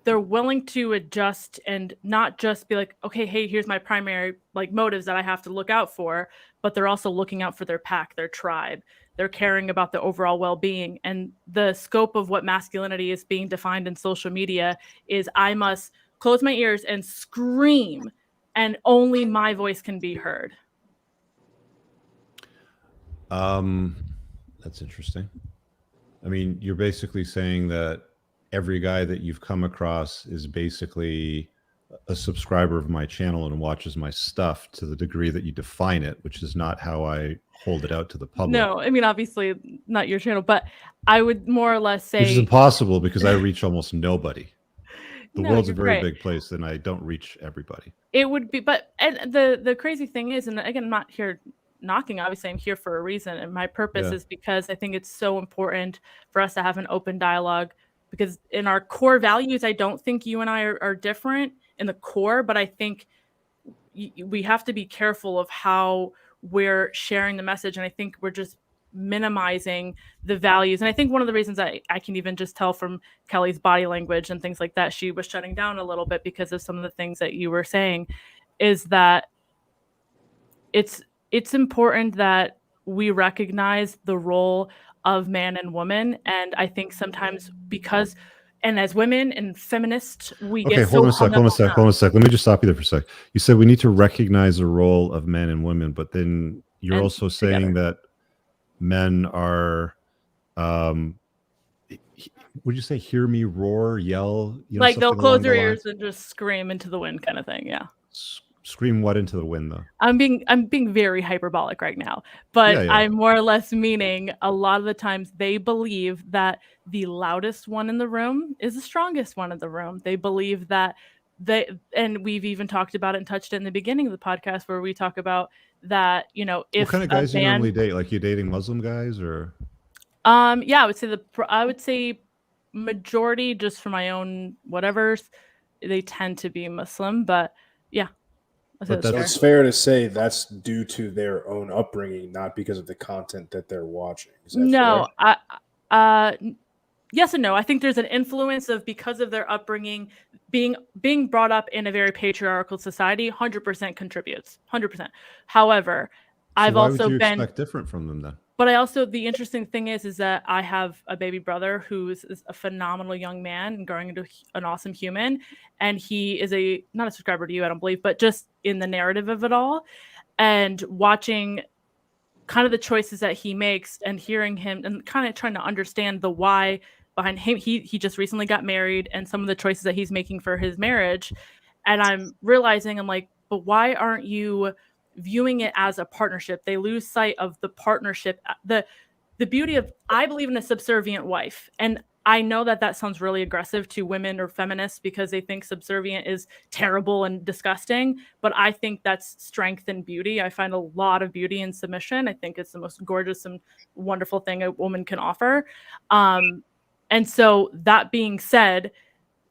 willing to adjust and not just be like, okay, hey, here's my primary motives that I have to look out for, but they're also looking out for their pack, their tribe. They're caring about the overall well-being. And the scope of what masculinity is being defined in social media is I must close my ears and scream, and only my voice can be heard. That's interesting. I mean, you're basically saying that every guy that you've come across is basically a subscriber of my channel and watches my stuff to the degree that you define it, which is not how I hold it out to the public. No, I mean, obviously not your channel, but I would more or less say, which is impossible because I reach almost nobody. The No, world's a you're very right. big place, and I don't reach everybody. It would be, but and the crazy thing is, and again, I'm not here knocking. Obviously, I'm here for a reason, and my purpose Yeah. is because I think it's so important for us to have an open dialogue. Because in our core values, I don't think you and I are different in the core, but I think we have to be careful of how we're sharing the message, and I think we're just minimizing the values. And I think one of the reasons I can even just tell from Kelly's body language and things like that, she was shutting down a little bit because of some of the things that you were saying, is that it's important that we recognize the role of man and woman. And I think sometimes because, and as women and feminists, we Okay, get hold so on a sec. Let me just stop you there for a sec. You said we need to recognize the role of men and women, but then you're And also saying that men are, would you say, hear me roar, yell? You know, like they'll something close along their the ears lines? and just scream into the wind kind of thing. Yeah. Scream what into the wind, though? I'm being very hyperbolic right now, but Yeah. I'm more or less meaning a lot of the times they believe that the loudest one in the room is the strongest one in the room. They believe that and we've even talked about it and touched it in the beginning of the podcast where we talk about that, you know, if What kind of a guys do you man, normally date? Like, you dating Muslim guys, or? yeah, I would say majority, just for my own whatevers, they tend to be Muslim, but yeah. So it's fair to say that's due to their own upbringing, not because of the content that they're watching. Is that No, fair? yes and no. I think there's an influence of, because of their upbringing, being brought up in a very patriarchal society, 100% contributes, 100%. However, So I've why also would you been expect different from them then? But I also, the interesting thing is that I have a baby brother who is a phenomenal young man and growing into an awesome human. And he is not a subscriber to you, I don't believe, but just in the narrative of it all, and watching kind of the choices that he makes and hearing him and kind of trying to understand the why behind him. He just recently got married, and some of the choices that he's making for his marriage. And I'm realizing, I'm like, but why aren't you viewing it as a partnership? They lose sight of the partnership, the beauty of, I believe in a subservient wife. And I know that sounds really aggressive to women or feminists because they think subservient is terrible and disgusting, but I think that's strength and beauty. I find a lot of beauty in submission. I think it's the most gorgeous and wonderful thing a woman can offer. And so that being said,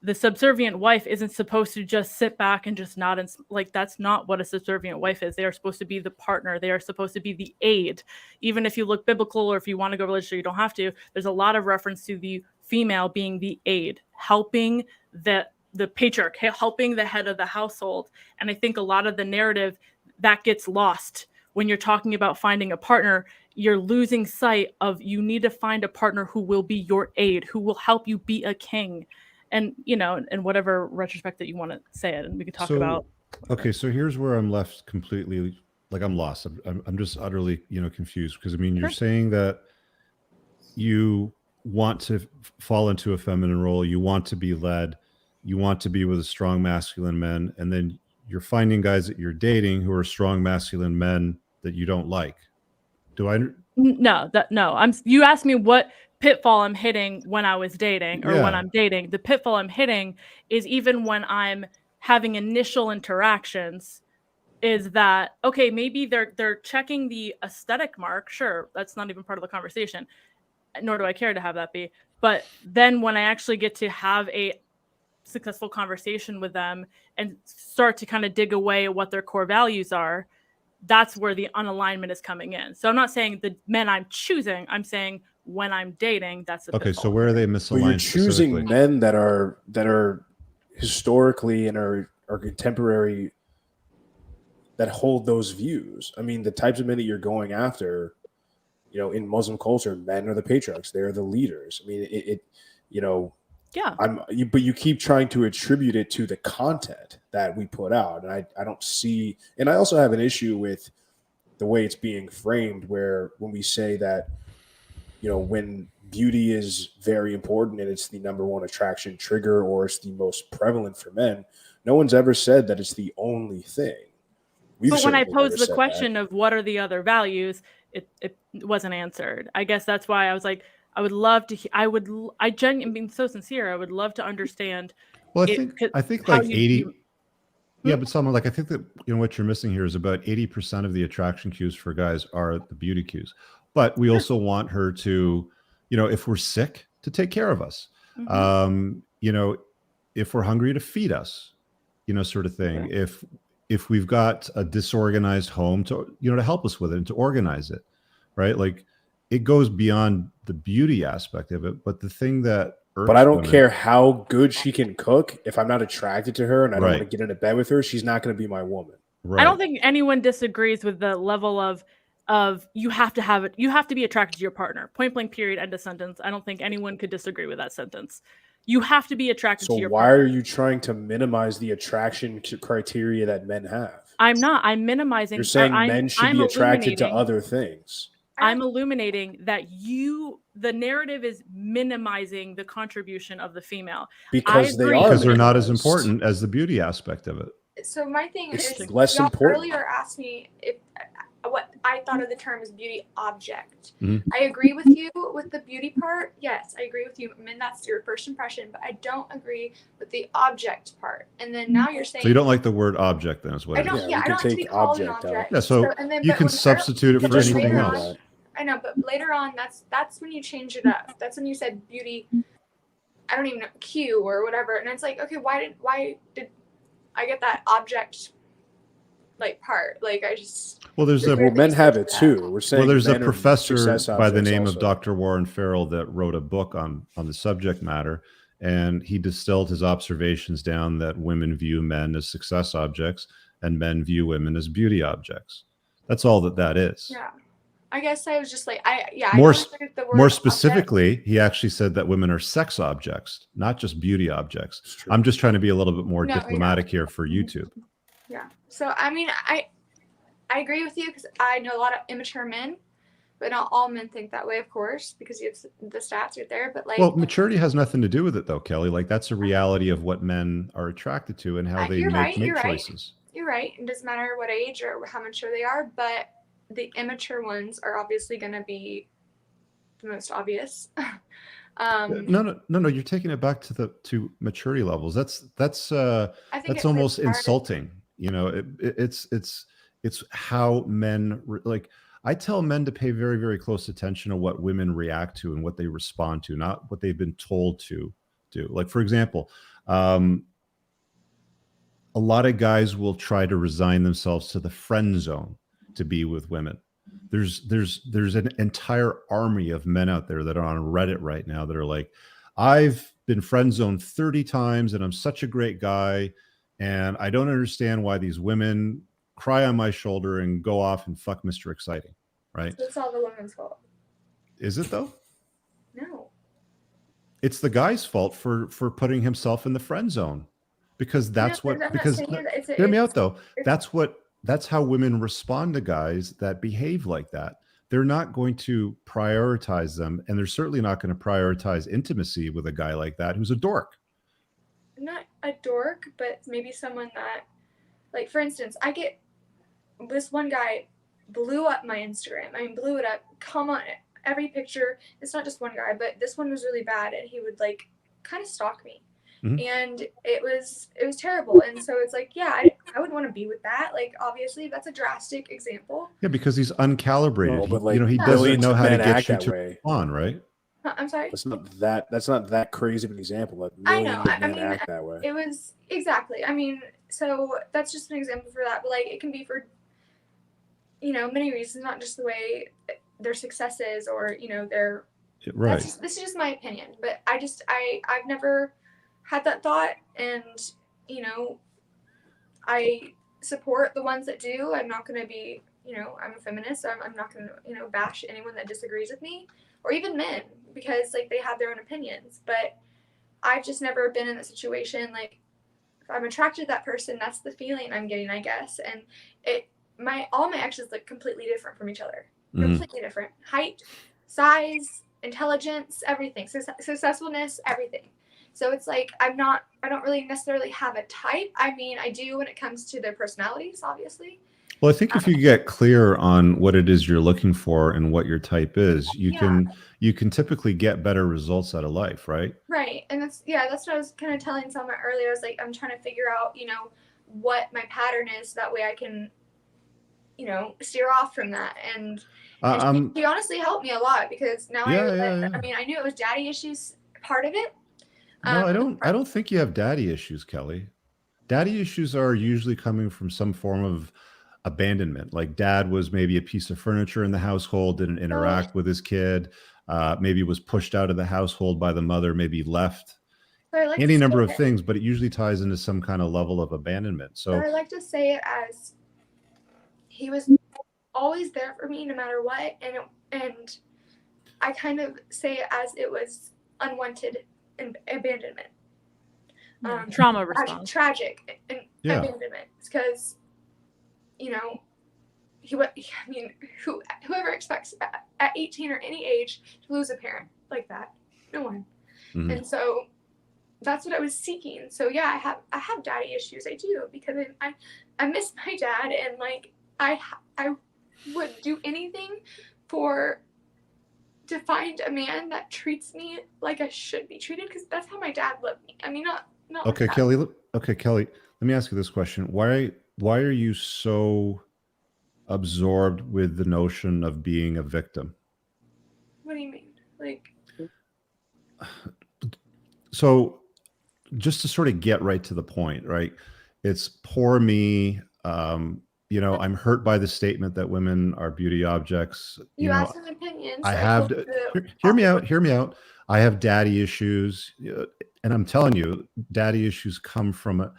the subservient wife isn't supposed to just sit back and just nod, and like, that's not what a subservient wife is. They are supposed to be the partner. They are supposed to be the aid. Even if you look biblical, or if you want to go religious, you don't have to. There's a lot of reference to the female being the aid, helping the patriarch, helping the head of the household. And I think a lot of the narrative that gets lost when you're talking about finding a partner. You're losing sight of, you need to find a partner who will be your aid, who will help you be a king. And, you know, in whatever retrospect that you want to say it, and we can talk about. Okay, so here's where I'm left completely, like, I'm lost. I'm just utterly, confused, because I mean, you're saying that you want to fall into a feminine role, you want to be led, you want to be with a strong masculine men, and then you're finding guys that you're dating who are strong masculine men that you don't like. Do I? No. You asked me what pitfall I'm hitting when I was dating, or when I'm dating. The pitfall I'm hitting is, even when I'm having initial interactions, is that, okay, maybe they're checking the aesthetic mark. Sure, that's not even part of the conversation, nor do I care to have that be. But then when I actually get to have a successful conversation with them and start to kind of dig away at what their core values are, that's where the unalignment is coming in. So I'm not saying the men I'm choosing, I'm saying when I'm dating, that's the okay. pitfall. So where are they misaligned? Well, you're choosing men that are historically and are contemporary, that hold those views. I mean, the types of men that you're going after, in Muslim culture, men are the patriarchs. They're the leaders. I mean, yeah. But you keep trying to attribute it to the content that we put out. And I don't see, and I also have an issue with the way it's being framed, where when we say that, when beauty is very important and it's the number one attraction trigger, or it's the most prevalent for men. No one's ever said that it's the only thing. But when I posed the question of what are the other values, it wasn't answered. I guess that's why I was like, I would love to. I genuinely being so sincere. I would love to understand. Well, I think like 80. Yeah, but someone like I think that what you're missing here is about 80% of the attraction cues for guys are the beauty cues. But we also want her to, if we're sick, to take care of us. If we're hungry, to feed us, sort of thing. If we've got a disorganized home, to to help us with it and to organize it, right? Like it goes beyond the beauty aspect of it. But the thing that but I don't care how good she can cook. If I'm not attracted to her and I don't want to get into bed with her, she's not going to be my woman. Right. I don't think anyone disagrees with the level of you have to have it. You have to be attracted to your partner. Point blank. Period. End of sentence. I don't think anyone could disagree with that sentence. You have to be attracted to your partner. So why are you trying to minimize the attraction criteria that men have? I'm not. I'm minimizing. You're saying men should be attracted to other things. I'm illuminating that the narrative is minimizing the contribution of the female. Because they're not as important as the beauty aspect of it. So my thing is, less important. Earlier asked me what I thought of the term as beauty object. I agree with you with the beauty part. Yes, I agree with you. I mean, that's your first impression, but I don't agree with the object part. And then now you're saying... So you don't like the word object then is what I don't, I don't like to be called an object. Yeah, so you can substitute it for anything else. I know, but later on, that's when you change it up. That's when you said beauty, I don't even know, Q or whatever. And it's like, okay, why did I get that object part? Like I just men have it too. We're saying there's a professor by the name of Dr. Warren Farrell that wrote a book on the subject matter, and he distilled his observations down that women view men as success objects and men view women as beauty objects. That's all that is. Yeah. I guess I was just like, more specifically, object. He actually said that women are sex objects, not just beauty objects. I'm just trying to be a little bit more diplomatic here for YouTube. Yeah. So, I mean, I agree with you because I know a lot of immature men, but not all men think that way, of course, because you have the stats right there. But maturity has nothing to do with it, though, Kelly. Like that's a reality of what men are attracted to and how they make choices. You're right. It doesn't matter what age or how mature they are, but the immature ones are obviously going to be the most obvious. No. You're taking it back to maturity levels. That's almost insulting. It's how men like. I tell men to pay very, very close attention to what women react to and what they respond to, not what they've been told to do. Like, for example, a lot of guys will try to resign themselves to the friend zone to be with women. There's an entire army of men out there that are on Reddit right now that are like, I've been friend zoned 30 times and I'm such a great guy. And I don't understand why these women cry on my shoulder and go off and fuck Mr. Exciting. Right. So it's all the woman's fault. Is it though? No. It's the guy's fault for putting himself in the friend zone because hear me out though. That's how women respond to guys that behave like that. They're not going to prioritize them, and they're certainly not going to prioritize intimacy with a guy like that who's a dork. Not a dork, but maybe someone that, like, for instance, I get this one guy blew up my Instagram. I mean, blew it up. Come on, every picture. It's not just one guy, but this one was really bad, and he would like kind of stalk me. And it was terrible. And so it's like, yeah, I wouldn't want to be with that. Like, obviously that's a drastic example. Yeah. Because he's uncalibrated. He doesn't know how to get you to respond, right? I'm sorry. That's not that crazy of an example. Like, I know. I mean, act that way. It was exactly. I mean, so that's just an example for that. But like, it can be for, many reasons, not just the way their success is or, their, right. This is just my opinion, but I've never had that thought, and I support the ones that do. I'm not going to be, I'm a feminist, so I'm not going to, bash anyone that disagrees with me, or even men, because like they have their own opinions. But I've just never been in a situation like, if I'm attracted to that person, that's the feeling I'm getting, I guess. And all my exes look completely different from each other, completely different, height, size, intelligence, everything, successfulness, everything. So it's like I don't really necessarily have a type. I mean, I do when it comes to their personalities, obviously. Well, I think if you get clear on what it is you're looking for and what your type is, you can typically get better results out of life, right? Right. And that's what I was kind of telling Selma earlier. I was like, I'm trying to figure out, what my pattern is. That way I can, steer off from that. And she honestly helped me a lot, because now I mean, I knew it was daddy issues part of it. No, I don't think you have daddy issues, Kelly. Daddy issues are usually coming from some form of abandonment. Like dad was maybe a piece of furniture in the household, didn't interact with his kid, maybe was pushed out of the household by the mother, maybe left. Any number of things, but it usually ties into some kind of level of abandonment. So I like to say it as he was always there for me no matter what, and I kind of say it as it was unwanted abandonment. Trauma response. Tragic abandonment, because whoever expects at 18 or any age to lose a parent like that? No one. Mm-hmm. And so that's what I was seeking. So yeah, I have daddy issues. I do, because I miss my dad, and like I would do anything to find a man that treats me like I should be treated, because that's how my dad loved me. I mean, not okay, like Kelly. Okay, Kelly. Let me ask you this question: Why are you so absorbed with the notion of being a victim? What do you mean? Like, so just to sort of get right to the point, right? It's poor me. I'm hurt by the statement that women are beauty objects. You asked an opinion. So I have hear me out. I have daddy issues, and I'm telling you, daddy issues come from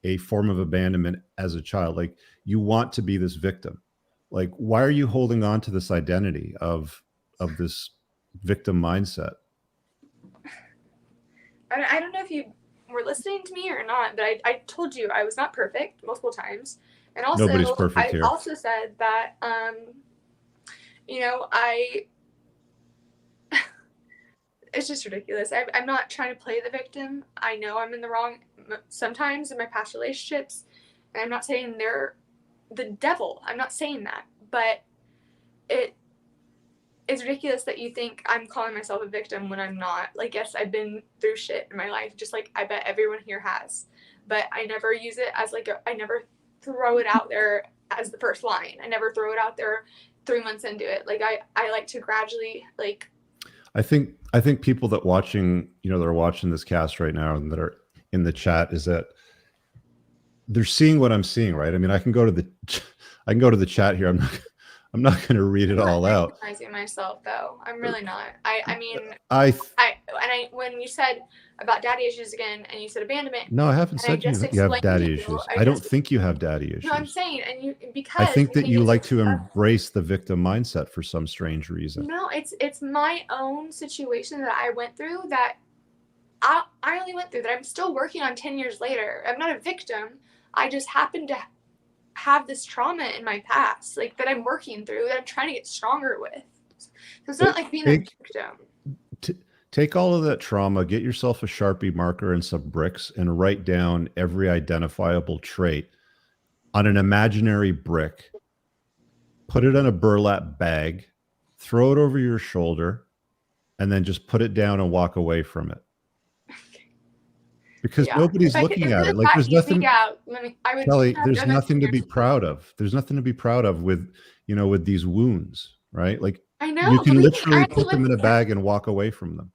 a form of abandonment as a child. Like, you want to be this victim. Like, why are you holding on to this identity of this victim mindset? I don't know if you were listening to me or not, but I told you I was not perfect multiple times. And also, nobody's perfect here. I also said that, it's just ridiculous. I'm not trying to play the victim. I know I'm in the wrong sometimes in my past relationships. And I'm not saying they're the devil. I'm not saying that. But it's ridiculous that you think I'm calling myself a victim when I'm not. Like, yes, I've been through shit in my life, just like I bet everyone here has. But I never use it as I never throw it out there as the first line. I never throw it out there 3 months into it. Like, I like to gradually, like. I think people that are watching this cast right now and that are in the chat, is that they're seeing what I'm seeing, right? I mean, I can go to the chat here. I'm not going to read it all out. I'm recognizing myself, though. I'm really not. I mean, when you said about daddy issues again, and you said abandonment. No, I haven't said you have daddy issues. I don't think you have daddy issues. No, I'm saying, because I think that you like to embrace the victim mindset for some strange reason. No, it's my own situation that I went through, that I only went through, that I'm still working on 10 years later. I'm not a victim. I just happen to have this trauma in my past, like, that I'm working through, that I'm trying to get stronger with. So it's not like being a victim. Take all of that trauma, get yourself a Sharpie marker and some bricks, and write down every identifiable trait on an imaginary brick. Put it in a burlap bag, throw it over your shoulder, and then just put it down and walk away from it. Because nobody's looking at it. Like, there's nothing. Kelly, there's nothing to be proud of. There's nothing to be proud of with these wounds, right? Like, I know, you can literally put them in a bag and walk away from them.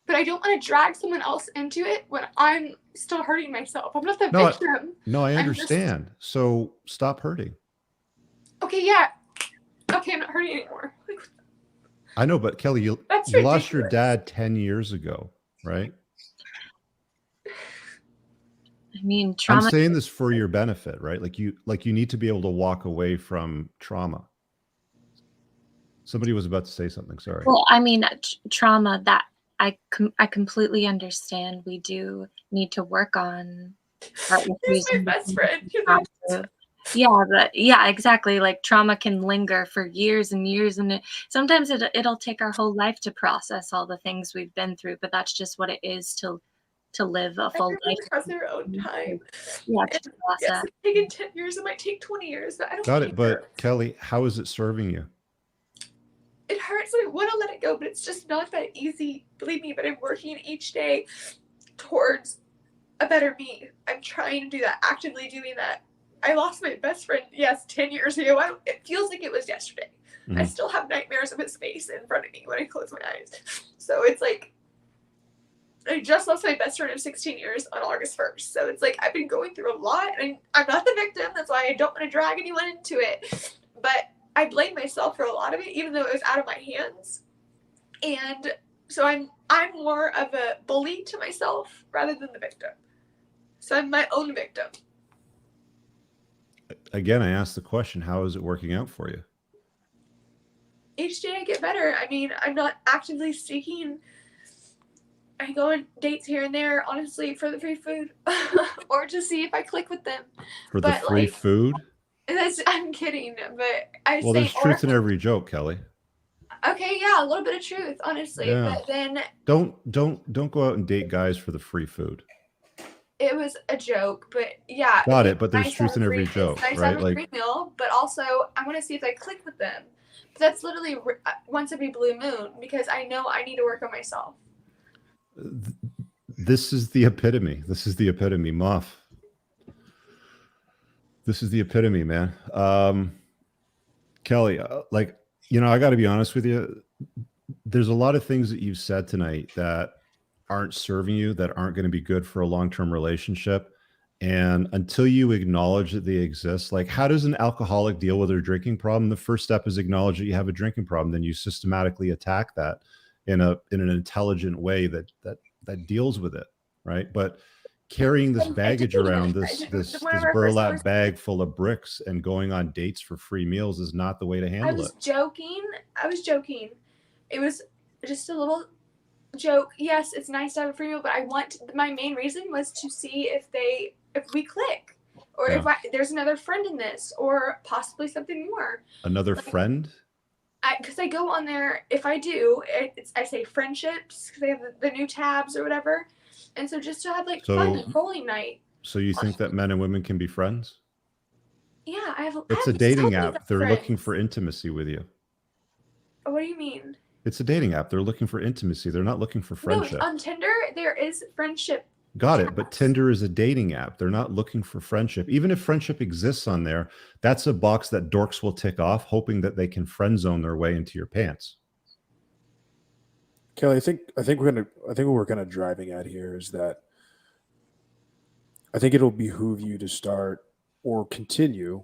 But I don't want to drag someone else into it when I'm still hurting myself. I'm not the victim. No, I understand. So stop hurting. Okay, yeah. Okay, I'm not hurting anymore. I know, but Kelly, you lost your dad 10 years ago, right? I mean, trauma. I'm saying this for your benefit, right? Like you need to be able to walk away from trauma. Somebody was about to say something. Sorry. Well, I mean, trauma, that I completely understand. We do need to work on. He's my best friend. Yeah, exactly. Like trauma can linger for years and years, and sometimes it'll take our whole life to process all the things we've been through. But that's just what it is to live a full Everyone life. has their own time. Yeah, And to yes, process. it's taken 10 years. It might take 20 years, but I don't Got care. it. But Kelly, how is it serving you? It hurts and I want to let it go, but it's just not that easy. Believe me, but I'm working each day towards a better me. I'm trying to do that, actively doing that. I lost my best friend, yes, 10 years ago. It feels like it was yesterday. I still have nightmares of his face in front of me when I close my eyes. So it's like, I just lost my best friend of 16 years on August 1st. So it's like, I've been going through a lot, and I'm not the victim. That's why I don't want to drag anyone into it. But I blame myself for a lot of it, even though it was out of my hands. And so I'm more of a bully to myself rather than the victim. So I'm my own victim. Again, I asked the question, how is it working out for you? Each day I get better. I mean, I'm not actively seeking. I go on dates here and there, honestly, for the free food or to see if I click with them. For the free food? I'm kidding, but Well, there's truth in every joke, Kelly. Okay, yeah, a little bit of truth, honestly. Yeah. But then don't go out and date guys for the free food. it was a joke, but yeah. Got it, but there's nice truth in every joke, it's nice to right? have a free meal, but also I want to see if I click with them. But that's literally once every blue moon because I know I need to work on myself. This is the epitome. This is the epitome, Moff. This is the epitome, man. Kelly, like, you know, I got to be honest with you. There's a lot of things that you've said tonight that aren't serving you, that aren't going to be good for a long-term relationship. And until you acknowledge that they exist, like, how does an alcoholic deal with their drinking problem? The first step is acknowledge that you have a drinking problem. Then you systematically attack that in an intelligent way that deals with it, right? But carrying this baggage around, this burlap bag full of bricks and going on dates for free meals is not the way to handle it. I was joking. It was just a little joke. Yes, it's nice to have a free meal, but my main reason was to see if we click, or if there's another friend in this, or possibly something more. Another friend? Because I go on there, if I do, I say friendships, because they have the new tabs or whatever. And so just to have fun bowling night. So you think that men and women can be friends? Yeah, It's a dating app. They're looking for intimacy with you. What do you mean? It's a dating app. They're looking for intimacy. They're not looking for friendship. No, on Tinder, there is friendship. Got it. But Tinder is a dating app. They're not looking for friendship. Even if friendship exists on there, that's a box that dorks will tick off, hoping that they can friend zone their way into your pants. Kelly, I think what we're kind of driving at here is that I think it'll behoove you to start or continue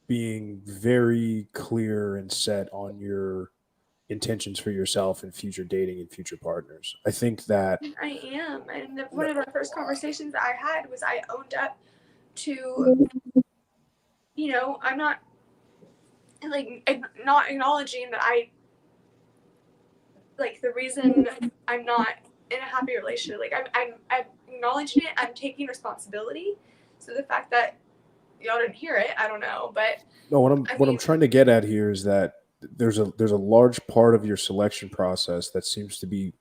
being very clear and set on your intentions for yourself and future dating and future partners. I think that I am. And one of our first conversations I had was I owned up to, I'm not not acknowledging that the reason I'm not in a happy relationship, I'm acknowledging it, I'm taking responsibility. So the fact that y'all didn't hear it, I don't know, but no, what I'm trying to get at here is that there's a large part of your selection process that seems to be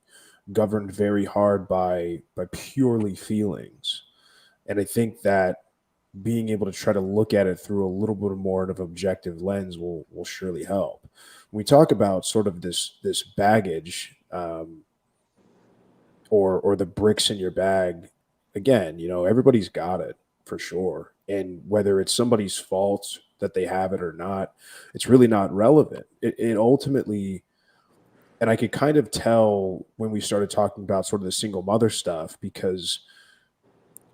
governed very hard by purely feelings. And I think that being able to try to look at it through a little bit more of an objective lens will surely help. When we talk about sort of this baggage or the bricks in your bag, again, everybody's got it for sure. And whether it's somebody's fault that they have it or not, it's really not relevant. It ultimately, and I could kind of tell when we started talking about sort of the single mother stuff, because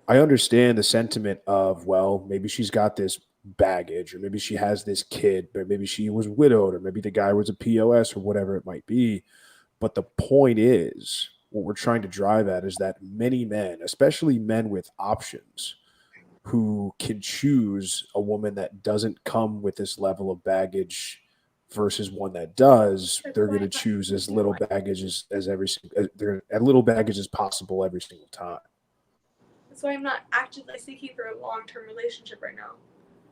I understand the sentiment of, well, maybe she's got this baggage, or maybe she has this kid, but maybe she was widowed, or maybe the guy was a POS, or whatever it might be. But the point is, what we're trying to drive at is that many men, especially men with options, who can choose a woman that doesn't come with this level of baggage versus one that does, they're going to choose as little baggage as little baggage as possible every single time. That's why I'm not actively seeking for a long-term relationship right now.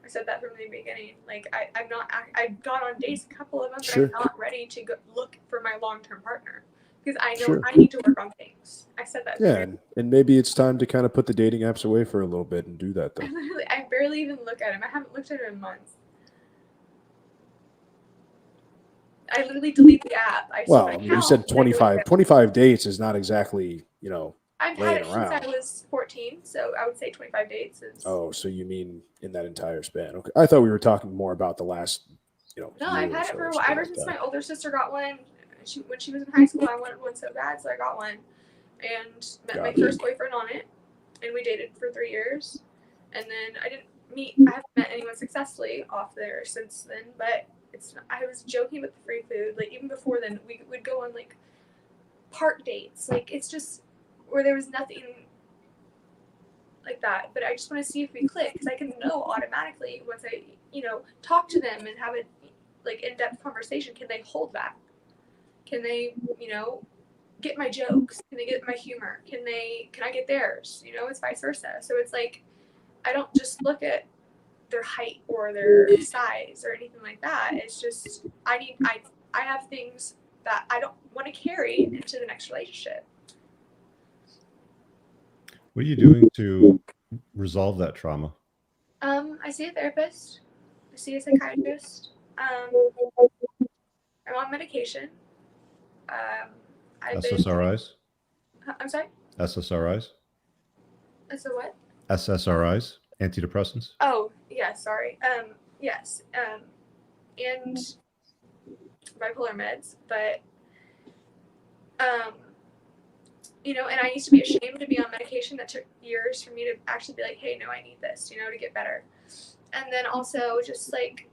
I said that from the beginning. Like I'm not. I've gone on dates, a couple of them, but Sure. I'm not ready to go look for my long-term partner because I know Sure. I need to work on things. I said that. Yeah, and maybe it's time to kind of put the dating apps away for a little bit and do that though. I barely even look at him. I haven't looked at him in months. I literally delete the app. Well, I mean, you said 25 dates is not exactly, I've had laying it since around. I was 14, so I would say 25 dates is. Oh, so you mean in that entire span? Okay, I thought we were talking more about the last, No, year I've or had so it for or a while. something Ever like since that. my older sister got one. When she was in high school, I wanted one so bad, so I got one, and met my Gotcha. first boyfriend on it, and we dated for 3 years, and then I haven't met anyone successfully off there since then. But I was joking with the free food. Like even before then, we would go on like park dates. Like it's just where there was nothing like that. But I just want to see if we click because I can know automatically once I talk to them and have a like in-depth conversation. Can they hold that? Can they get my jokes? Can they get my humor? Can I get theirs? It's vice versa. So it's like I don't just look at their height or their size or anything like that. It's just I have things that I don't want to carry into the next relationship. What are you doing to resolve that trauma? I see a therapist. I see a psychiatrist. I'm on medication. SSRIs? I'm sorry? SSRIs? So what? SSRIs? Antidepressants? Oh, yeah, sorry. Yes. And bipolar meds, but and I used to be ashamed to be on medication. That took years for me to actually be like, hey, no, I need this, to get better. And then also just like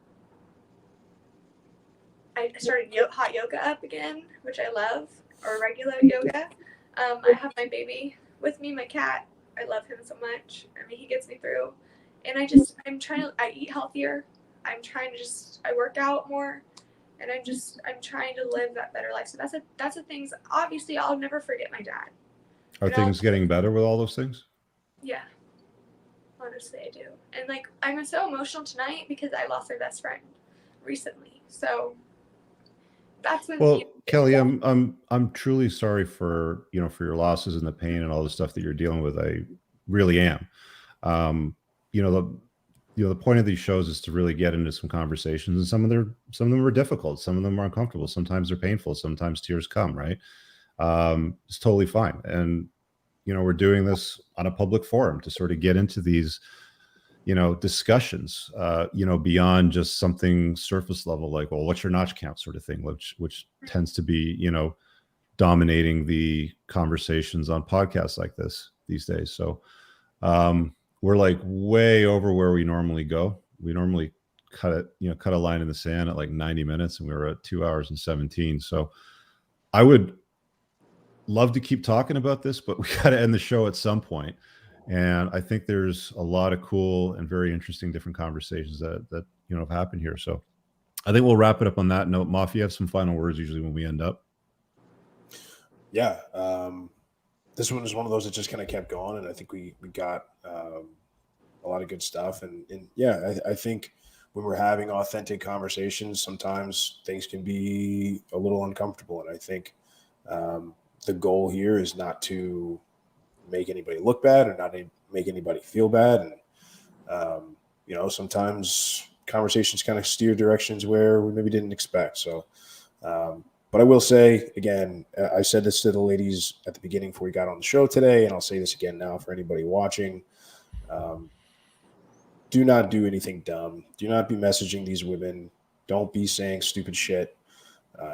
I started hot yoga up again, which I love, or regular yoga. I have my baby with me, my cat. I love him so much. I mean, he gets me through. And I eat healthier. I work out more. And I'm trying to live that better life. So that's the things. Obviously, I'll never forget my dad. Are things getting better with all those things? Yeah. Honestly, I do. And like, I'm so emotional tonight because I lost my best friend recently. So that's when. Well, Kelly, I'm truly sorry for for your losses and the pain and all the stuff that you're dealing with. I really am. The point of these shows is to really get into some conversations, and some of them are difficult, some of them are uncomfortable, sometimes they're painful, sometimes tears come, right? It's totally fine. And we're doing this on a public forum to sort of get into these discussions beyond just something surface level, like, well, what's your notch count sort of thing, which tends to be dominating the conversations on podcasts like this these days. So we're like way over where we normally go. We normally cut a line in the sand at like 90 minutes, and we were at 2 hours and 17. So I would love to keep talking about this, but we got to end the show at some point. And I think there's a lot of cool and very interesting different conversations that have happened here. So I think we'll wrap it up on that note. Moff, you have some final words usually when we end up. Yeah. This one is one of those that just kind of kept going, and I think we got a lot of good stuff. And yeah, I think when we're having authentic conversations, sometimes things can be a little uncomfortable. And I think the goal here is not to make anybody look bad or not make anybody feel bad. And, sometimes conversations kind of steer directions where we maybe didn't expect. So, but I will say, again, I said this to the ladies at the beginning before we got on the show today, and I'll say this again now for anybody watching. Do not do anything dumb. Do not be messaging these women. Don't be saying stupid shit.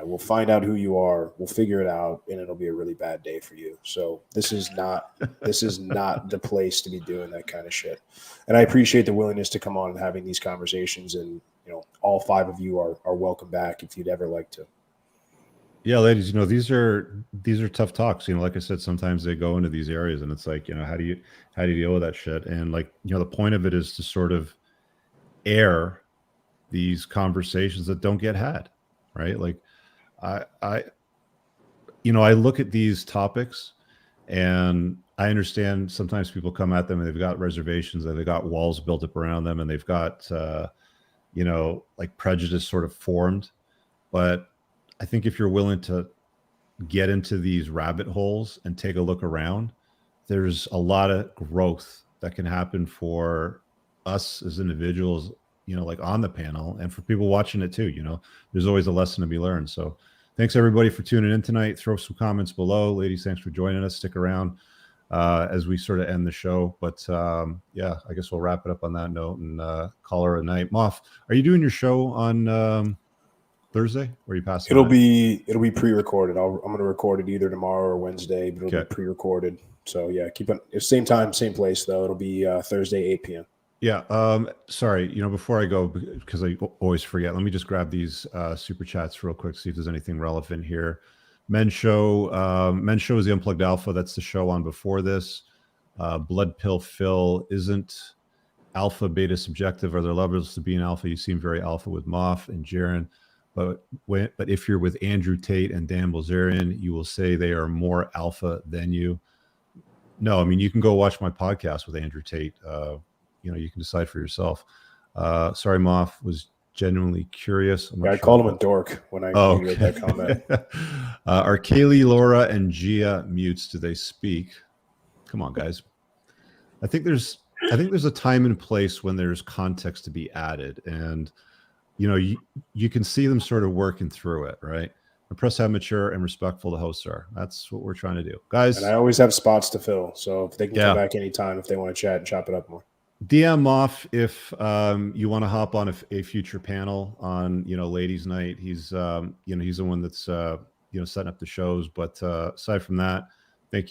We'll find out who you are. We'll figure it out, and it'll be a really bad day for you. So this is not the place to be doing that kind of shit. And I appreciate the willingness to come on and having these conversations. And all 5 of you are welcome back if you'd ever like to. Yeah, ladies, these are tough talks. Like I said, sometimes they go into these areas, and it's like, how do you deal with that shit? And like, the point of it is to sort of air these conversations that don't get had, right? Like, I look at these topics, and I understand sometimes people come at them and they've got reservations, and they've got walls built up around them, and they've got, like prejudice sort of formed. But I think if you're willing to get into these rabbit holes and take a look around, there's a lot of growth that can happen for us as individuals, like on the panel, and for people watching it too. There's always a lesson to be learned. So thanks everybody for tuning in tonight. Throw some comments below. Ladies, thanks for joining us. Stick around as we sort of end the show. But yeah, I guess we'll wrap it up on that note and call her a night. Moff, are you doing your show on Thursday, or are you passing? It'll be pre-recorded. I'm going to record it either tomorrow or Wednesday, but it'll be pre-recorded. So yeah, keep it same time, same place though. It'll be Thursday, 8 p.m. Yeah. Sorry. Before I go, because I always forget, let me just grab these super chats real quick, see if there's anything relevant here. Men's Show is the Unplugged Alpha. That's the show on before this. Blood Pill Phil, isn't alpha beta subjective? Are there levels to being alpha? You seem very alpha with Moff and Jaren. But if you're with Andrew Tate and Dan Bilzerian, you will say they are more alpha than you. No, I mean, you can go watch my podcast with Andrew Tate. You can decide for yourself. Sorry, Moff, was genuinely curious. I called him a dork when I made that comment. Are Kaylee, Laura, and Gia mutes? Do they speak? Come on, guys. I think there's a time and place when there's context to be added, and you can see them sort of working through it, right? Impress how mature and respectful the hosts are. That's what we're trying to do, guys. And I always have spots to fill, so if they can come back anytime if they want to chat and chop it up more. DM Moff if you want to hop on a future panel on Ladies Night. He's he's the one that's setting up the shows. But aside from that, thank you.